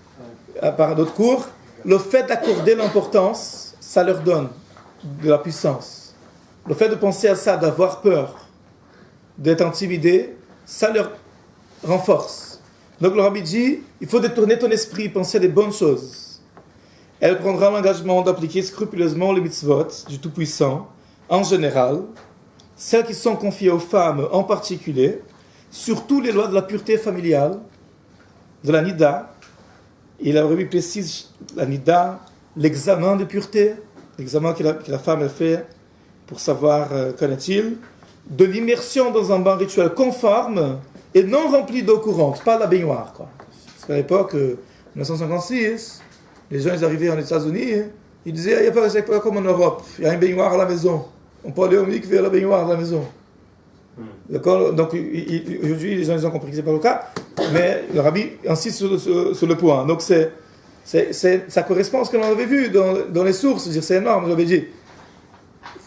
par d'autres cours, le fait d'accorder l'importance, ça leur donne de la puissance. Le fait de penser à ça, d'avoir peur, d'être intimidé, ça leur renforce. Donc le Rabbi dit, il faut détourner ton esprit, penser à des bonnes choses. Elle prendra l'engagement d'appliquer scrupuleusement les mitzvot du Tout-Puissant, en général, celles qui sont confiées aux femmes en particulier, surtout les lois de la pureté familiale, de la Nida. Et la Rabbi précise la Nida, l'examen de pureté, l'examen que la femme a fait pour savoir connaît-il, de l'immersion dans un bain rituel conforme et non rempli d'eau courante, pas la baignoire, quoi. Parce qu'à l'époque, 1956, les gens ils arrivaient aux États-Unis, ils disaient, il n'y a pas comme en Europe, il y a une baignoire à la maison. On peut aller au mikvé à la baignoire à la maison. D'accord? Donc aujourd'hui, les gens ils ont compris que ce n'est pas le cas, mais le Rabbi insiste sur le point. Donc ça correspond à ce que l'on avait vu dans les sources, c'est énorme, j'avais dit.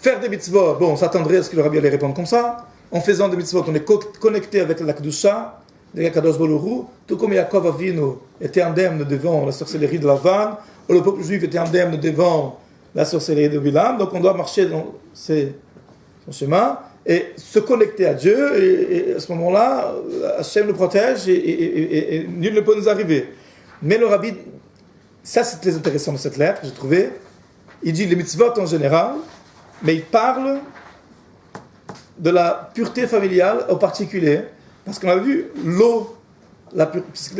Faire des mitzvot, bon, on s'attendrait à ce que le Rabbi allait répondre comme ça. En faisant des mitzvot, on est connecté avec la Kedusha, avec Kadosh Baruch Hu, tout comme Yaakov Avinu était indemne devant la sorcellerie de Lavan, ou le peuple juif était indemne devant la sorcellerie de Bilam, donc on doit marcher dans son chemin et se connecter à Dieu, et à ce moment-là, Hachem nous protège et nul ne peut nous arriver. Mais le Rabbi, ça c'est très intéressant dans cette lettre, j'ai trouvé, il dit les mitzvot en général, mais il parle de la pureté familiale en particulier, parce qu'on a vu l'eau, la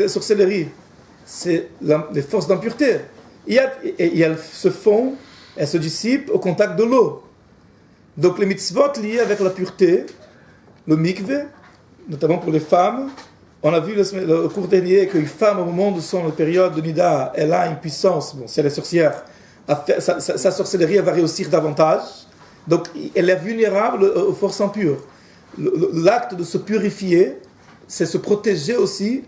sorcellerie, c'est les forces d'impureté. Et elles se font, elles se dissipent au contact de l'eau. Donc les mitzvot liés avec la pureté, le mikvé, notamment pour les femmes, on a vu le cours dernier qu'une femme au moment de son période de Nida, elle a une puissance, bon, si elle est sorcière, sa sorcellerie va réussir davantage. Donc, elle est vulnérable aux forces impures. L'acte de se purifier, c'est se protéger aussi.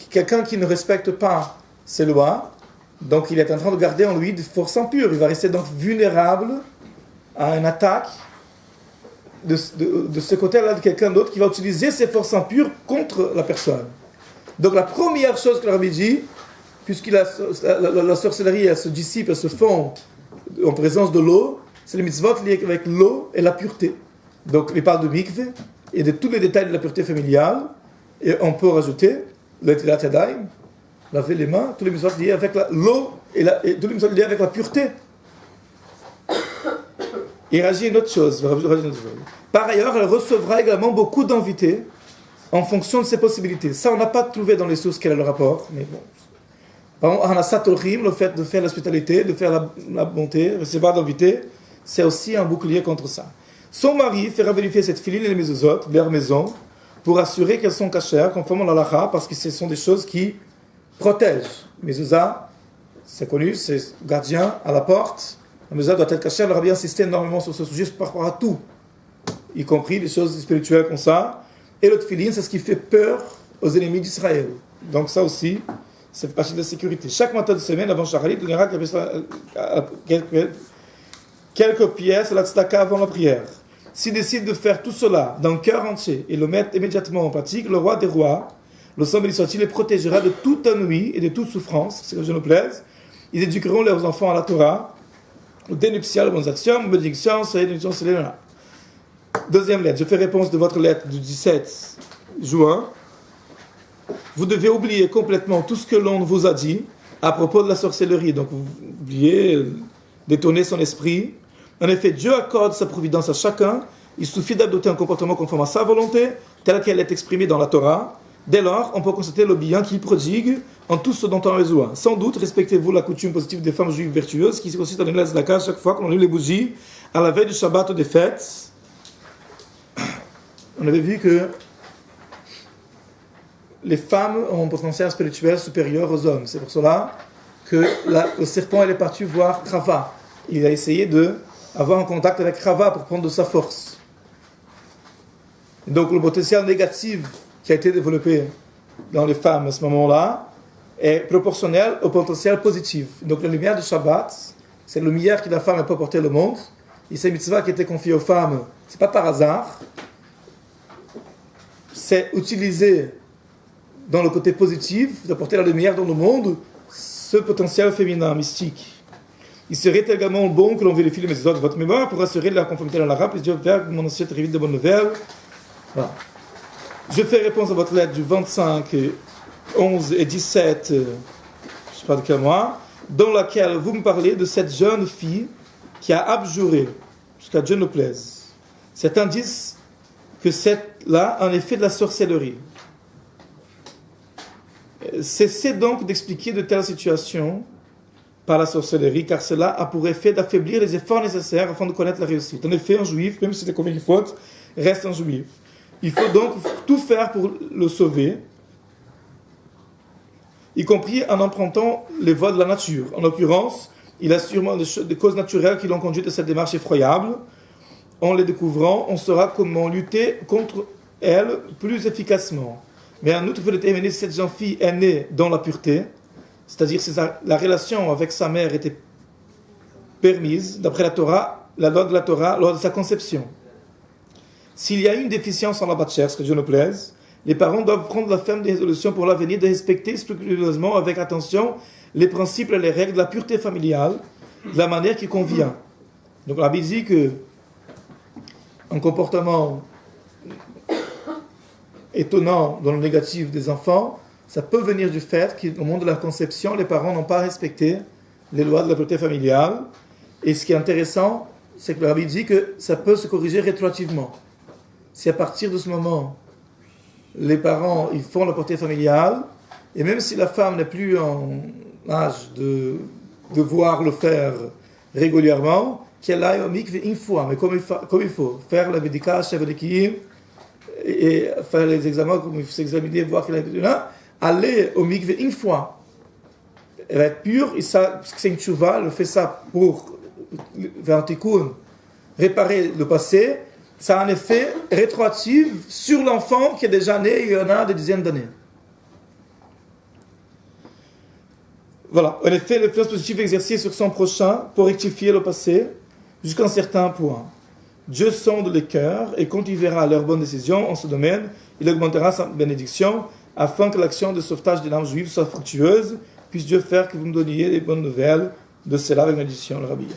Quelqu'un qui ne respecte pas ses lois, donc il est en train de garder en lui des forces impures. Il va rester donc vulnérable à une attaque de ce côté-là de quelqu'un d'autre qui va utiliser ses forces impures contre la personne. Donc la première chose que le Rabbi dit, puisque la sorcellerie elle se dissipe, elle se fond en présence de l'eau, c'est les mitzvot liés avec l'eau et la pureté. Donc il parle de mikveh et de tous les détails de la pureté familiale, et on peut rajouter l'etilat yadayim, laver les mains, tous les mitzvot liés avec l'eau et tous les mitzvot liés avec la pureté. Il réagit une autre chose. Par ailleurs, elle recevra également beaucoup d'invités en fonction de ses possibilités. Ça, on n'a pas trouvé dans les sources quel est le rapport, mais bon. Par exemple, Hanasat Olchim, le fait de faire l'hospitalité, de faire la bonté, recevoir d'invités, c'est aussi un bouclier contre ça. Son mari fera vérifier cette filine et les mezuzot, leur maison, pour assurer qu'elles sont cachères, conformément à l'halakha, parce que ce sont des choses qui protègent. Mezuzah, c'est connu, c'est gardien à la porte. La mezuzah doit être cachère. Le Rabbi insisté énormément sur ce sujet par rapport à tout, y compris des choses spirituelles comme ça. Et le tefillin, c'est ce qui fait peur aux ennemis d'Israël. Donc ça aussi, ça fait partie de la sécurité. Chaque matin de semaine, avant Shacharit, il donnera quelques pièces à la tzedaka avant la prière. S'il décide de faire tout cela d'un cœur entier et le mettre immédiatement en pratique, le roi des rois, le sang béni soit-il, les protégera de toute ennui et de toute souffrance, c'est que je nous plaise. Ils éduqueront leurs enfants à la Torah, au dénuptial, aux bonnes actions, aux bénédictions, Deuxième lettre, je fais réponse de votre lettre du 17 juin. Vous devez oublier complètement tout ce que l'on vous a dit à propos de la sorcellerie. Donc vous oubliez, détourner son esprit. En effet, Dieu accorde sa providence à chacun. Il suffit d'adopter un comportement conforme à sa volonté, tel qu'elle est exprimée dans la Torah. Dès lors, on peut constater le bien qu'il prodigue en tout ce dont on a besoin. Sans doute, respectez-vous la coutume positive des femmes juives vertueuses qui consiste à donner la tzedaka chaque fois qu'on allume les bougies à la veille du Shabbat ou des fêtes. On avait vu que les femmes ont un potentiel spirituel supérieur aux hommes. C'est pour cela que le serpent est parti voir Chava. Il a essayé d'avoir un contact avec Chava pour prendre de sa force. Donc le potentiel négatif qui a été développé dans les femmes à ce moment-là est proportionnel au potentiel positif. Donc la lumière de Shabbat, c'est la lumière que la femme peut apporter au monde. Et ces mitzvahs qui étaient confiés aux femmes, ce n'est pas par hasard. C'est utiliser dans le côté positif, d'apporter la lumière dans le monde, ce potentiel féminin, mystique. Il serait également bon que l'on vérifie les messages de votre mémoire pour assurer la conformité à l'arabe, et Dieu faire que mon ancien très vite de bonnes nouvelles. Voilà. Je fais réponse à votre lettre du 25, 11 et 17, je ne sais pas de quel mois, dans laquelle vous me parlez de cette jeune fille qui a abjuré, jusqu'à Dieu nous plaise. Cet indice que c'est là un effet de la sorcellerie. Cessez donc d'expliquer de telles situations par la sorcellerie, car cela a pour effet d'affaiblir les efforts nécessaires afin de connaître la réussite. En effet, un juif, même si c'est commis une faute, reste un juif. Il faut donc tout faire pour le sauver, y compris en empruntant les voies de la nature. En l'occurrence, il a sûrement des causes naturelles qui l'ont conduit à cette démarche effroyable. En les découvrant, on saura comment lutter contre elle plus efficacement. Mais en outre, il faut déterminer si cette jeune fille est née dans la pureté, c'est-à-dire si la relation avec sa mère était permise, d'après la Torah, la loi de la Torah, lors de sa conception. S'il y a une déficience en la bachère, ce que Dieu nous plaise, les parents doivent prendre la ferme résolution pour l'avenir de respecter scrupuleusement, avec attention, les principes et les règles de la pureté familiale, de la manière qui convient. Donc, la Bible dit que un comportement étonnant dans le négatif des enfants, ça peut venir du fait qu'au moment de la conception, les parents n'ont pas respecté les lois de la pureté familiale. Et ce qui est intéressant, c'est que le Rabbi dit que ça peut se corriger rétroactivement. Si à partir de ce moment, les parents ils font la pureté familiale, et même si la femme n'est plus en âge de devoir le faire régulièrement, qu'elle aille au mikvé une fois, mais comme il faut, faire la médication, chef d'équipe, et faire les examens comme il faut s'examiner, voir qu'il a là, aller au mikvé une fois. elle va être pure, et ça, parce que c'est une tchouva, elle fait ça pour faire un tikkun, réparer le passé, ça a un effet rétroactif sur l'enfant qui est déjà né il y en a des dizaines d'années. Voilà, en effet, l'influence positive est exercée sur son prochain pour rectifier le passé jusqu'à un certain point. Dieu sonde les cœurs et quand il verra leurs bonnes décisions en ce domaine, il augmentera sa bénédiction afin que l'action de sauvetage des âmes juives soit fructueuse. Puisse Dieu faire que vous me donniez des bonnes nouvelles de cela avec bénédiction, le rabbi.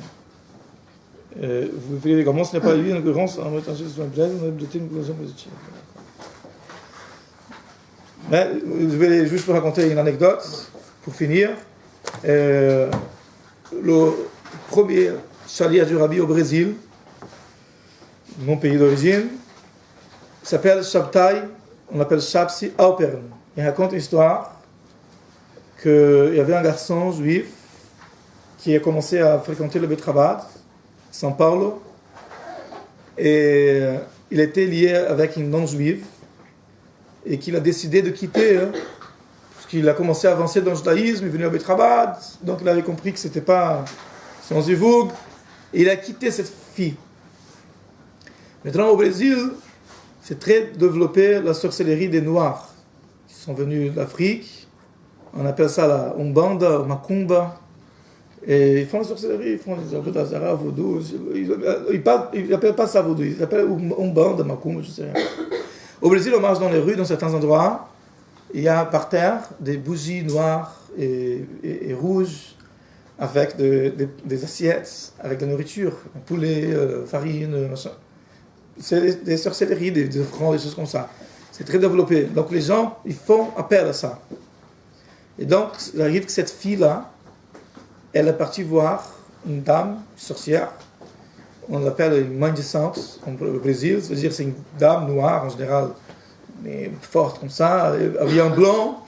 Vous verrez également, ce n'est pas lui, en l'occurrence, en mettant sur un plaisir, on a adopté une conclusion positive. Mais, je vais juste vous raconter une anecdote pour finir. Le premier chalier du rabbi au Brésil, mon pays d'origine, s'appelle Shabtai, on l'appelle Shabsi Aupern. Il raconte une histoire qu'il y avait un garçon juif qui a commencé à fréquenter le Bet Chabad, São Paulo, et il était lié avec une non-juive et qu'il a décidé de quitter, parce qu'il a commencé à avancer dans le judaïsme, il est venu au Bet Chabad, donc il avait compris que c'était pas son zivoug, et il a quitté cette fille. Maintenant au Brésil, c'est très développé la sorcellerie des Noirs qui sont venus d'Afrique. On appelle ça la Umbanda, Macumba. Et ils font la sorcellerie, ils font les Avodazara, Vaudou. Ils n'appellent pas ça Vaudou, ils appellent Umbanda, Macumba, je ne sais rien. Au Brésil, on marche dans les rues, dans certains endroits. Il y a par terre des bougies noires et rouges avec des assiettes, avec de la nourriture, un poulet, farine, machin. C'est des sorcelleries, des offrandes, des choses comme ça. C'est très développé. Donc les gens, ils font appel à ça. Et donc, il arrive que cette fille-là, elle est partie voir une dame, une sorcière. On l'appelle une mendicante au Brésil. C'est-à-dire c'est une dame noire en général, mais forte comme ça, habillée en blanc.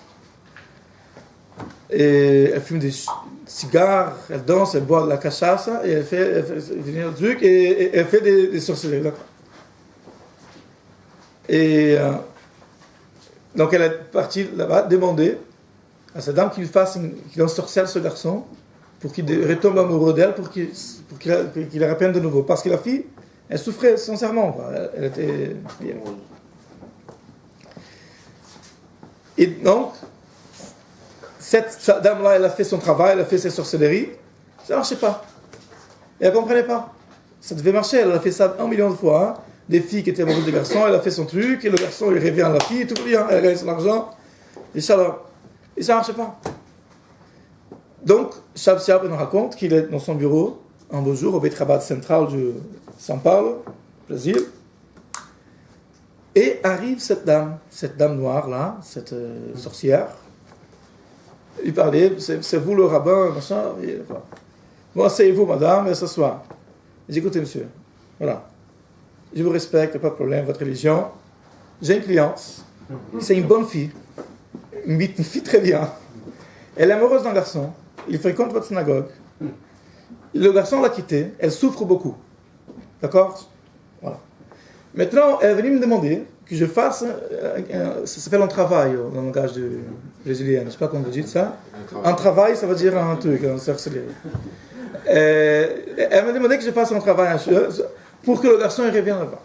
Et elle fume des cigares, elle danse, elle boit de la cachaça, et elle fait venir le truc, et elle fait des sorcelleries. D'accord. Et donc elle est partie là-bas demander à cette dame qu'il ensorcelle ce garçon pour qu'il retombe amoureux d'elle, pour qu'il la reprenne de nouveau. Parce que la fille, elle souffrait sincèrement, quoi. Elle était bien. Et donc, cette dame-là, elle a fait son travail, elle a fait ses sorcelleries, ça ne marchait pas. Et elle ne comprenait pas. Ça devait marcher, elle a fait ça 1 million de fois. Hein. Des filles qui étaient amoureuses des garçons, elle a fait son truc, et le garçon il revient à la fille, tout va bien, elle a gagné son argent, et ça ne marchait pas. Donc, Shab Siab nous raconte qu'il est dans son bureau un beau jour au Bet Chabad central de São Paulo, Brésil, et arrive cette dame noire là, cette sorcière. Il parlait, c'est vous le rabbin, machin, et, voilà. Bon, asseyez-vous madame, et s'asseoir. Il dit, écoutez monsieur, voilà. Je vous respecte, pas de problème, votre religion. J'ai une cliente, c'est une bonne fille, une fille très bien. Elle est amoureuse d'un garçon, il fréquente votre synagogue. Le garçon l'a quittée, elle souffre beaucoup. D'accord ? Voilà. Maintenant, elle est venue me demander que je fasse, ça s'appelle un travail dans le langage brésilien, je ne sais pas comment vous dites ça. Un travail, ça veut dire un truc, un sorcellerie. Elle m'a demandé que je fasse un travail pour que le garçon il revienne là-bas.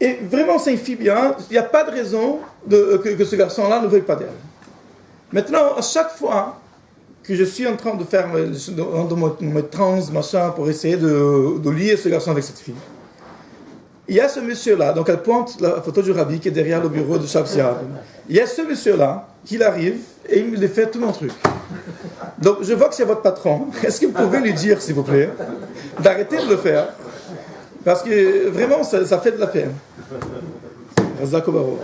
Et vraiment, c'est une fille bien. Il n'y a pas de raison que ce garçon-là ne veuille pas d'elle. Maintenant, à chaque fois que je suis en train de faire mes trans, machin, pour essayer de lier ce garçon avec cette fille, il y a ce monsieur-là, donc elle pointe la photo du rabbi qui est derrière le bureau de Shab Siab. Il y a ce monsieur-là qui arrive et il me fait tout mon truc. Donc je vois que c'est votre patron. Est-ce que vous pouvez lui dire, s'il vous plaît, d'arrêter de le faire? Parce que vraiment, ça fait de la peine. Razak Obaro.